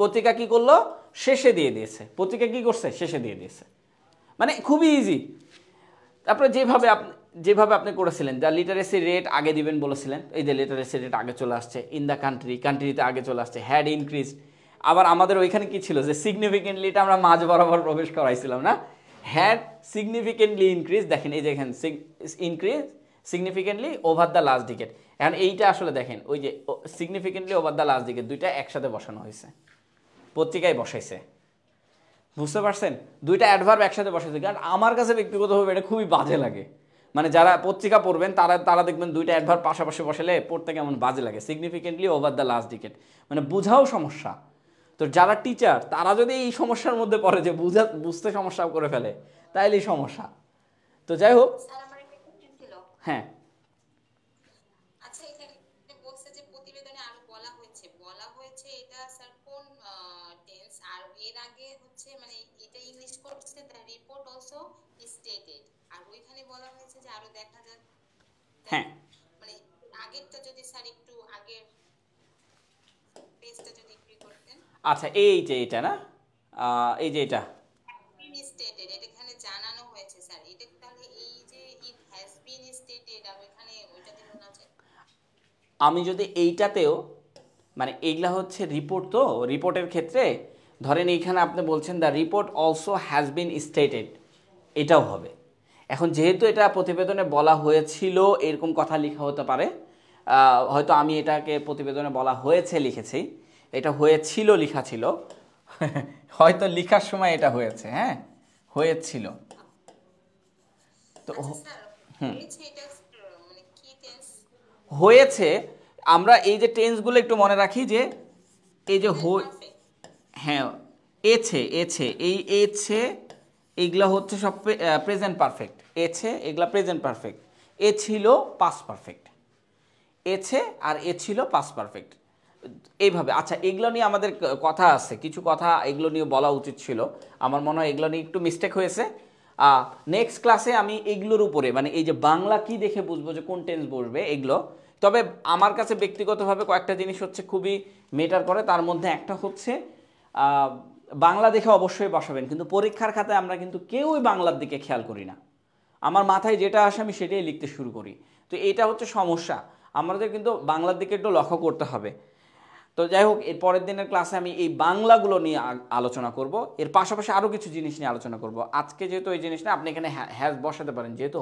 পত্রিকা কি করলো? শেষে দিয়ে দিয়েছে। পত্রিকা কি করছে? শেষে দিয়ে দিয়েছে। মানে খুবই ইজি। তারপরে যেভাবে আপনি করেছিলেন, দ্য লিটারেসি রেট আগে দিবেন বলেছিলেন, এই যে লিটারেসি রেট আগে চলে আসছে, ইন দ্য কান্ট্রিতে আগে চলে আসছে, হ্যাড ইনক্রিজ। আবার আমাদের ওইখানে কি ছিল যে সিগনিফিকেন্টলিটা আমরা মাঝ বরাবর প্রবেশ করাইছিলাম না, হ্যাড সিগনিফিকেন্টলি ইনক্রিজ। দেখেন এই যে এখানে increase significantly over the last decade. এখন এইটা আসলে দেখেন ওই যে significantly over the last decade দুইটা একসাথে বসানো হয়েছে, পত্রিকায় বসাইছে, বুঝতে পারছেন? দুইটা অ্যাডভার্ব একসাথে বসাইছে। কারণ আমার কাছে ব্যক্তিগতভাবে এটা খুবই বাজে লাগে, মানে যারা পত্রিকা পড়বেন তারা দেখবেন দুইটা অ্যাডভার্ব পাশাপাশি বসালে পড়তে কেমন বাজে লাগে, significantly over the last decade, মানে বোঝাও সমস্যা। তো যারা টিচার তারা যদি এই সমস্যার মধ্যে পড়ে যে বুঝতে সমস্যা করে ফেলে, তাইলেই সমস্যা। তো যাই হোক, স্যার আমার একটা কোশ্চেন ছিল। হ্যাঁ আচ্ছা এখানে বলছে যে প্রতিবেদনে আরো বলা হয়েছে এটা স্যার কোন টেন্স? আর এর আগে হচ্ছে মানে এটা ইংলিশ করছে দ্য রিপোর্ট অলসো স্টেটেড, আর ওইখানে বলা হয়েছে যে আরো দেখা যাক। হ্যাঁ মানে আগেরটা যদি স্যার একটু আগের পেজটা যদি একটু করতেন। আচ্ছা এই যে এটা না, এই যে এটা স্টেটেড এটা এখানে জানানো হয়েছে স্যার, এটা তাহলে এই যে ইট হ্যাজ বিন স্টেটেড আর ওইখানে ওইটা দিল না যে, আমি যদি এইটাতেও, মানে এইগুলা হচ্ছে রিপোর্ট, তো রিপোর্টের ক্ষেত্রে ধরেন এইখানে আপনি বলছেন the report also has been stated, এটাও হবে। এখন যেহেতু এটা প্রতিবেদনে বলা হয়েছিল এরকম কথা লেখা হতে পারে, হয়তো আমি এটাকে প্রতিবেদনে বলা হয়েছে লিখেছি, এটা হয়েছিল লেখা ছিল হয়তো লেখার সময় এটা হয়েছে, হ্যাঁ হয়েছিল। তো স্যার হয়েছে এটা মানে কি টেন্স? হয়েছে, আমরা এই যে টেন্সগুলো একটু মনে রাখি যে এই যে হ্যাঁ এছে এই এছে এইগুলা হচ্ছে সব প্রেজেন্ট পারফেক্ট, এছে এগুলা প্রেজেন্ট পারফেক্ট, এ ছিল পাস্ট পারফেক্ট, এছে আর এ ছিল পাস্ট পারফেক্ট, এইভাবে। আচ্ছা এগুলো নিয়ে আমাদের কথা আছে, কিছু কথা এগুলো নিয়ে বলা উচিত ছিল, আমার মনে হয় এগুলো নিয়ে একটু মিস্টেক হয়েছে। নেক্সট ক্লাসে আমি এগুলোর উপরে, মানে এই যে বাংলা কি দেখে বুঝবো যে কোন টেন্স বসবে এগুলো, তবে আমার কাছে ব্যক্তিগতভাবে কয়েকটা জিনিস হচ্ছে খুবই মেটার করে, তার মধ্যে একটা হচ্ছে বাংলা দেখে অবশ্যই বসাবেন, কিন্তু পরীক্ষার খাতায় আমরা কিন্তু কেউই বাংলার দিকে খেয়াল করি না, আমার মাথায় যেটা আসে আমি সেটাই লিখতে শুরু করি। তো এটা হচ্ছে সমস্যা, আমাদের কিন্তু বাংলার দিকে একটু লক্ষ্য করতে হবে। তো যাই হোক, এর পরের দিনের ক্লাসে আমি এই বাংলাগুলো নিয়ে আলোচনা করব, এর পাশাপাশি আরও কিছু জিনিস নিয়ে আলোচনা করব। আজকে যেহেতু এই জিনিস না, আপনি এখানে হ্যাজ বসাতে পারেন, যেহেতু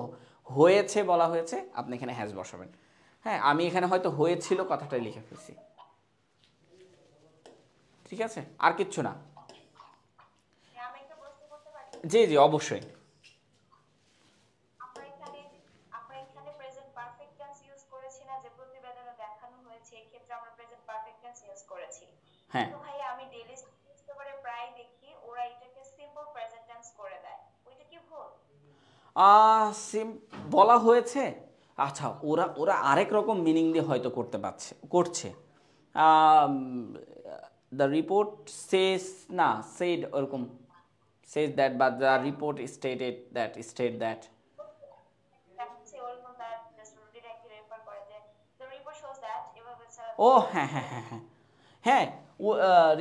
হয়েছে বলা হয়েছে আপনি এখানে হ্যাজ বসাবেন। হ্যাঁ আমি এখানে হয়তো হয়েছিল কথাটাই লিখে ফেলছি, ঠিক আছে, আর কিচ্ছু না। আমি একটা প্রশ্ন করতে পারি? জি জি অবশ্যই। আমরা এখানে প্রেজেন্ট পারফেক্ট টেন্স ইউজ করেছি না, যে প্রতিবেদনে দেখানো হয়েছে, এই ক্ষেত্রে আমরা প্রেজেন্ট পারফেক্ট টেন্স ইউজ করেছি। হ্যাঁ তো ভাই আমি ডেইলি পেপারে প্রায় দেখি ওরা এটাকে সিম্পল প্রেজেন্ট টেন্স করে দেয়, ওইটা কি ভুল? বলা হয়েছে, আচ্ছা ওরা আরেক রকম মিনিং দিয়ে হয়তো করছে। দ্য রিপোর্ট সেস না, সেড, ওরকম says that but the report stated that state that হচ্ছে ওরকম তারা জাস্ট ডিরেক্টলি রেফার করে যে the report shows that এভাবে ছাড়া ও হ্যাঁ হ্যাঁ হ্যাঁ হ্যাঁ হ্যাঁ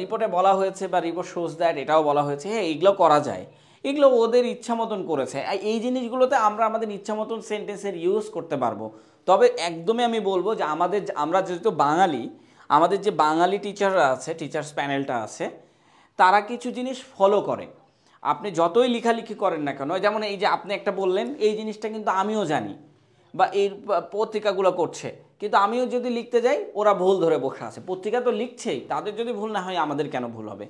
রিপোর্টে বলা হয়েছে বা রিপোর্ট শোজ দ্যাট এটাও বলা হয়েছে, হ্যাঁ এগুলো করা যায়, এগুলো ওদের ইচ্ছা মতন করেছে। এই জিনিসগুলোতে আমরা আমাদের ইচ্ছা মতন সেন্টেন্সের ইউজ করতে পারবো। তবে একদমই আমি বলবো যে আমরা যেহেতু বাঙালি, আমাদের যে বাঙালি টিচাররা আছে, টিচার্স প্যানেলটা আছে, তারা কিছু জিনিস ফলো করে। আপনি যতই লেখালেখি করেন না কেন, যেমন এই যে আপনি একটা বললেন, এই জিনিসটা কিন্তু আমিও জানি বা এই পত্রিকাগুলো করছে, কিন্তু আমিও যদি লিখতে যাই ওরা ভুল ধরে বসে আছে। পত্রিকা তো লিখছেই, তাদের যদি ভুল না হয় আমাদের কেন ভুল হবে?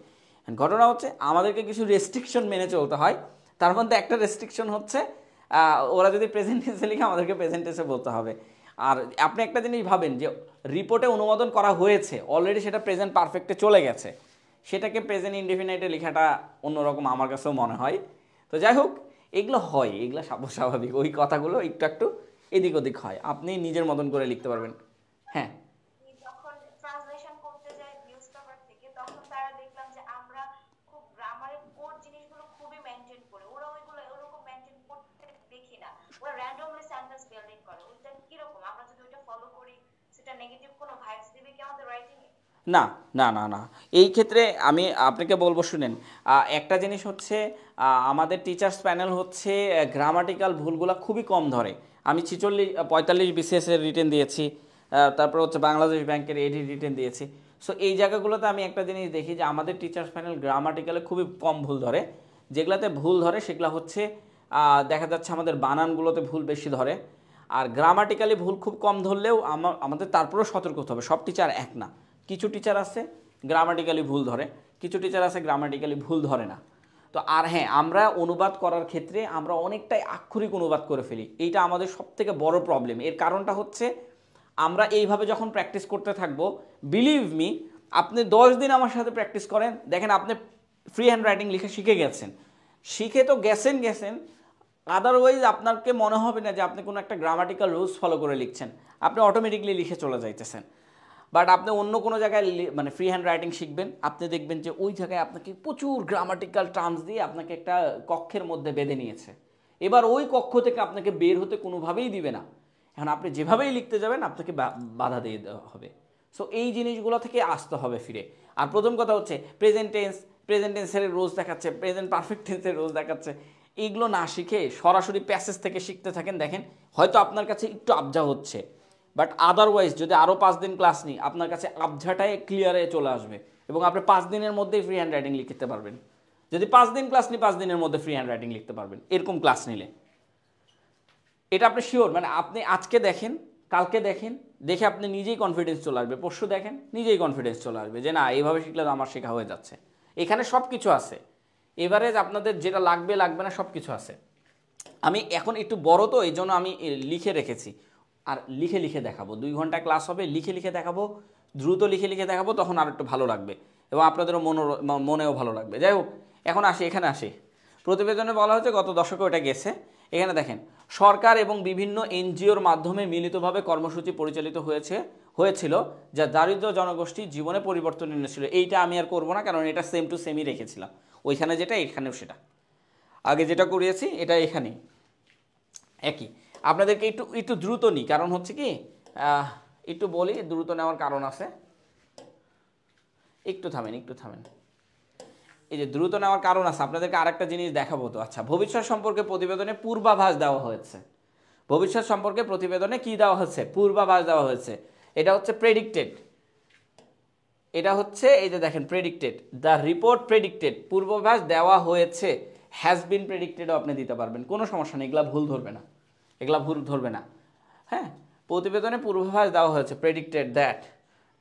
ঘটনা হচ্ছে আমাদেরকে কিছু রেস্ট্রিকশন মেনে চলতে হয়। তার মধ্যে একটা রেস্ট্রিকশন হচ্ছে ওরা যদি প্রেজেন্ট টেন্সে লিখে আমাদেরকে প্রেজেন্ট টেন্সে বলতে হবে। আর আপনি একটা জিনিস ভাবেন যে রিপোর্টে অনুমোদন করা হয়েছে, অলরেডি সেটা প্রেজেন্ট পারফেক্টে চলে গেছে, সেটাকে প্রেজেন্ট ইনডেফিনাইটে লেখাটা অন্যরকম আমার কাছেও মনে হয়। তো যাই হোক, এগুলো হয়, এগুলো স্বাভাবিক, ওই কথাগুলো একটু একটু এদিক ওদিক হয়, আপনি নিজের মতন করে লিখতে পারবেন। হ্যাঁ যখন ট্রান্সলেশন করতে যাই নিউজ পেপার থেকে, তখন তারা দেখলাম যে আমরা খুব গ্রামারের কোড জিনিসগুলো খুবই মেনটেন করে, ওরা ওইগুলো ওরকম মেনটেন করতে দেখি না, ওরা র্যান্ডমলি সেন্টেন্স বিল্ডিং করে। ওইটা কিরকম, আমরা যদি ওইটা ফলো করি সেটা নেগেটিভ কোনো ভাইবস দিবে কি আমাদের রাইটিং এ? না না না না, এই ক্ষেত্রে আমি আপনাকে বলবো, শুনেন, একটা জিনিস হচ্ছে আমাদের টিচার্স প্যানেল হচ্ছে গ্রামাটিক্যাল ভুলগুলো খুবই কম ধরে। আমি 45 বিসিএসের রিটেন দিয়েছি, তারপর হচ্ছে বাংলাদেশ ব্যাংকের এডি রিটেন দিয়েছি। সো এই জায়গাগুলোতে আমি একটা জিনিস দেখি যে আমাদের টিচার্স প্যানেল গ্রামাটিক্যালে খুবই কম ভুল ধরে। যেগুলোতে ভুল ধরে সেগুলো হচ্ছে দেখা যাচ্ছে আমাদের বানানগুলোতে ভুল বেশি ধরে। আর গ্রামাটিক্যালি ভুল খুব কম ধরলেও আমাদের তারপরেও সতর্ক হতে হবে। সব টিচার এক না, কিছু টিচার আছে গ্রামাটিক্যালি ভুল ধরে, কিছু টিচার আছে গ্রামাটিক্যালি ভুল ধরে না। তো আর হ্যাঁ, আমরা অনুবাদ করার ক্ষেত্রে আমরা অনেকটাই আক্ষরিক অনুবাদ করে ফেলি, এইটা আমাদের সবথেকে বড় প্রবলেম। এর কারণটা হচ্ছে আমরা এইভাবে যখন প্র্যাকটিস করতে থাকবো, বিলিভ মি, আপনি 10 দিন আমার সাথে প্র্যাকটিস করেন, দেখেন আপনি ফ্রি হ্যান্ড রাইটিং লিখে শিখে গেছেন। শিখে তো গেছেন, আদারওয়াইজ আপনাকে মনে হবে না যে আপনি কোনো একটা গ্রামাটিক্যাল রুলস ফলো করে লিখছেন, আপনি অটোমেটিকলি লিখে চলে যাইতেছেন। বাট আপনি অন্য কোনো জায়গায় মানে ফ্রি হ্যান্ড রাইটিং শিখবেন, আপনি দেখবেন যে ওই জায়গায় আপনাকে প্রচুর গ্রামাটিক্যাল টার্মস দিয়ে আপনাকে একটা কক্ষের মধ্যে বেঁধে নিয়েছে। এবার ওই কক্ষ থেকে আপনাকে বের হতে কোনোভাবেই দিবে না। এখন আপনি যেভাবেই লিখতে যাবেন আপনাকে বাধা দিয়ে দেওয়া হবে। সো এই জিনিসগুলো থেকে আসতে হবে ফিরে। আর প্রথম কথা হচ্ছে প্রেজেন্ট টেন্সের রোজ দেখাচ্ছে, প্রেজেন্ট পারফেক্ট টেন্সের রোজ দেখাচ্ছে, এইগুলো না শিখে সরাসরি প্যাসেজ থেকে শিখতে থাকেন, দেখেন হয়তো আপনার কাছে একটু আবজা হচ্ছে, বাট আদারওয়াইজ যদি আরও 5 দিন ক্লাস নিই আপনার কাছে আবঝাটাই ক্লিয়ারে চলে আসবে এবং আপনি 5 দিনের মধ্যেই ফ্রি হ্যান্ড রাইটিং লিখতে পারবেন। যদি 5 দিন ক্লাস নিই 5 দিনের মধ্যে ফ্রি হ্যান্ড রাইটিং লিখতে পারবেন এরকম ক্লাস নিলে। এটা আপনি শিওর, মানে আপনি আজকে দেখেন, কালকে দেখেন, দেখে আপনি নিজেই কনফিডেন্স চলে আসবে, পরশু দেখেন নিজেই কনফিডেন্স চলে আসবে যে না এইভাবে শিখলে আমার শেখা হয়ে যাচ্ছে। এখানে সব কিছু আছে, এভারেজ আপনাদের যেটা লাগবে না সব কিছু আছে। আমি এখন একটু বড় তো এই জন্য আমি লিখে রেখেছি, আর লিখে দেখাবো, 2 ঘন্টা ক্লাস হবে, লিখে দেখাবো, দ্রুত লিখে দেখাবো, তখন আর একটু ভালো লাগবে এবং আপনাদেরও মনেও ভালো লাগবে। যাই হোক, এখন এখানে আসি। প্রতিবেদনে বলা হয়েছে গত দশকে ওটা গেছে। এখানে দেখেন, সরকার এবং বিভিন্ন এনজিওর মাধ্যমে মিলিতভাবে কর্মসূচি পরিচালিত হয়েছিল যা দারিদ্র জনগোষ্ঠীর জীবনে পরিবর্তন এনেছিল। এইটা আমি আর করবো না, কারণ এটা সেম টু সেমই রেখেছিলাম, ওইখানে যেটা এখানেও সেটা, আগে যেটা করিয়েছি এটা এখানেই একই। আপনাদেরকে একটু দ্রুত নিই, কারণ হচ্ছে কি একটু বলি, দ্রুত নেওয়ার কারণ আছে। একটু থামেন। এই যে দ্রুত নেওয়ার কারণ আছে, আপনাদেরকে আরেকটা জিনিস দেখাবো। তো আচ্ছা, ভবিষ্যৎ সম্পর্কে প্রতিবেদনে পূর্বাভাস দেওয়া হয়েছে। ভবিষ্যৎ সম্পর্কে প্রতিবেদনে কি দেওয়া হচ্ছে? পূর্বাভাস দেওয়া হয়েছে। এটা হচ্ছে প্রেডিক্টেড, এটা হচ্ছে এই যে দেখেন প্রেডিক্টেড, দ্য রিপোর্ট প্রেডিক্টেড, পূর্বাভাস দেওয়া হয়েছে। হ্যাজ বিন প্রেডিক্টেডও আপনি দিতে পারবেন, কোনো সমস্যা নেই, এগুলা ভুল ধরবে না। হ্যাঁ, প্রতিবেদনে পূর্বাভাস দেওয়া হয়েছে, প্রেডিক্টেড দ্যাট।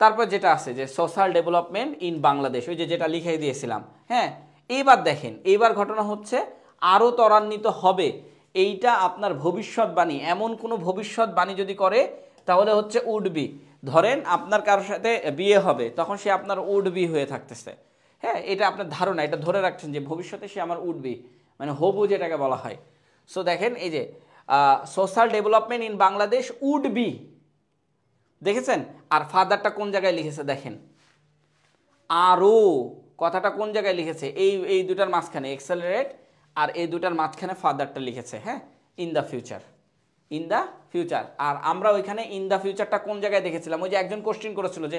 তারপর যেটা আছে যে সোশ্যাল ডেভেলপমেন্ট ইন বাংলাদেশ, ওই যেটা লিখে দিয়েছিলাম। হ্যাঁ, এইবার দেখেন, এইবার ঘটনা হচ্ছে আরও ত্বরান্বিত হবে। এইটা আপনার ভবিষ্যৎবাণী, এমন কোনো ভবিষ্যৎবাণী যদি করে তাহলে হচ্ছে উড বি। ধরেন আপনার কারোর সাথে বিয়ে হবে, তখন সে আপনার উড বি হয়ে থাকতেছে। হ্যাঁ, এটা আপনার ধারণা, এটা ধরে রাখছেন যে ভবিষ্যতে সে আমার উড বি, মানে হবু যেটাকে বলা হয়। সো দেখেন এই যে social development in Bangladesh would be, দেখেছেন? আর ফাদারটা কোন জায়গায় লিখেছে দেখেন, আরও কথাটা কোন জায়গায় লিখেছে, এই দুটার মাঝখানে এক্সেলারেট, আর এই দুটার মাঝখানে ফাদারটা লিখেছে, হ্যাঁ, in the future, in the future. আর আমরা ওইখানে ইন দ্য ফিউচারটা কোন জায়গায় দেখেছিলাম, ওই যে একজন কোশ্চেন করেছিল যে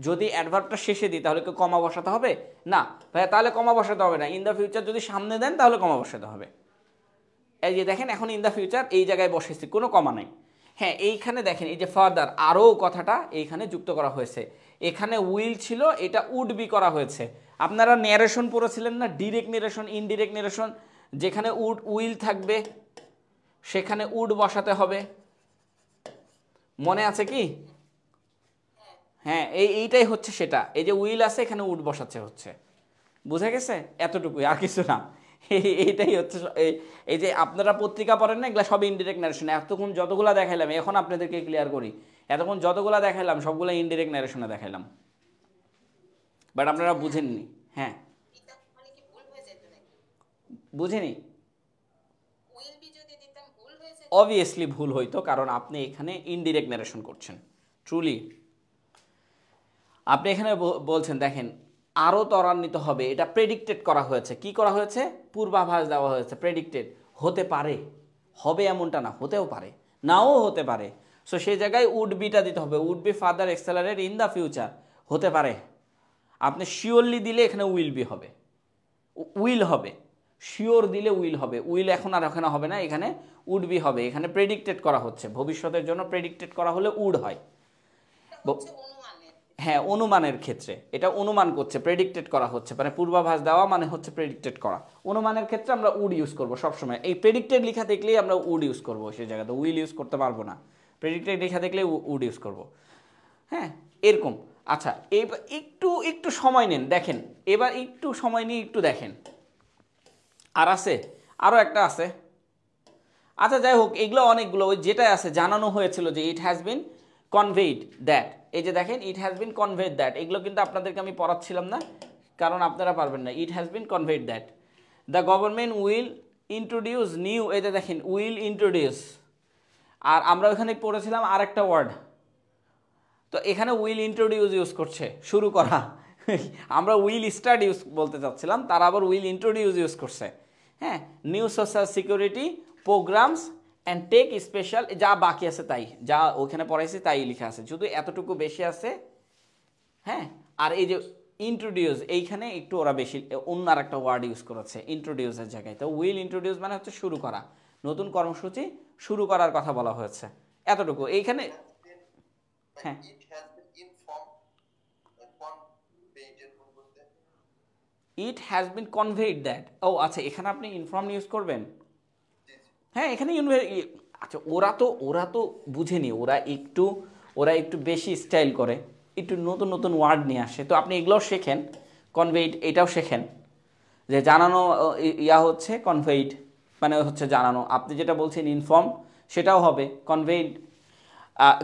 যদি অ্যাডভার্বটা শেষে দিই তাহলে কি কমা বসাতে হবে, না ভাইয়া তাহলে কমা বসাতে হবে না, ইন দ্য ফিউচার যদি সামনে দেন তাহলে কমা বসাতে হবে। এই যে দেখেন এখন ইন দ্য ফিউচার এই জায়গায় বসেছি, কোনো কমা নাই। হ্যাঁ, এইখানে দেখেন এই যে ফার্দার আরও কথাটা এইখানে যুক্ত করা হয়েছে, এখানে উইল ছিল, এটা উড বি করা হয়েছে। আপনারা ন্যারেশন পড়েছিলেন না, ডিরেক্ট ন্যারেশন, ইনডিরেক্ট ন্যারেশন, যেখানে উইল থাকবে সেখানে উড বসাতে হবে, মনে আছে কি? হ্যাঁ, এইটাই হচ্ছে সেটা, এই যে উইল আছে এখানে উড বসাচ্ছে হচ্ছে, বুঝা গেছে? এতটুকুই, আর কিছু না। এইটাই হচ্ছে এই যে আপনারা পত্রিকা পড়েন না, এগুলো সব ইনডিরেক্ট ন্যারেশন। এতক্ষণ যতগুলা দেখাইলাম, এখন আপনাদেরকে ক্লিয়ার করি, এতক্ষণ যতগুলা দেখাইলাম সবগুলো ইনডিরেক্ট ন্যারেশনে দেখাইলাম, বাট আপনারা বুঝেননি। হ্যাঁ, দিতাম মানে কি ভুল হয়ে যেত নাকি? বুঝেনি? উইল বি যদি দিতাম ভুল হয়ে যেত? অবভিয়াসলি ভুল হইতো, কারণ আপনি এখানে ইনডিরেক্ট ন্যারেশন করছেন। ট্রুলি আপনি এখানে বলছেন, দেখেন আরও ত্বরান্বিত হবে, এটা প্রেডিক্টেড করা হয়েছে। কি করা হয়েছে? পূর্বাভাস দেওয়া হয়েছে, প্রেডিক্টেড। হতে পারে, হবে এমনটা না, হতেও পারে, নাও হতে পারে। সো সেই জায়গায় উড বিটা দিতে হবে, would be further accelerate in the future, হতে পারে। আপনি শিওরলি দিলে এখানে উইল বি হবে, উইল হবে, শিওর দিলে উইল হবে, উইল এখন আর এখানে হবে না, এখানে উড বি হবে। এখানে প্রেডিক্টেড করা হচ্ছে, ভবিষ্যতের জন্য প্রেডিক্টেড করা হলে উড হয়। হ্যাঁ, অনুমানের ক্ষেত্রে এটা অনুমান করছে, প্রেডিক্টেড করা হচ্ছে, মানে পূর্বাভাস দেওয়া মানে হচ্ছে প্রেডিক্টেড করা। অনুমানের ক্ষেত্রে আমরা উড ইউজ করবো সবসময়। এই প্রেডিক্টেড লেখা দেখলেই আমরা উড ইউজ করবো, সেই জায়গাতে উইল ইউজ করতে পারবো না। প্রেডিক্টেড লেখা দেখলে উড ইউজ করবো, হ্যাঁ, এরকম। আচ্ছা, এইবার একটু সময় নেন, দেখেন, এবার একটু সময় নিয়ে একটু দেখেন। আর আছে, আরও একটা আছে। আচ্ছা যাই হোক, এগুলো অনেকগুলো, ওই যেটা আছে জানানো হয়েছিল যে ইট হ্যাজ বিন কনভেইড দ্যাট, এই যে দেখেন ইট হ্যাজ বিন কনভেইড দ্যাট, এগুলো কিন্তু আপনাদেরকে আমি পড়াচ্ছিলাম না, কারণ আপনারা পারবেন না। It has been conveyed that the government will introduce new, এই যে দেখেন উইল ইন্ট্রোডিউস। আর আমরা ওখানে পড়েছিলাম আরেকটা ওয়ার্ড, তো এখানে উইল ইন্ট্রোডিউস ইউজ করছে, শুরু করা। আমরা উইল স্টার্ট ইউজ বলতে চাচ্ছিলাম, তারা আবার উইল ইন্ট্রোডিউস ইউজ করছে। হ্যাঁ, new social security programs and take special, যা বাকি আছে তাই, যা ওখানে পড়াইছে তাই লেখা আছে, শুধু এতটুকু বেশি আছে। হ্যাঁ, আর এই যে ইন্ট্রোডিউস, এইখানে একটু ওরা বেশি অন্য আর একটা ওয়ার্ড ইউজ করেছে ইন্ট্রোডিউসের জায়গায়। তো উইল ইন্ট্রোডিউস মানে হচ্ছে শুরু করা, নতুন কর্মসূচি শুরু করার কথা বলা হয়েছে, এতটুকু এইখানে। হ্যাঁ, ইট হ্যাজ বিন কনভেইড দ্যাট, ও আচ্ছা, এখানে আপনি ইনফর্ম ইউজ করবেন। হ্যাঁ, এখানে আচ্ছা, ওরা তো বুঝেনি, ওরা একটু বেশি স্টাইল করে, একটু নতুন নতুন ওয়ার্ড নিয়ে আসে। তো আপনি এগুলোও শেখেন, কনভেইড এটাও শেখেন, যে জানানো ইয়া হচ্ছে কনভেইড মানে হচ্ছে জানানো। আপনি যেটা বলছেন ইনফর্ম, সেটাও হবে কনভেইড,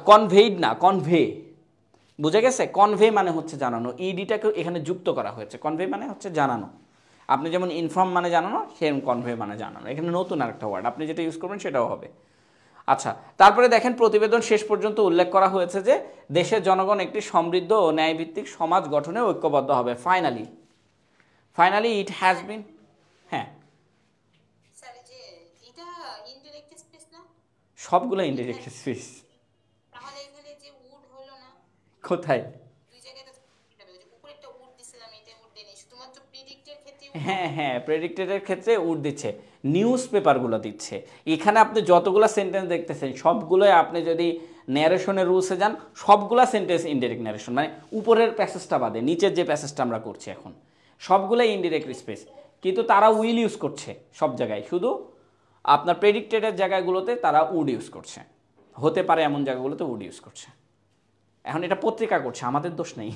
কনভেইড না কনভে, বুঝে গেছে? কনভে মানে হচ্ছে জানানো, ইডিটাকে এখানে যুক্ত করা হয়েছে। কনভে মানে হচ্ছে জানানো, আপনি যেমন ইনফর্ম মানে জানানো, সেরকম কনভে মানে জানানো। এখানে নতুন আরেকটা ওয়ার্ড, আপনি যেটা ইউজ করবেন সেটাও হবে। আচ্ছা, তারপরে দেখেন প্রতিবেদন শেষ পর্যন্ত উল্লেখ করা হয়েছে যে দেশের জনগণ একটি সমৃদ্ধ ও ন্যায়ভিত্তিক সমাজ গঠনে ঐক্যবদ্ধ হবে। ফাইনালি ইট হ্যাজ বিন, হ্যাঁ স্যার যে এটা ইনডিরেক্ট স্পেস না? সবগুলো ইনডিরেক্ট স্পিচ। তাহলে এখানে যে উড হলো না, কোথায়? দুই জায়গায় তো উপরে একটা উড দিছিলাম, এটা উড দেনি, শুধুমাত্র প্রেডিক্টের ক্ষেত্রে। হ্যাঁ, প্রেডিক্টেডের ক্ষেত্রে উড দিচ্ছে, নিউজ পেপারগুলো দিচ্ছে। এখানে আপনি যতগুলো সেন্টেন্স দেখতেছেন সবগুলোই, আপনি যদি ন্যারেশনের রুলসে যান, সবগুলা সেন্টেন্স ইনডিরেক্ট ন্যারেশন, মানে উপরের প্যাসেজটা বাদে নিচের যে প্যাসেজটা আমরা করছি এখন, সবগুলোই ইনডিরেক্ট স্পেস। কিন্তু তারা উইল ইউজ করছে সব জায়গায়, শুধু আপনার প্রেডিক্টেডের জায়গাগুলোতে তারা উড ইউজ করছে, হতে পারে এমন জায়গাগুলোতে উড ইউজ করছে। এখন এটা পত্রিকা করছে, আমাদের দোষ নেই।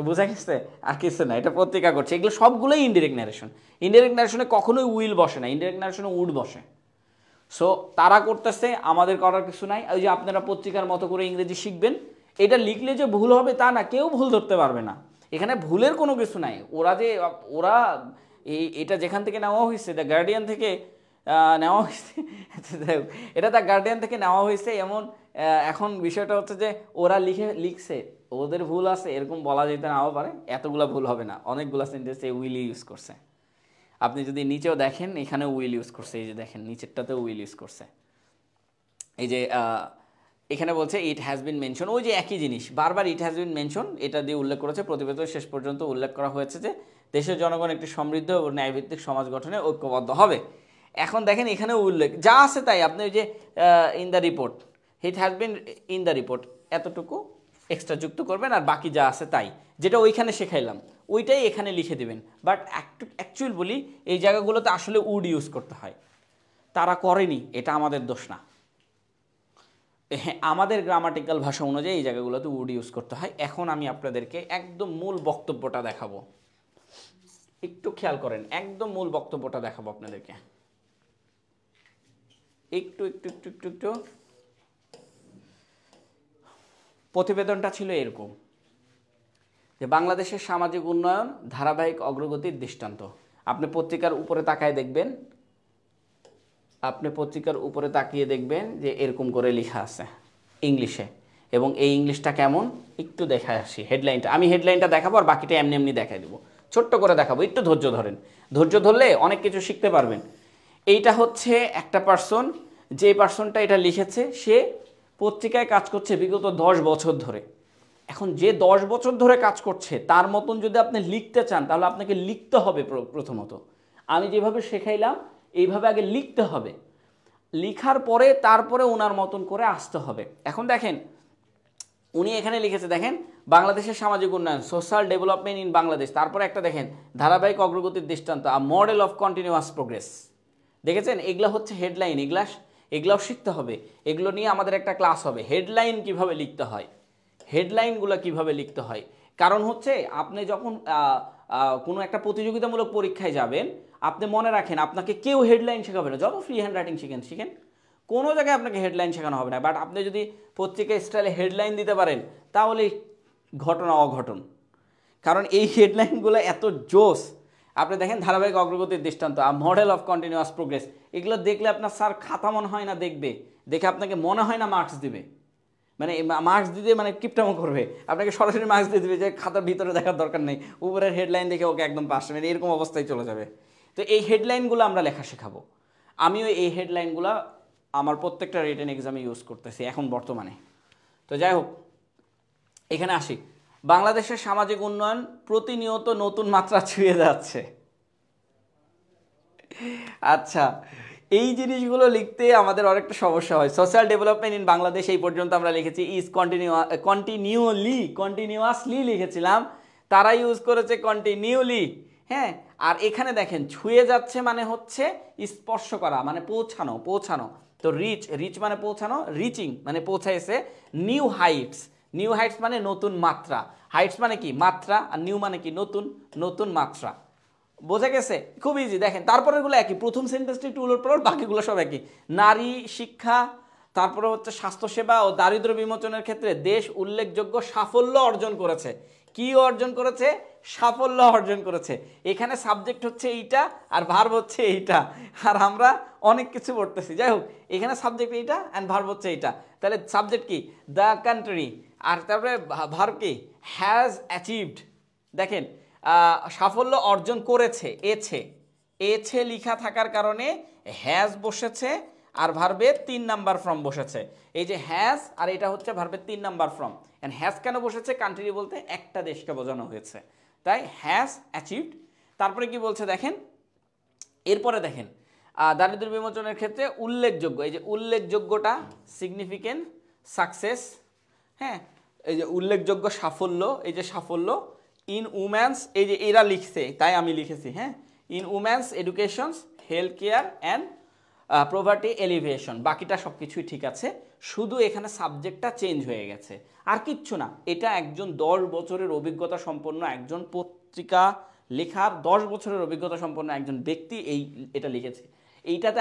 বোঝা গেছে? আর কিছু না, এটা পত্রিকা করছে। এগুলো সবগুলোই ইনডিরেক্ট ন্যারেশন। ইনডিরেক্ট ন্যারেশনে কখনোই উইল বসে না, ইনডিরেক্ট ন্যারেশনে উড বসে। সো তারা করতেছে, আমাদের করার কিছু নাই। ওই যে আপনারা পত্রিকার মতো করে ইংরেজি শিখবেন, এটা লিখলে যে ভুল হবে তা না, কেউ ভুল ধরতে পারবে না, এখানে ভুলের কোনো কিছু নাই। ওরা এটা যেখান থেকে নেওয়া হয়েছে, দ্য গার্ডিয়ান থেকে নেওয়া হয়েছে, এটা দ্য গার্ডিয়ান থেকে নেওয়া হয়েছে এমন। এখন বিষয়টা হচ্ছে যে ওরা লিখছে ওদের ভুল আছে এরকম বলা যেতে নাও পারে, এতগুলা ভুল হবে না, অনেকগুলা সেন্টেন্সে উইল ইউজ করছে। আপনি যদি নিচেও দেখেন এখানে উইল ইউজ করছে, এই যে দেখেন নিচেরটাতেও উইল ইউজ করছে। এই যে এখানে বলছে ইট হ্যাজ বিন মেনশন, ওই যে একই জিনিস বারবার ইট হ্যাজ বিন মেনশন এটা দিয়ে উল্লেখ করেছে। প্রতিবেদন শেষ পর্যন্ত উল্লেখ করা হয়েছে যে দেশের জনগণ একটি সমৃদ্ধ ও ন্যায়ভিত্তিক সমাজ গঠনে ঐক্যবদ্ধ হবে। এখন দেখেন এখানে উল্লেখ যা আছে তাই, আপনি ওই যে in the report, it has been in the report এতটুকু এক্সট্রা যুক্ত করবেন, আর বাকি যা আছে তাই, যেটা ওইখানে শেখাইলাম ওইটাই এখানে লিখে দিবেন। বাট অ্যাকচুয়াল বলি এই জায়গাগুলোতে আসলে উড ইউজ করতে হয়, তারা করেনি, এটা আমাদের দোষ না। হ্যাঁ, আমাদের গ্রামাটিক্যাল ভাষা অনুযায়ী এই জায়গাগুলোতে উড ইউজ করতে হয়। এখন আমি আপনাদেরকে একদম মূল বক্তব্যটা দেখাবো, একটু খেয়াল করেন, একদম মূল বক্তব্যটা দেখাবো আপনাদেরকে। একটু একটু একটু একটু একটু প্রতিবেদনটা ছিল এরকম যে বাংলাদেশের সামাজিক উন্নয়ন ধারাবাহিক অগ্রগতির দৃষ্টান্ত। আপনি পত্রিকার উপরে তাকায় দেখবেন, আপনি পত্রিকার উপরে তাকিয়ে দেখবেন যে এরকম করে লেখা আছে ইংলিশে, এবং এই ইংলিশটা কেমন একটু দেখায় আসি। হেডলাইনটা আমি হেডলাইনটা দেখাবো আর বাকিটা এমনি এমনি দেখাই দেবো, ছোট্ট করে দেখাবো, একটু ধৈর্য ধরেন, ধৈর্য ধরলে অনেক কিছু শিখতে পারবেন। এইটা হচ্ছে একটা পার্সন, যে পার্সনটা এটা লিখেছে সে পত্রিকায় কাজ করছে বিগত 10 বছর ধরে। এখন যে 10 বছর ধরে কাজ করছে তার মতন যদি আপনি লিখতে চান তাহলে আপনাকে লিখতে হবে। প্রথমত আমি যেভাবে শেখাইলাম এইভাবে আগে লিখতে হবে, লিখার পরে তারপরে ওনার মতন করে আসতে হবে। এখন দেখেন উনি এখানে লিখেছে, দেখেন বাংলাদেশের সামাজিক উন্নয়ন সোশ্যাল ডেভেলপমেন্ট ইন বাংলাদেশ, তারপরে একটা দেখেন ধারাবাহিক অগ্রগতির দৃষ্টান্ত a model of continuous progress. দেখেছেন এগুলো হচ্ছে হেডলাইন, এগুলাও শিখতে হবে, এগুলো নিয়ে আমাদের একটা ক্লাস হবে। হেডলাইন কিভাবে লিখতে হয়, হেডলাইনগুলো কিভাবে লিখতে হয়। কারণ হচ্ছে আপনি যখন কোনো একটা প্রতিযোগিতামূলক পরীক্ষায় যাবেন, আপনি মনে রাখেন আপনাকে কেউ হেডলাইন শেখাবে না, যত ফ্রি হ্যান্ড রাইটিং শিখেন কোনো জায়গায় আপনাকে হেডলাইন শেখানো হবে না। বাট আপনি যদি পত্রিকা স্টাইলে হেডলাইন দিতে পারেন তাহলে ঘটনা অঘটন, কারণ এই হেডলাইনগুলো এত জোস। আপনি দেখেন ধারাবাহিক অগ্রগতির দৃষ্টান্ত a model of continuous progress, এগুলো দেখলে আপনার স্যার খাতা মনে হয় না দেখবে, দেখে আপনাকে মনে হয় না মার্কস দিবে, মানে মার্কস দিতে মানে কিপটামো করবে, আপনাকে সরাসরি মার্কস দিয়ে দেবে যে খাতার ভিতরে দেখার দরকার নেই, উপরের হেডলাইন দেখে ওকে একদম পাস, মানে এরকম অবস্থায় চলে যাবে। তো এই হেডলাইনগুলো আমরা লেখা শেখাবো। আমিও এই হেডলাইনগুলো আমার প্রত্যেকটা রিটেন এক্সামে ইউজ করতেছি এখন বর্তমানে। তো যাই হোক এখানে আসি, বাংলাদেশের সামাজিক উন্নয়ন প্রতিনিয়ত নতুন মাত্রা ছুঁয়ে যাচ্ছে। আচ্ছা, এই জিনিসগুলো লিখতে আমাদের অনেকটা সমস্যা হয়। সোশ্যাল ডেভেলপমেন্ট ইন বাংলাদেশ এই পর্যন্ত আমরা লিখেছি ইজ কন্টিনিউয়াসলি লিখেছিলাম, তারা ইউজ করেছে কন্টিনিউলি। হ্যাঁ, আর এখানে দেখেন ছুঁয়ে যাচ্ছে মানে হচ্ছে স্পর্শ করা, মানে পৌঁছানো। তো রিচ মানে পৌঁছানো, রিচিং মানে পৌঁছাইছে। নিউ হাইটস মানে নতুন মাত্রা, হাইটস মানে কি মাত্রা, আর নিউ মানে কি নতুন মাত্রা। বোঝা গেছে? খুব ইজি। দেখেন তারপরেগুলো একই, প্রথম সেন্টেন্সটি একটু উলটপালট, বাকিগুলো সব একই। নারী শিক্ষা, তারপরে হচ্ছে স্বাস্থ্যসেবা ও দারিদ্র্য বিমোচনের ক্ষেত্রে দেশ উল্লেখযোগ্য সাফল্য অর্জন করেছে। কি অর্জন করেছে? সাফল্য অর্জন করেছে। এখানে সাবজেক্ট হচ্ছে এইটা আর ভার্ব হচ্ছে এইটা, আর আমরা অনেক কিছু পড়তেছি। যাই হোক, এখানে সাবজেক্ট এইটা অ্যান্ড ভার্ব হচ্ছে এইটা। তাহলে সাবজেক্ট কি? দ্য কান্ট্রি, আর তারপরে ভার্ব কি? Has achieved. দেখেন সাফল্য অর্জন করেছে, এছে লেখা থাকার কারণে হ্যাজ বসেছে, আর ভার্বের 3 নাম্বার ফর্ম বসেছে। এই যে হ্যাজ, আর এটা হচ্ছে ভার্বের 3 নাম্বার ফর্ম। এন্ড হ্যাজ কেন বসেছে? কান্ট্রি বলতে একটা দেশকে বোঝানো হয়েছে, তাই হ্যাজ অ্যাচিভড। তারপরে কি বলছে দেখেন, এরপরে দেখেন দারিদ্র্য বিমোচনের ক্ষেত্রে উল্লেখযোগ্য, এই যে উল্লেখযোগ্যটা সিগনিফিকেন্ট সাকসেস। হ্যাঁ, এই যে উল্লেখযোগ্য সাফল্য, এই যে সাফল্য। ইন উম্যান্স, এই যে এরা লিখছে তাই আমি লিখেছি। হ্যাঁ, in women's educations, health care and poverty elevation, বাকিটা সব কিছুই ঠিক আছে, শুধু এখানে সাবজেক্টটা চেঞ্জ হয়ে গেছে, আর কিচ্ছু না। এটা একজন 10 বছরের অভিজ্ঞতা সম্পন্ন, একজন পত্রিকা লেখার 10 বছরের অভিজ্ঞতা সম্পন্ন একজন ব্যক্তি এটা লিখেছে। এটাতে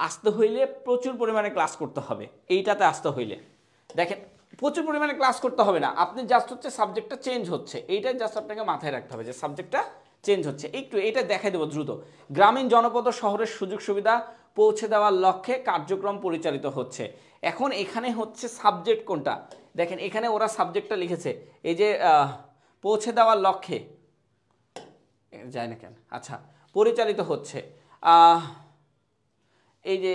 আসতে হইলে প্রচুর পরিমাণে ক্লাস করতে হবে। এইটাতে আসতে হইলে দেখেন প্রচুর পরিমাণে ক্লাস করতে হবে না, আপনি জাস্ট হচ্ছে সাবজেক্টটা চেঞ্জ হচ্ছে, এইটাই জাস্ট আপনাকে মাথায় রাখতে হবে যে সাবজেক্টটা চেঞ্জ হচ্ছে। একটু এটা দেখাই দেবো দ্রুত। গ্রামীণ জনপদ ও শহরের সুযোগ সুবিধা পৌঁছে দেওয়ার লক্ষ্যে কার্যক্রম পরিচালিত হচ্ছে। এখন এখানে হচ্ছে সাবজেক্ট কোনটা? দেখেন এখানে ওরা সাবজেক্টটা লিখেছে এই যে পৌঁছে দেওয়ার লক্ষ্যে যায় না কেন, আচ্ছা পরিচালিত হচ্ছে এই যে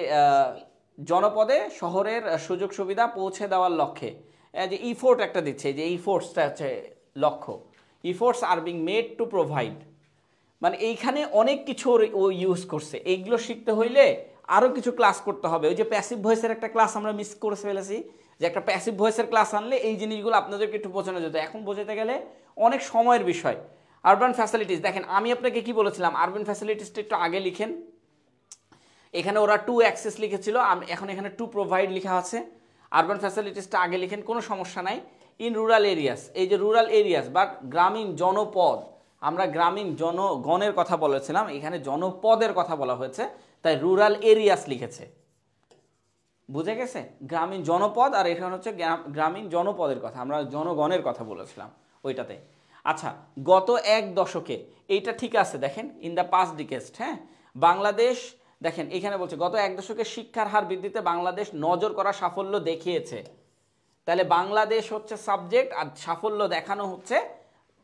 জনপদে শহরের সুযোগ সুবিধা পৌঁছে দেওয়ার লক্ষ্যে যে ইফোর্ট একটা দিচ্ছে, যে ইফোর্টসটা হচ্ছে লক্ষ্য, efforts are being made to provide, মানে এইখানে অনেক কিছু ও ইউজ করছে। এইগুলো শিখতে হইলে আরও কিছু ক্লাস করতে হবে। ওই যে প্যাসিভ ভয়েসের একটা ক্লাস আমরা মিস করে ফেলেছি, যে একটা প্যাসিভ ভয়েসের ক্লাস আনলে এই জিনিসগুলো আপনাদেরকে একটু বোঝানো যেত। এখন বোঝাতে গেলে অনেক সময়ের বিষয়। আরবান ফ্যাসিলিটিস, দেখেন আমি আপনাকে কি বলেছিলাম, আরবান ফ্যাসিলিটিসটা একটু আগে লিখেন। এখানে ওরা টু অ্যাক্সেস লিখেছিল, এখন এখানে টু প্রোভাইড লেখা আছে। আরবান ফ্যাসিলিটিসটা আগে লিখেন, কোনো সমস্যা নাই। ইন রুরাল এরিয়াস, এই যে রুরাল এরিয়াস বা গ্রামীণ জনপদ, আমরা গ্রামীণ জনগণের কথা বলেছিলাম, এখানে জনপদের কথা বলা হয়েছে, তাই রুরাল এরিয়াস লিখেছে। বুঝে গেছে? গ্রামীণ জনপদ, আর এখানে হচ্ছে গ্রামীণ জনপদের কথা, আমরা জনগণের কথা বলেছিলাম ওইটাতে। আচ্ছা, গত এক দশকে, এইটা ঠিক আছে, দেখেন ইন দ্য পাস্ট ডিকেস্ট, হ্যাঁ বাংলাদেশ, দেখেন এখানে বলছে গত এক দশকে শিক্ষার হার বৃদ্ধিতে বাংলাদেশ নজর করা সাফল্য দেখিয়েছে। তাহলে বাংলাদেশ হচ্ছে সাবজেক্ট আর সাফল্য দেখানো হচ্ছে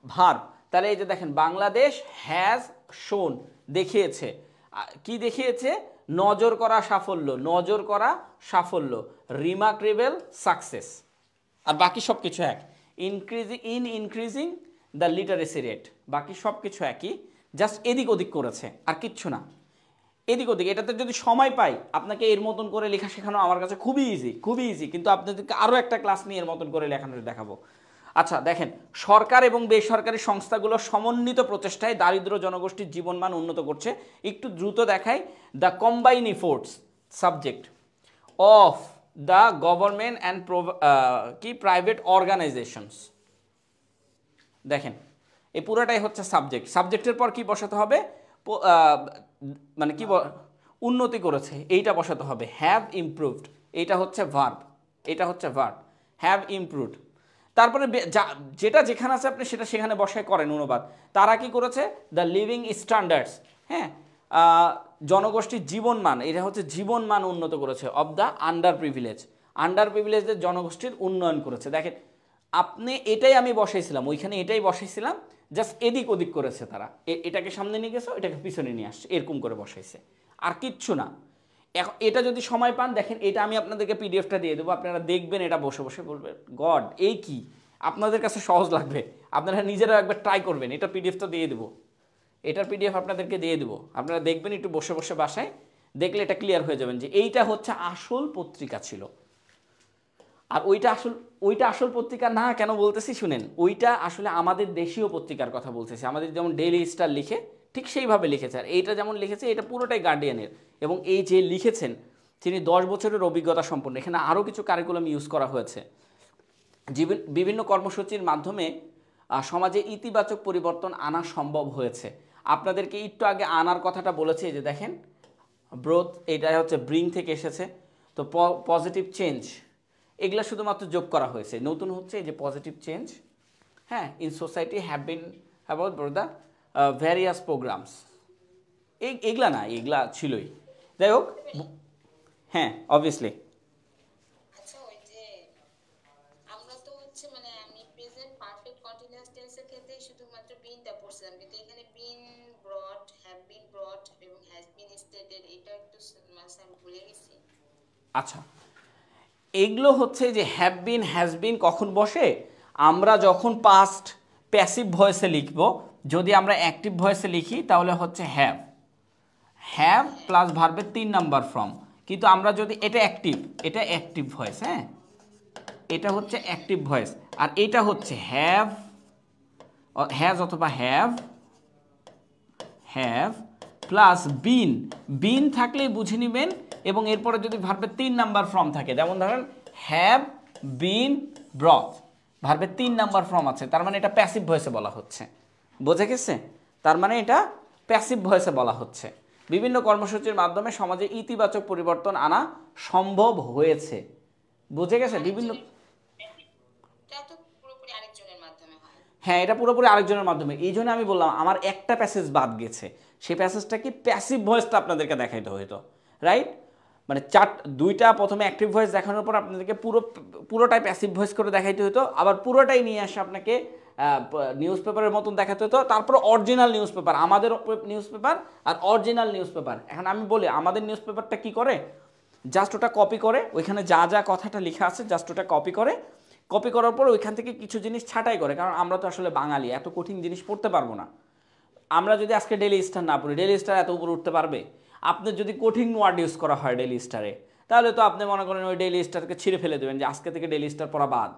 ভার্ব। তাহলে এই যে দেখেন বাংলাদেশ হ্যাজ শোন, দেখিয়েছে, কি দেখিয়েছে? নজর করা সাফল্য, নজর করা সাফল্য, রিমার্কেবল সাকসেস। আর বাকি সব কিছু এক, ইনক্রিজিং দ্য লিটারেসি রেট, বাকি সব কিছু একই, জাস্ট এদিক ওদিক করেছে আর কিচ্ছু না, এদিক ওদিক। এটাতে যদি সময় পাই আপনাকে এর মতন করে লেখা শেখানো আমার কাছে খুবই ইজি, খুবই ইজি, কিন্তু আপনাদেরকে আরও একটা ক্লাস নিয়ে এর মতন করে লেখানো দেখাবো। আচ্ছা দেখেন, সরকার এবং বেসরকারি সংস্থাগুলোর সমন্বিত প্রচেষ্টায় দারিদ্র জনগোষ্ঠীর জীবনমান উন্নত করছে। একটু দ্রুত দেখাই, the combine efforts subject of the government and কি প্রাইভেট অর্গানাইজেশনস। দেখেন এই পুরোটাই হচ্ছে সাবজেক্ট, সাবজেক্টের পর কি বসাতে হবে? মানে কি উন্নতি করেছে, এইটা বসাতে হবে। হ্যাভ ইমপ্রুভড, এইটা হচ্ছে ভার্ব, এটা হচ্ছে ভার্ব, হ্যাভ ইমপ্রুভড। তারপরে যেটা যেখানে আছে আপনি সেটা সেখানে বসায় করেন অনুবাদ। তারা কি করেছে? দ্য লিভিং স্ট্যান্ডার্ডস, হ্যাঁ জনগোষ্ঠীর জীবনমান, এটা হচ্ছে জীবনমান উন্নত করেছে। Of the under privilege, under প্রিভিলেজদের জনগোষ্ঠীর উন্নয়ন করেছে। দেখেন আপনি এটাই আমি বসাইছিলাম, ওইখানে এটাই বসাইছিলাম, জাস্ট এদিক ওদিক করেছে তারা, এটাকে সামনে নিয়ে গেছে, এটাকে পিছনে নিয়ে আসছে, এরকম করে বসাইছে, আর কিচ্ছু না। এখন এটা যদি সময় পান, দেখেন এটা আমি আপনাদেরকে পিডিএফটা দিয়ে দেবো, আপনারা দেখবেন, এটা বসে বসে বলবেন গড এই কি, আপনাদের কাছে সহজ লাগবে, আপনারা নিজেরাও একবার ট্রাই করবেন। এটা পিডিএফটা দিয়ে দেবো, এটার পিডিএফ আপনাদেরকে দিয়ে দেবো, আপনারা দেখবেন একটু বসে বসে বাসায়, দেখলে এটা ক্লিয়ার হয়ে যাবেন যে এইটা হচ্ছে আসল পত্রিকা ছিল। আর ওইটা আসল পত্রিকা না কেন বলতেছি শুনেন, ওইটা আসলে আমাদের দেশীয় পত্রিকার কথা বলতেছি, আমাদের যেমন ডেইলি স্টার লিখে ঠিক সেইভাবে লিখেছে। আর এইটা যেমন লিখেছে, এটা পুরোটাই গার্ডিয়ানের, এবং এই যে লিখেছেন তিনি 10 বছরের অভিজ্ঞতা সম্পন্ন। এখানে আরও কিছু কারিকুলাম ইউজ করা হয়েছে। বিভিন্ন কর্মসূচির মাধ্যমে সমাজে ইতিবাচক পরিবর্তন আনা সম্ভব হয়েছে। আপনাদেরকে একটু আগে আনার কথাটা বলেছি, যে দেখেন ব্রোথ, এটাই হচ্ছে ব্রিং থেকে এসেছে। তো পজিটিভ চেঞ্জ, এগুলা শুধুমাত্র যোগ করা হয়েছে, নতুন হচ্ছে এই যে পজিটিভ চেঞ্জ, হ্যাঁ in society have been about the various programs, এগুলা না, এগুলা ছিলই। যাই হোক, হ্যাঁ অবভিয়াসলি। আচ্ছা ওই যে আমরা তো হচ্ছে মানে আমি প্রেজেন্ট পারফেক্ট কন্টিনিউয়াস টেন্সের ক্ষেত্রে শুধুমাত্র বিনটা পড়ছিলাম, কিন্তু এখানে বিন ব্রট, হ্যাভ বিন ব্রট এবং হ্যাজ বিন স্টেটেড, এটা একটু স্যার ভুলে গেছি। আচ্ছা, এগুলো হচ্ছে যে হ্যাভ বিন হ্যাজ বিন কখন বসে? আমরা যখন পাস্ট প্যাসিভ ভয়েসে লিখব, যদি আমরা অ্যাক্টিভ ভয়েসে লিখি তাহলে হচ্ছে হ্যাভ, হ্যাভ প্লাস ভার্বের 3 নাম্বার ফর্ম। কিন্তু আমরা যদি এটা অ্যাক্টিভ ভয়েস, হ্যাঁ এটা হচ্ছে অ্যাক্টিভ ভয়েস, আর এটা হচ্ছে হ্যাজ অথবা হ্যাভ প্লাস বিন থাকলেই বুঝে নেবেন, এবং এরপরে যদি ভার্বের 3 নাম্বার ফর্ম থাকে, যেমন ধরেন হ্যাভ বিন ব্রট, ভার্বের 3 নাম্বার ফর্ম আছে, তার মানে এটা প্যাসিভ ভয়েসে বলা হচ্ছে। বোঝা গেছে? তার মানে এটা প্যাসিভ ভয়েসে বলা হচ্ছে। বিভিন্ন কর্মসূচির মাধ্যমে সমাজে ইতিবাচক পরিবর্তন আনা সম্ভব হয়েছে। বুঝে গেছে? বিভিন্ন, এটা তো পুরোপুরি আরেকজনের মাধ্যমে হয়। হ্যাঁ এটা পুরোপুরি আরেকজনের মাধ্যমে। এই জন্য আমি বললাম আমার একটা প্যাসেজ বাদ গেছে, সেই প্যাসেজটা কি প্যাসিভ ভয়েসটা আপনাদেরকে দেখাইতে হইতো, রাইট? মানে দুইটা প্রথমে অ্যাক্টিভ ভয়েস দেখানোর পর আপনাদেরকে পুরোটাই প্যাসিভ ভয়েস করে দেখাইতে হতো, আবার পুরোটাই নিয়ে আসে আপনাকে নিউজ পেপারের মতন দেখাতে হতো, তারপর অরিজিনাল নিউজ পেপার, আমাদের নিউজ পেপার আর অরিজিনাল নিউজ পেপার। এখন আমি বলি আমাদের নিউজ পেপারটা কী করে, জাস্ট ওটা কপি করে, ওইখানে যা যা কথাটা লেখা আছে জাস্ট ওটা কপি করার পর ওইখান থেকে কিছু জিনিস ছাঁটাই করে, কারণ আমরা তো আসলে বাঙালি, এত কঠিন জিনিস পড়তে পারবো না। আমরা যদি আজকে ডেইলি স্টার না পড়ি, ডেইলি স্টার এত উপরে উঠতে পারবে? আপনার যদি কঠিন ওয়ার্ড ইউজ করা হয় ডেইলি স্টারে, তাহলে তো আপনি মনে করেন ওই ডেইলি স্টারকে ছিঁড়ে ফেলে দেবেন যে আজকে থেকে ডেইলি স্টার পড়া বাদ।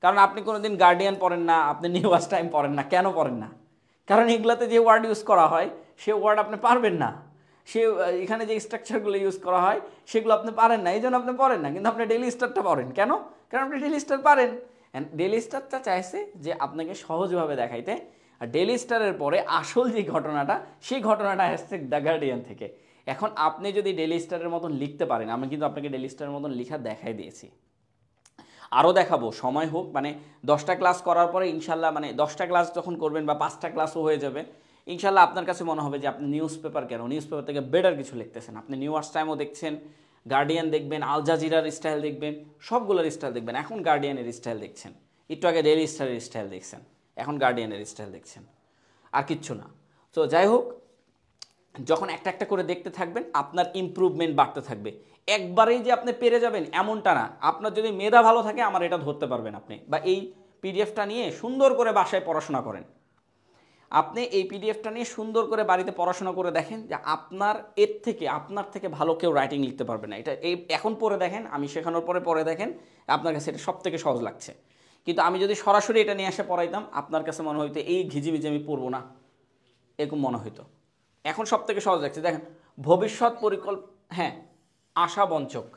কারণ আপনি কোনোদিন গার্ডিয়ান পড়েন না, আপনি নিউজ টাইম পড়েন না, কেন পড়েন না? কারণ এগুলাতে যে ওয়ার্ড ইউজ করা হয় সে ওয়ার্ড আপনি পারবেন না, সে এখানে যে স্ট্রাকচারগুলো ইউজ করা হয় সেগুলো আপনি পারেন না, এই জন্য আপনি পড়েন না। কিন্তু আপনি ডেইলি স্টারটা পড়েন কেন? কারণ আপনি ডেইলি স্টার পারেন। অ্যান্ড ডেইলি স্টারটা চাইছে যে আপনাকে সহজভাবে দেখাইতে, আর ডেইলি স্টারের পরে আসল যে ঘটনাটা, সেই ঘটনাটা আসছে দ্য গার্ডিয়ান থেকে। এখন আপনি যদি ডেইলি স্টারের মতন লিখতে পারেন, আমি কিন্তু আপনাকে ডেইলি স্টারের মতন লেখা দেখাই দিয়েছি, আরও দেখাবো, সময় হোক। মানে 10টা ক্লাস করার পরে ইনশাল্লাহ, মানে 10টা ক্লাস যখন করবেন বা 5টা ক্লাসও হয়ে যাবে, ইনশাল্লাহ আপনার কাছে মনে হবে যে আপনি নিউজ পেপার কেন, নিউজ পেপার থেকে বেটার কিছু লিখতেছেন। আপনি নিউজ টাইমও দেখছেন, গার্ডিয়ান দেখবেন, আল জাজিরার স্টাইল দেখবেন, সবগুলোর স্টাইল দেখবেন। এখন গার্ডিয়ানের স্টাইল দেখছেন, একটু আগে ডেইলি স্টারের স্টাইল দেখছেন, এখন গার্ডিয়ানের স্টাইল দেখছেন, আর কিচ্ছু না। তো যাই হোক, যখন একটা একটা করে দেখতে থাকবেন আপনার ইমপ্রুভমেন্ট বাড়তে থাকবে। একবারেই যে আপনি পেরে যাবেন এমনটা না। আপনার যদি মেধা ভালো থাকে আমার এটা ধরতে পারবেন আপনি, বা এই পিডিএফটা নিয়ে সুন্দর করে বাসায় পড়াশোনা করেন। আপনি এই পিডিএফটা নিয়ে সুন্দর করে বাড়িতে পড়াশোনা করে দেখেন যে আপনার থেকে ভালো কেউ রাইটিং লিখতে পারবে না। এটা এখন পড়ে দেখেন, আমি শেখানোর পরে দেখেন, আপনার কাছে এটা সব থেকে সহজ লাগছে। কিন্তু আমি যদি সরাসরি এটা নিয়ে এসে পড়াইতাম, আপনার কাছে মনে হইতো এই ঘিজিমিজি আমি পড়বো না, এরকম মনে হইতো। এখন সব থেকে সহজ লাগছে। দেখেন, ভবিষ্যৎ হ্যাঁ, আশাবঞ্চক,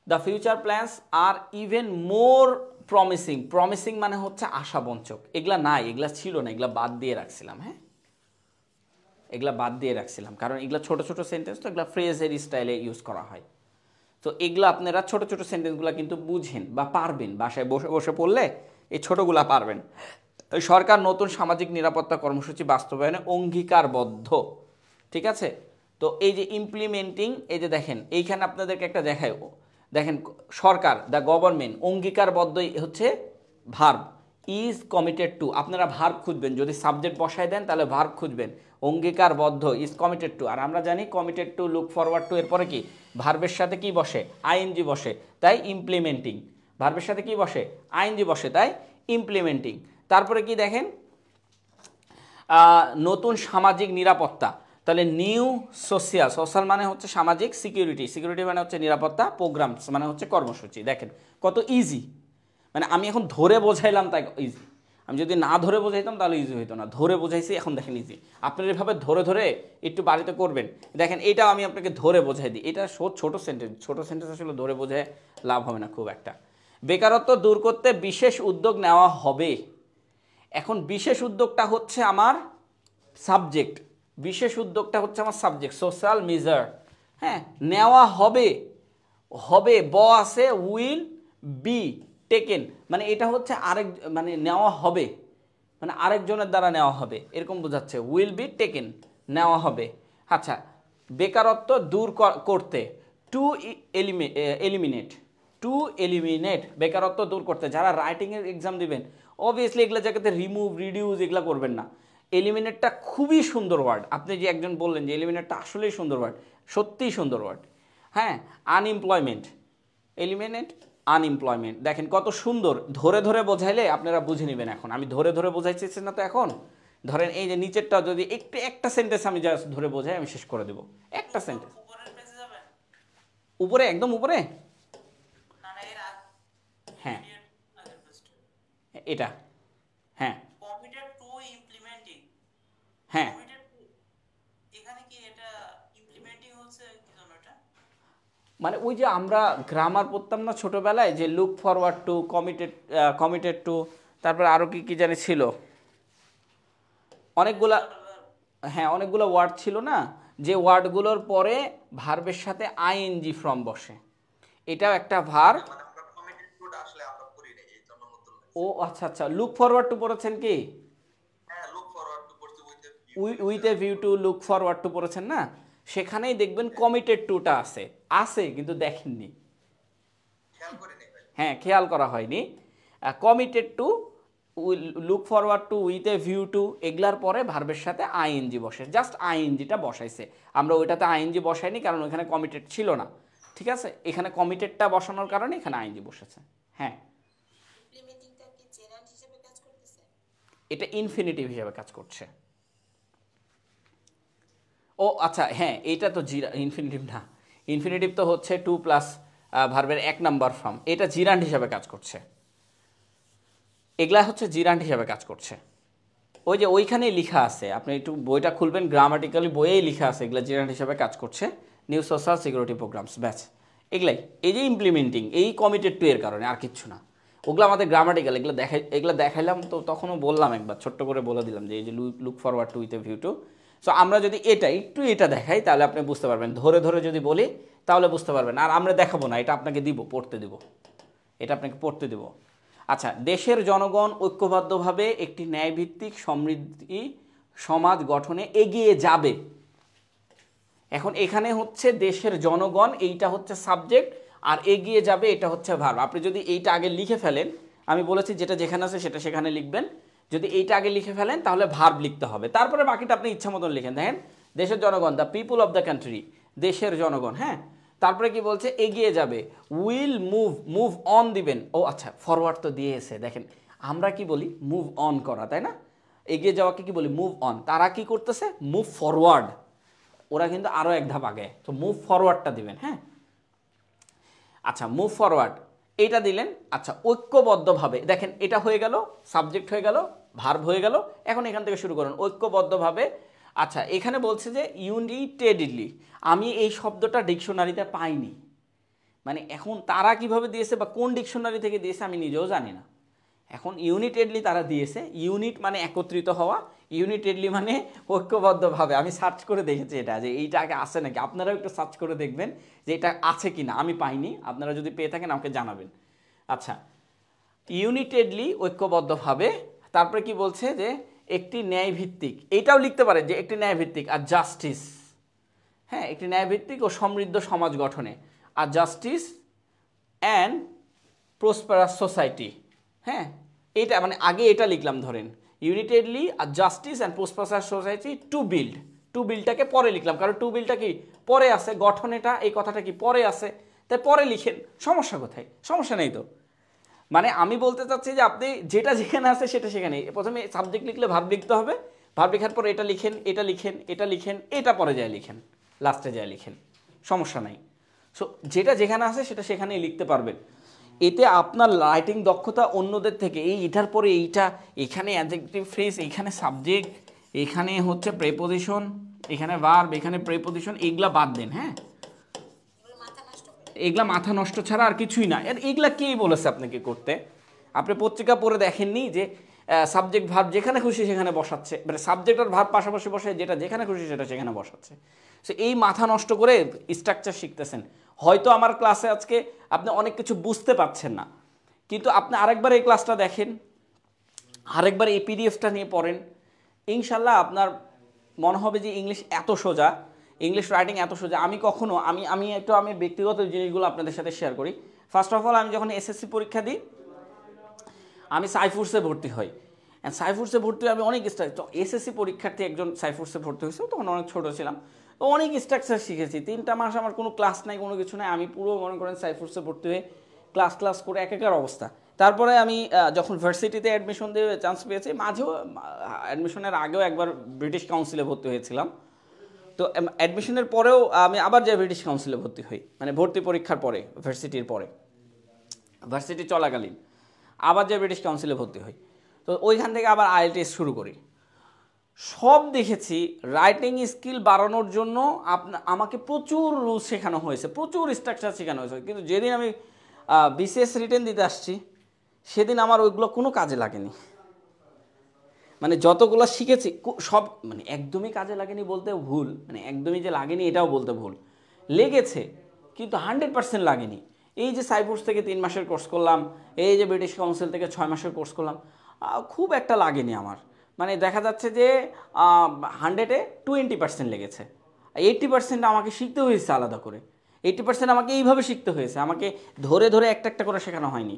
দ্য ফিউচার প্ল্যানস আর ইভেন মোর প্রমিসিং মানে হচ্ছে আশাবঞ্চক। এগুলা নাই, এগুলা ছিল না, এগুলা বাদ দিয়ে রাখছিলাম। হ্যাঁ, এগুলা বাদ দিয়ে রাখছিলাম কারণ এগুলা ছোট ছোট সেন্টেন্স, তো এগুলা ফ্রেজের স্টাইলে ইউজ করা হয়। তো এগুলো আপনারা ছোট ছোট সেন্টেন্সগুলো কিন্তু বুঝেন বা পারবেন, বাসায় বসে বসে পড়লে এই ছোটোগুলা পারবেন। সরকার নতুন সামাজিক নিরাপত্তা কর্মসূচি বাস্তবায়নে অঙ্গীকারবদ্ধ, ঠিক আছে? তো এই যে ইমপ্লিমেন্টিং, এই যে দেখেন এইখানে আপনাদেরকে একটা দেখায়, দেখেন সরকার, দ্য গভর্নমেন্ট, অঙ্গীকারবদ্ধই হচ্ছে ভার্ব, ইজ কমিটেড টু। আপনারা ভার্ব খুঁজবেন, যদি সাবজেক্ট বসায় দেন তাহলে ভার্ব খুঁজবেন। অঙ্গীকারবদ্ধ, ইজ কমিটেড টু। আর আমরা জানি committed two, look forward to, এরপরে কি ভার্বের সাথে কি বসে? আইএনজি বসে, তাই ইমপ্লিমেন্টিং। ভার্বের সাথে কি বসে? আইএনজি বসে, তাই ইমপ্লিমেন্টিং। তারপরে কি দেখেন, নতুন সামাজিক নিরাপত্তা, তাহলে নিউ সোশ্যাল মানে হচ্ছে সামাজিক, সিকিউরিটি মানে হচ্ছে নিরাপত্তা, প্রোগ্রামস মানে হচ্ছে কর্মসূচি। দেখেন কত ইজি, মানে আমি এখন ধরে বোঝাইলাম তাই ইজি। আমি যদি না ধরে বোঝাইতাম তাহলে ইজি হইতো না, ধরে বোঝাইছি, এখন দেখেন ইজি। আপনারা এভাবে ধরে ধরে একটু বাড়িতে করবেন। দেখেন এইটাও আমি আপনাকে ধরে বোঝাই দিই, এটা ছোট সেন্টেন্স আসলে ধরে বোঝায় লাভ হবে না খুব একটা। বেকারত্ব দূর করতে বিশেষ উদ্যোগ নেওয়া হবে। এখন বিশেষ উদ্যোগটা হচ্ছে আমার সাবজেক্ট, সোশ্যাল মেজার। হ্যাঁ, নেওয়া হবে, ব আছে, উইল বি টেকেন, মানে এটা হচ্ছে আরেক, মানে নেওয়া হবে মানে আরেকজনের দ্বারা নেওয়া হবে, এরকম বোঝাচ্ছে। উইল বি টেকেন, নেওয়া হবে। আচ্ছা, বেকারত্ব দূর করতে, টু এলিমিনেট, বেকারত্ব দূর করতে। যারা রাইটিংয়ের এক্সাম দিবেন অবভিয়াসলি এগুলো জায়গাতে রিমুভ, রিডিউস এগুলো করবেন না। এলিমিনেটটা খুবই সুন্দর ওয়ার্ড। আপনি যে একজন বললেন যে এলিমিনেটটা আসলেই সুন্দর ওয়ার্ড, সত্যিই সুন্দর ওয়ার্ড। হ্যাঁ, আনএমপ্লয়মেন্ট, এলিমিনেট আনএমপ্লয়মেন্ট, দেখেন কত সুন্দর। ধরে ধরে বোঝাইলে আপনারা বুঝে নেবেন। এখন আমি ধরে ধরে বোঝাইছি না, তো এখন ধরেন এই যে নিচেরটা যদি একটা সেন্টেন্স আমি জাস্ট ধরে বোঝাই, আমি শেষ করে দেবো একটা সেন্টেন্স। উপরে, একদম উপরে, হ্যাঁ এটা, হ্যাঁ হ্যাঁ, মানে ওই যে আমরা গ্রামার পড়তাম না ছোটবেলায়, যে look forward to, committed two, তারপরে আরও কি কি জানি ছিল অনেকগুলা, হ্যাঁ অনেকগুলো ওয়ার্ড ছিল না, যে ওয়ার্ডগুলোর পরে ভার্বের সাথে আইএনজি ফর্ম বসে। এটাও একটা ভার্ব। ও আচ্ছা, লুক ফরওয়ার্ড টু পড়েছেন কি? With a view to look forward to পড়েছেন না? সেখানেই দেখবেন কমিটেড টুটা আছে আছে কিন্তু দেখেননি, খেয়াল করিনি ভাই। হ্যাঁ খেয়াল করা হয়নি। Committed two, look forward to, with a view to, এগুলার পরে ভার্বের সাথে আইএনজি বসে, জাস্ট আইএনজিটা বসাইছে। আমরা ওইটাতে আইএনজি বসাইনি কারণ ওইখানে কমিটেড ছিল না, ঠিক আছে? এখানে কমিটেডটা বসানোর কারণে এখানে আইএনজি বসেছে। হ্যাঁ, ইমপ্লিমেন্টিংটা কি জেরান্ড হিসেবে কাজ করতেছে? এটা ইনফিনিটিভ হিসেবে কাজ করছে। ও আচ্ছা, হ্যাঁ এইটা তো ইনফিনিটিভ না, ইনফিনিটিভ তো হচ্ছে টু প্লাস ভার্বের 1 নাম্বার ফর্ম, এটা জিরান্ড হিসাবে কাজ করছে। এগুলা হচ্ছে জিরান্ড হিসাবে কাজ করছে। ওই যে ওইখানেই লেখা আছে, আপনি একটু বইটা খুলবেন, গ্রামাটিক্যালি বইয়েই লেখা আছে এগুলা জিরান্ড হিসাবে কাজ করছে, new social security programs, batch এগুলাই। এই যে ইমপ্লিমেন্টিং, এই কমিটেড টু এর কারণে, আর কিচ্ছু না। ওগুলো আমাদের গ্রামাটিক্যাল, এগুলো দেখাইলাম তো, তখনও বললাম একবার ছোট্ট করে বলে দিলাম যে এই যে look forward to with a view to. So আমরা যদি এটা দেখাই তাহলে আপনি বুঝতে পারবেন, ধরে ধরে যদি বলি তাহলে বুঝতে পারবেন। আর আমরা দেখাবো না, এটা আপনাকে দিব, পড়তে দিব, এটা আপনাকে পড়তে দেব। আচ্ছা, দেশের জনগণ ঐক্যবদ্ধভাবে একটি ন্যায়ভিত্তিক সমৃদ্ধি সমাজ গঠনে এগিয়ে যাবে। এখন এখানে হচ্ছে দেশের জনগণ, এইটা হচ্ছে সাবজেক্ট, আর এগিয়ে যাবে এটা হচ্ছে ভার্ব। আপনি যদি এইটা আগে লিখে ফেলেন, আমি বলেছি যেটা যেখানে আছে সেটা সেখানে লিখবেন, যদি এইটা আগে লিখে ফেলেন তাহলে ভার্ব লিখতে হবে, তারপরে বাকিটা আপনি ইচ্ছা মতন লিখেন। দেখেন, দেশের জনগণ, the people of the country, দেশের জনগণ, হ্যাঁ। তারপরে কি বলছে? এগিয়ে যাবে, উইল মুভ অন দিবেন। ও আচ্ছা, ফরওয়ার্ড তো দিয়েছে। দেখেন আমরা কি বলি? মুভ অন করা, তাই না? এগিয়ে যাওয়াকে কি বলি? Move on. তারা কি করতেছে? Move forward. ওরা কিন্তু আরও এক ধাপ আগে, তো মুভ ফরওয়ার্ডটা দিবেন, হ্যাঁ। আচ্ছা, মুভ ফরওয়ার্ড এইটা দিলেন। আচ্ছা, ঐক্যবদ্ধভাবে, দেখেন এটা হয়ে গেল, সাবজেক্ট হয়ে গেল, ভার্ব হয়ে গেল। এখন এখান থেকে শুরু করুন, ঐক্যবদ্ধভাবে। আচ্ছা, এখানে বলছে যে ইউনিটেডলি, আমি এই শব্দটা ডিকশনারিতে পাইনি, মানে এখন তারা কিভাবে দিয়েছে বা কোন ডিকশনারি থেকে দিয়েছে আমি নিজেও জানি না। এখন ইউনিটেডলি তারা দিয়েছে, ইউনিট মানে একত্রিত হওয়া, ইউনিটেডলি মানে ঐক্যবদ্ধভাবে। আমি সার্চ করে দেখেছি এটা, যে এইটা আগে আছে নাকি, আপনারাও একটু সার্চ করে দেখবেন যে এটা আছে কি না। আমি পাইনি, আপনারা যদি পেয়ে থাকেন আমাকে জানাবেন। আচ্ছা, ইউনিটেডলি ঐক্যবদ্ধভাবে, তারপরে কি বলছে যে একটি ন্যায়ভিত্তিক, এইটাও লিখতে পারে যে একটি ন্যায়ভিত্তিক আর জাস্টিস, হ্যাঁ, একটি ন্যায়ভিত্তিক ও সমৃদ্ধ সমাজ গঠনে, আর জাস্টিস অ্যান্ড প্রসপারাস সোসাইটি, হ্যাঁ। এইটা মানে আগে এটা লিখলাম, ধরেন ইউনিটেডলি আর justice and prosperous society to বিল্ডটাকে পরে লিখলাম, কারণ টু বিল্ডটা কি পরে আছে, গঠনেটা এই কথাটা কি পরে আছে, তাই পরে লিখেন, সমস্যা কোথায়? সমস্যা নেই তো। মানে আমি বলতে চাচ্ছি যে আপনি যেটা যেখানে আছে সেটা সেখানে, প্রথমে সাবজেক্ট লিখলে ভার্ব লিখতে হবে, ভার্ব লেখার পর এটা লিখেন, এটা লিখেন, এটা লিখেন, এটা পরে যায় লিখেন, লাস্টে যায় লিখেন, সমস্যা নাই। সো যেটা যেখানে আছে সেটা সেখানেই লিখতে পারবেন। এতে আপনার রাইটিং দক্ষতা অন্যদের থেকে, এটার পরে এইটা, এখানে অ্যাডজেক্টিভ ফ্রেজ, এখানে সাবজেক্ট, এখানে হচ্ছে প্রেপোজিশন, এখানে ভার্ব, এখানে প্রেপোজিশন, এইগুলা বাদ দেন, হ্যাঁ। এগুলা মাথা নষ্ট ছাড়া আর কিছুই না। এগুলা কে বলেছে আপনাকে করতে? আপনি পত্রিকা পড়ে দেখেননি যে সাবজেক্ট ভার্ব যেখানে খুশি সেখানে বসাচ্ছে, মানে সাবজেক্ট আর ভার্ব পাশাপাশি বসে, যেটা যেখানে খুশি সেটা সেখানে বসাচ্ছে। সো এই মাথা নষ্ট করে স্ট্রাকচার শিখতেছেন। হয়তো আমার ক্লাসে আজকে আপনি অনেক কিছু বুঝতে পারছেন না, কিন্তু আপনি আরেকবার এই ক্লাসটা দেখেন, আরেকবার এই পিডিএফটা নিয়ে পড়েন, ইনশাল্লাহ আপনার মনে হবে যে ইংলিশ এত সোজা, ইংলিশ রাইটিং এত সোজা। আমি কখনো আমি ব্যক্তিগত জিনিসগুলো আপনাদের সাথে শেয়ার করি। ফার্স্ট অফ অল, আমি যখন এসএসসি পরীক্ষা দিই, আমি সাইফুডসে ভর্তি হই। সাইফুডসে ভর্তি হয়ে আমি অনেক এসএসসি পরীক্ষার্থী একজন সাইফুডসে ভর্তি হয়েছে, তখন অনেক ছোটো ছিলাম, তো অনেক স্ট্রাকচার শিখেছি। 3টা মাস আমার কোনো ক্লাস নাই, কোনো কিছু নাই, আমি পুরো মনে করেন সাইফুডসে ভর্তি হয়ে ক্লাস করে একাকার অবস্থা। তারপরে আমি যখন ভার্সিটিতে অ্যাডমিশন দিয়ে চান্স পেয়েছি, মাঝেও অ্যাডমিশনের আগেও একবার ব্রিটিশ কাউন্সিলে ভর্তি হয়েছিলাম। তো অ্যাডমিশনের পরেও আমি আবার যাই ব্রিটিশ কাউন্সিলে ভর্তি হই, মানে ভর্তি পরীক্ষার পরে, ভার্সিটির পরে, ভার্সিটি চলাকালীন আবার যাই ব্রিটিশ কাউন্সিলে ভর্তি হই। তো ওইখান থেকে আবার আইএলটিএস শুরু করি। সব দেখেছি, রাইটিং স্কিল বাড়ানোর জন্য আমাকে প্রচুর রুলস শেখানো হয়েছে, প্রচুর স্ট্রাকচার শেখানো হয়েছে, কিন্তু যেদিন আমি বিসিএস রিটেন দিতে আসছি সেদিন আমার ওইগুলো কোনো কাজে লাগেনি। মানে যতগুলো শিখেছি সব মানে একদমই কাজে লাগেনি বলতে ভুল, মানে একদমই যে লাগেনি এটাও বলতে ভুল, লেগেছে কিন্তু 100% লাগেনি। এই যে সাইফুডস থেকে 3 মাসের কোর্স করলাম, এই যে ব্রিটিশ কাউন্সিল থেকে 6 মাসের কোর্স করলাম, খুব একটা লাগেনি আমার। মানে দেখা যাচ্ছে যে 100-এ 20% লেগেছে, 80% আমাকে শিখতে হয়েছে আলাদা করে, 80% আমাকে এইভাবে শিখতে হয়েছে, আমাকে ধরে ধরে একটা একটা করে শেখানো হয়নি,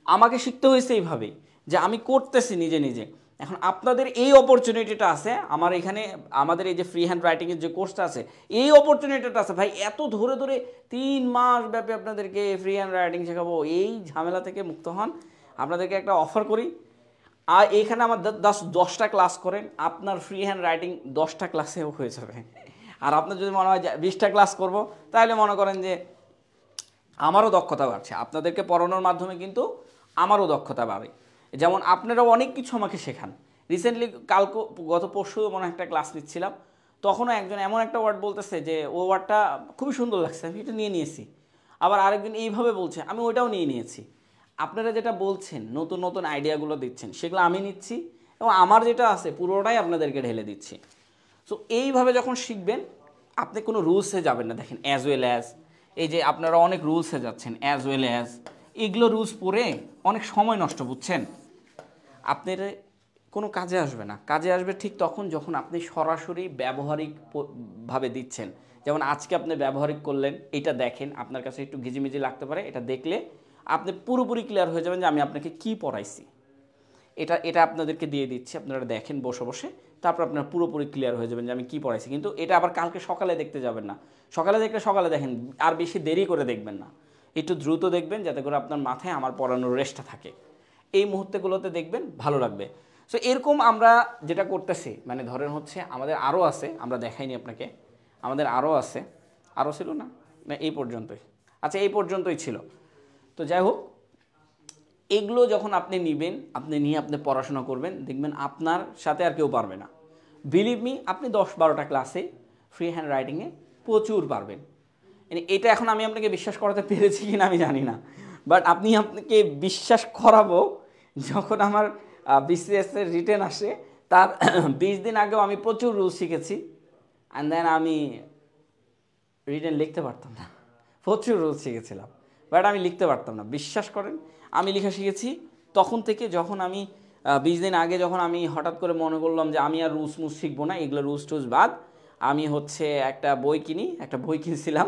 আমাকে শিখতে হয়েছে এইভাবে যে আমি করতেছি নিজে নিজে। এখন আপনাদের এই অপরচুনিটিটা আছে আমার এখানে, আমাদের এই যে ফ্রি হ্যান্ড রাইটিংয়ের যে কোর্সটা আছে, এই অপরচুনিটিটা আছে ভাই, এত ধরে ধরে 3 মাস ব্যাপী আপনাদেরকে ফ্রি হ্যান্ড রাইটিং শেখাবো, এই ঝামেলা থেকে মুক্ত হন। আপনাদেরকে একটা অফার করি, আর এখানে আমার 10টা ক্লাস করেন, আপনার ফ্রি হ্যান্ড রাইটিং 10টা ক্লাসেও হয়ে যাবে। আর আপনার যদি মনে হয় যে 20টা ক্লাস করব, তাহলে মনে করেন যে আমারও দক্ষতা বাড়ছে, আপনাদেরকে পড়ানোর মাধ্যমে কিন্তু আমারও দক্ষতা বাড়ে। যেমন আপনারাও অনেক কিছু আমাকে শেখান। রিসেন্টলি গত পরশু মনে একটা ক্লাস নিচ্ছিলাম, তখনও একজন এমন একটা ওয়ার্ড বলতেছে যে ও ওয়ার্ডটা খুবই সুন্দর লাগছে, আমি এটা নিয়ে নিয়েছি। আবার আরেকজন এইভাবে বলছে, আমি ওইটাও নিয়ে নিয়েছি। আপনারা যেটা বলছেন, নতুন নতুন আইডিয়াগুলো দিচ্ছেন, সেগুলো আমি নিচ্ছি এবং আমার যেটা আছে পুরোটাই আপনাদেরকে ঢেলে দিচ্ছি। সো এইভাবে যখন শিখবেন, আপনি কোনো রুলসে যাবেন না। দেখেন অ্যাজ ওয়েল অ্যাজ, এই যে আপনারা অনেক রুলসে যাচ্ছেন, অ্যাজ ওয়েল অ্যাজ, এগুলো রুলস পড়ে অনেক সময় নষ্ট, বুঝছেন? আপনার কোনো কাজে আসবে না। কাজে আসবে ঠিক তখন যখন আপনি সরাসরি ব্যবহারিক ভাবে দিচ্ছেন। যেমন আজকে আপনি ব্যবহারিক করলেন, এটা দেখেন, আপনার কাছে একটু ঘিজিমিজি লাগতে পারে, এটা দেখলে আপনি পুরোপুরি ক্লিয়ার হয়ে যাবেন যে আমি আপনাকে কি পড়াইছি। এটা আপনাদেরকে দিয়ে দিচ্ছি, আপনারা দেখেন বসে বসে, তারপর আপনারা পুরোপুরি ক্লিয়ার হয়ে যাবেন যে আমি কী পড়াইছি। কিন্তু এটা আবার কালকে সকালে দেখতে যাবেন না, সকালে দেখলে সকালে দেখেন, আর বেশি দেরি করে দেখবেন না, একটু দ্রুত দেখবেন যাতে করে আপনার মাথায় আমার পড়ানোর রেস্টটা থাকে। এই মুহূর্তগুলোতে দেখবেন ভালো লাগবে। সো এরকম আমরা যেটা করতেছি, মানে ধরেন হচ্ছে আমাদের আরও আছে, আমরা দেখাইনি আপনাকে, আমাদের আরও আছে, আরও ছিল না, না এই পর্যন্তই, আচ্ছা এই পর্যন্তই ছিল। তো যাই হোক, এগুলো যখন আপনি নেবেন, আপনি নিয়ে আপনি পড়াশোনা করবেন, দেখবেন আপনার সাথে আর কেউ পারবে না। বিলিভ মি, আপনি 10-12টা ক্লাসে ফ্রি হ্যান্ড রাইটিংয়ে প্রচুর পারবেন। এটা এখন আমি আপনাকে বিশ্বাস করাতে পেরেছি কিনা আমি জানি না, বাট আপনাকে বিশ্বাস করাবো যখন আমার বিসিএসের রিটেন আসে, তার 20 দিন আগেও আমি প্রচুর রুলস শিখেছি, অ্যান্ড দেন আমি রিটেন লিখতে পারতাম না। প্রচুর রুলস শিখেছিলাম, বাট আমি লিখতে পারতাম না। বিশ্বাস করেন, আমি লেখা শিখেছি তখন থেকে, যখন আমি 20 দিন আগে যখন আমি হঠাৎ করে মনে করলাম যে আমি আর রুলস মুস শিখবো না, এগুলো রুলস টুলস বাদ, আমি হচ্ছে একটা বই কিনছিলাম,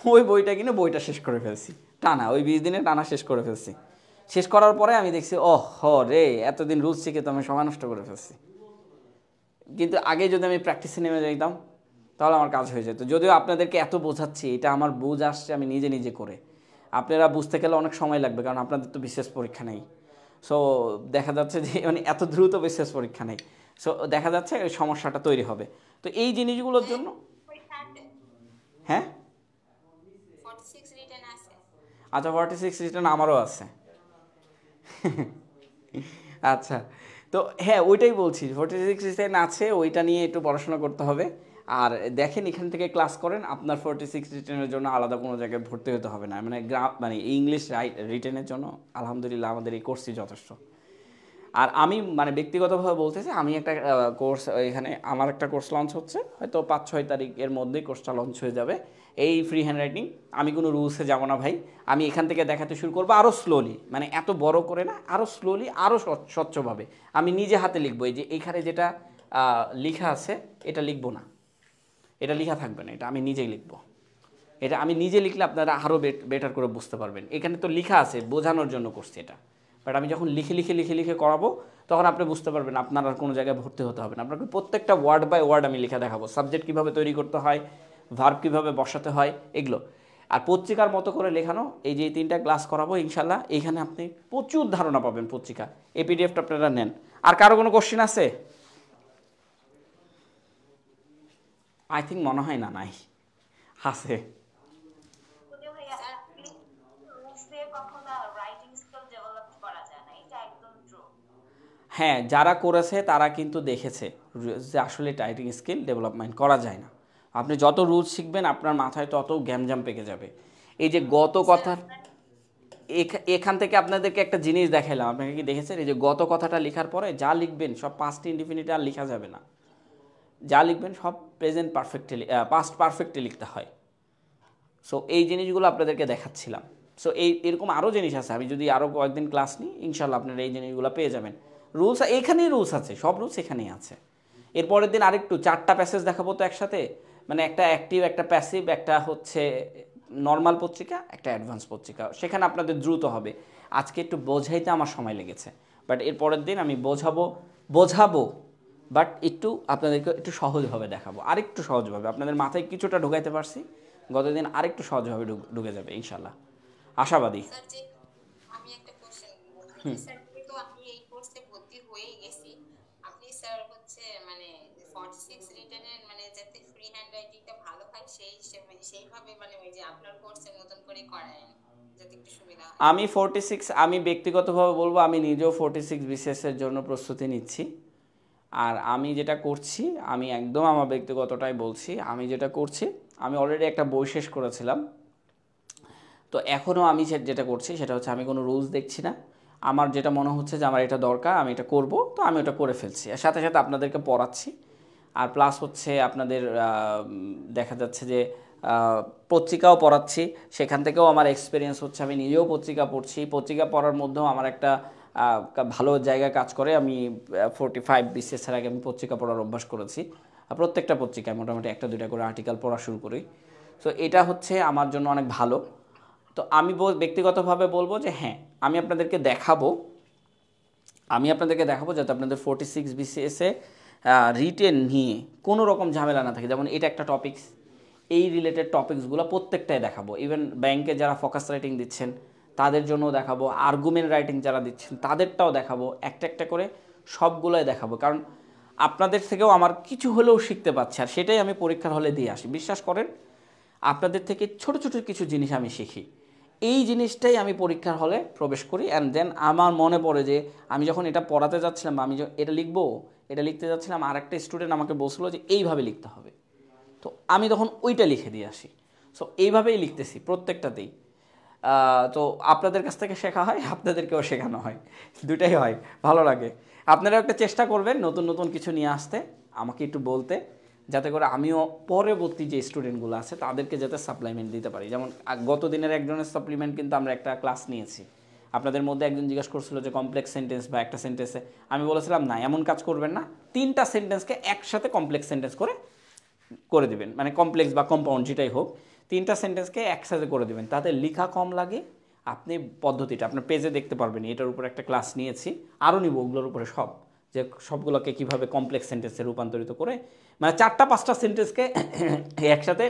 ওই বইটা কিনে বইটা শেষ করে ফেলছি টানা, ওই 20 দিনে টানা শেষ করে ফেলছি। শেষ করার পরে আমি দেখছি, রে, এতদিন রুলস শিখে তো আমি সময় নষ্ট করে ফেলছি। কিন্তু আগে যদি আমি প্র্যাকটিসে নেমে যাইতাম, তাহলে আমার কাজ হয়ে যেত। যদিও আপনাদেরকে এত বোঝাচ্ছি, এটা আমার বুঝ আসছে আমি নিজে নিজে করে, আপনারা বুঝতে গেলে অনেক সময় লাগবে, কারণ আপনাদের তো বিশেষ পরীক্ষা নেই। সো দেখা যাচ্ছে যে মানে এত দ্রুত বিশেষ পরীক্ষা নেই, সো দেখা যাচ্ছে ওই সমস্যাটা তৈরি হবে। তো এই জিনিসগুলোর জন্য, হ্যাঁ 46 রিটেন আছে। আচ্ছা 46 রিটার্ন আমারও আছে। আচ্ছা, তো হ্যাঁ ওইটাই বলছি, 46 রিটার্ন আছে, ওইটা নিয়ে একটু পড়াশোনা করতে হবে। আর দেখেন, এখান থেকে ক্লাস করেন, আপনার 46 রিটেনের জন্য আলাদা কোনো জায়গায় ভর্তি হতে হবে না। মানে ইংলিশ রিটেনের জন্য আলহামদুলিল্লাহ আমাদের এই কোর্সই যথেষ্ট। আর আমি মানে ব্যক্তিগতভাবে বলতেছি, আমি একটা কোর্স, এখানে আমার একটা কোর্স লঞ্চ হচ্ছে, হয়তো 5-6 তারিখের মধ্যেই কোর্সটা লঞ্চ হয়ে যাবে, এই ফ্রি হ্যান্ড রাইটিং। আমি কোনো রুলসে যাবো না ভাই, আমি এখান থেকে দেখাতে শুরু করবো আরও স্লোলি, মানে এত বড় করে না, আরও স্লোলি, আরও স্বচ্ছভাবে আমি নিজে হাতে লিখবো। এই যে এখানে যেটা লেখা আছে, এটা লিখবো না, এটা লেখা থাকবে না, এটা আমি নিজেই লিখবো। এটা আমি নিজে লিখলে আপনারা আরও বেটার করে বুঝতে পারবেন। এখানে তো লেখা আছে, বোঝানোর জন্য করছি এটা, বাট আমি যখন লিখে করাবো, তখন আপনি বুঝতে পারবেন, আপনার আর কোনো জায়গায় ভর্তি হতে হবে না। আপনাকে প্রত্যেকটা ওয়ার্ড বাই ওয়ার্ড আমি লিখে দেখাবো, সাবজেক্ট কীভাবে তৈরি করতে হয়, ভার্ব কীভাবে বসাতে হয়, এগুলো। আর পত্রিকার মতো করে লেখানো, এই যে 3টা ক্লাস করাবো ইনশাল্লাহ, এইখানে আপনি প্রচুর ধারণা পাবেন পত্রিকা। এই পিডিএফটা আপনারা নেন। আর কারো কোনো কোশ্চেন আছে? আই থিঙ্ক মনে হয় না, নাই আছে। হ্যাঁ, যারা করেছে তারা কিন্তু দেখেছে যে আসলে রাইটিং স্কিল ডেভেলপমেন্ট করা যায় না। আপনি যত রুলস শিখবেন, আপনার মাথায় তত গ্যামজাম পেকে যাবে। এই যে গত কথা, এখান থেকে আপনাদেরকে একটা জিনিস দেখালাম, আপনাকে কি দেখেছেন? এই যে গত কথাটা লেখার পরে যা লিখবেন সব পাস্ট ইনডিফিনিট আর লেখা যাবে না, যা লিখবেন সব প্রেজেন্ট পারফেক্টলি, পাস্ট পারফেক্টলি লিখতে হয়। সো এই জিনিসগুলো আপনাদেরকে দেখাচ্ছিলাম। সো এরকম আরও জিনিস আছে, আমি যদি আরও কয়েকদিন ক্লাস নিই, ইনশাল্লাহ আপনারা এই জিনিসগুলো পেয়ে যাবেন। রুলস এখানেই রুলস আছে, সব রুলস এখানেই আছে। এরপরের দিন আরেকটু 4টা প্যাসেজ দেখাবো তো একসাথে, মানে একটা অ্যাক্টিভ, একটা প্যাসিভ, একটা হচ্ছে নর্মাল পত্রিকা, একটা অ্যাডভান্স পত্রিকা। সেখানে আপনাদের দ্রুত হবে। আজকে একটু বোঝাইতে আমার সময় লেগেছে, বাট এর পরের দিন আমি বোঝাবো বাট একটু আপনাদেরকে একটু সহজভাবে দেখাবো, আরেকটু সহজভাবে। আপনাদের মাথায় কিছুটা ঢুকাইতে পারছি, গতদিন আরেকটু সহজভাবে ঢুকে যাবে ইনশাল্লাহ, আশাবাদী। স্যার যে আমি একটা কোশ্চেন বলতে চাই স্যার, যেহেতু আমি এই কোর্সে ভর্তি হয়ে গেছি, আপনি স্যার হচ্ছে মানে 46 রিটেনের মানে যাতে ফ্রি হ্যান্ড রাইটিংটা ভালো হয় সেই হিসেবে সেইভাবে মানে ওই যে আপনার কোর্সের মতন করে করায়েন যাতে একটু সুবিধা হয়। আমি 46, আমি ব্যক্তিগতভাবে বলবো আমি নিজেও 46 বিসিএসের জন্য প্রস্তুতি নিচ্ছি। আর আমি যেটা করছি, আমি একদম আমার ব্যক্তিগতটাই বলছি, আমি যেটা করছি, আমি অলরেডি একটা বই শেষ করেছিলাম। তো এখনও আমি যেটা করছি সেটা হচ্ছে আমি কোনো রুলস দেখছি না, আমার যেটা মনে হচ্ছে যে আমার এটা দরকার, আমি এটা করব, তো আমি ওটা করে ফেলছি। আর সাথে সাথে আপনাদেরকে পড়াচ্ছি। আর প্লাস হচ্ছে আপনাদের দেখা যাচ্ছে যে পত্রিকাও পড়াচ্ছি, সেখান থেকেও আমার এক্সপিরিয়েন্স হচ্ছে। আমি নিজেও পত্রিকা পড়ছি, পত্রিকা পড়ার মধ্যেও আমার একটা ভালো জায়গায় কাজ করে। আমি 45 বিসিএসের আগে আমি পত্রিকা পড়ার অভ্যাস করেছি। প্রত্যেকটা পত্রিকায় মোটামুটি একটা দুইটা করে আর্টিকেল পড়া শুরু করি। সো এটা হচ্ছে আমার জন্য অনেক ভালো। তো আমি ব্যক্তিগতভাবে বলবো যে হ্যাঁ, আমি আপনাদেরকে দেখাবো যাতে আপনাদের 46 বিসিএসে রিটেন নিয়ে কোনো রকম ঝামেলা না থাকে। যেমন এটা একটা টপিকস, এই রিলেটেড টপিকসগুলো প্রত্যেকটাই দেখাবো। ইভেন ব্যাংকে যারা ফোকাস রাইটিং দিচ্ছেন তাদের জন্যও দেখাবো, আর্গুমেন্ট রাইটিং যারা দিচ্ছেন তাদেরটাও দেখাবো, একটা একটা করে সবগুলোই দেখাবো। কারণ আপনাদের থেকেও আমার কিছু হলেও শিখতে পাচ্ছি, আর সেটাই আমি পরীক্ষার হলে দিয়ে আসি। বিশ্বাস করেন, আপনাদের থেকে ছোট ছোট কিছু জিনিস আমি শিখি, এই জিনিসটাই আমি পরীক্ষার হলে প্রবেশ করি। অ্যান্ড দেন আমার মনে পড়ে যে আমি যখন এটা পড়াতে যাচ্ছিলাম, আমি এটা লিখতে যাচ্ছিলাম, আর একটা স্টুডেন্ট আমাকে বলছিল যে এইভাবে লিখতে হবে, তো আমি তখন ওইটা লিখে দিয়ে আসি। সো এইভাবেই লিখতেছি প্রত্যেকটাতেই। তো আপনাদের কাছ থেকে শেখা হয়, আপনাদেরকেও শেখানো হয়, দুটাই হয়, ভালো লাগে। আপনারাও একটা চেষ্টা করবেন নতুন নতুন কিছু নিয়ে আসতে, আমাকে একটু বলতে, যাতে করে আমিও পরবর্তী যে স্টুডেন্টগুলো আছে তাদেরকে যাতে সাপ্লিমেন্ট দিতে পারি। যেমন গত দিনের একজনের সাপ্লিমেন্ট কিন্তু আমরা একটা ক্লাস নিয়েছি। আপনাদের মধ্যে একজন জিজ্ঞাসা করছিল যে কমপ্লেক্স সেন্টেন্স বা একটা সেন্টেন্সে, আমি বলেছিলাম না, এমন কাজ করবেন না, 3টা সেন্টেন্সকে একসাথে কমপ্লেক্স সেন্টেন্স করে দিবেন, মানে কমপ্লেক্স বা কম্পাউন্ড যেটাই হোক, 3টা সেন্টেন্সকে একসাথে করে দিবেন, তাতে লেখা কম লাগে। আপনি পদ্ধতিটা আপনার পেজে দেখতে পারবেন, এটার উপর একটা ক্লাস নিয়েছি, আরও নিব ওগুলোর উপরে সব, যে সবগুলোকে কীভাবে কমপ্লেক্স সেন্টেন্সে রূপান্তরিত করে, মানে 4টা-5টা সেন্টেন্সকে একসাথে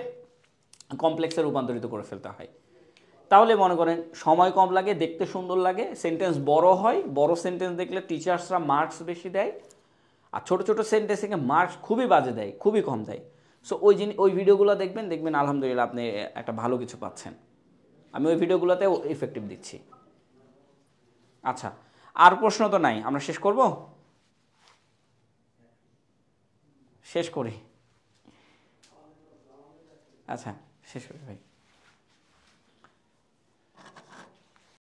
কমপ্লেক্সে রূপান্তরিত করে ফেলতে হয়। তাহলে মনে করেন সময় কম লাগে, দেখতে সুন্দর লাগে, সেন্টেন্স বড় হয়। বড় সেন্টেন্স দেখলে টিচার্সরা মার্কস বেশি দেয়, আর ছোটো ছোটো সেন্টেন্সে মার্কস খুবই বাজে দেয়, খুবই কম দেয়। সো ওই ভিডিওগুলো দেখবেন আলহামদুলিল্লাহ আপনি একটা ভালো কিছু পাচ্ছেন। আমি ওই ভিডিওগুলোতেও ইফেক্টিভ দিচ্ছি। আচ্ছা, আর প্রশ্ন তো নাই, আমরা শেষ করি। আচ্ছা, শেষ করি ভাই।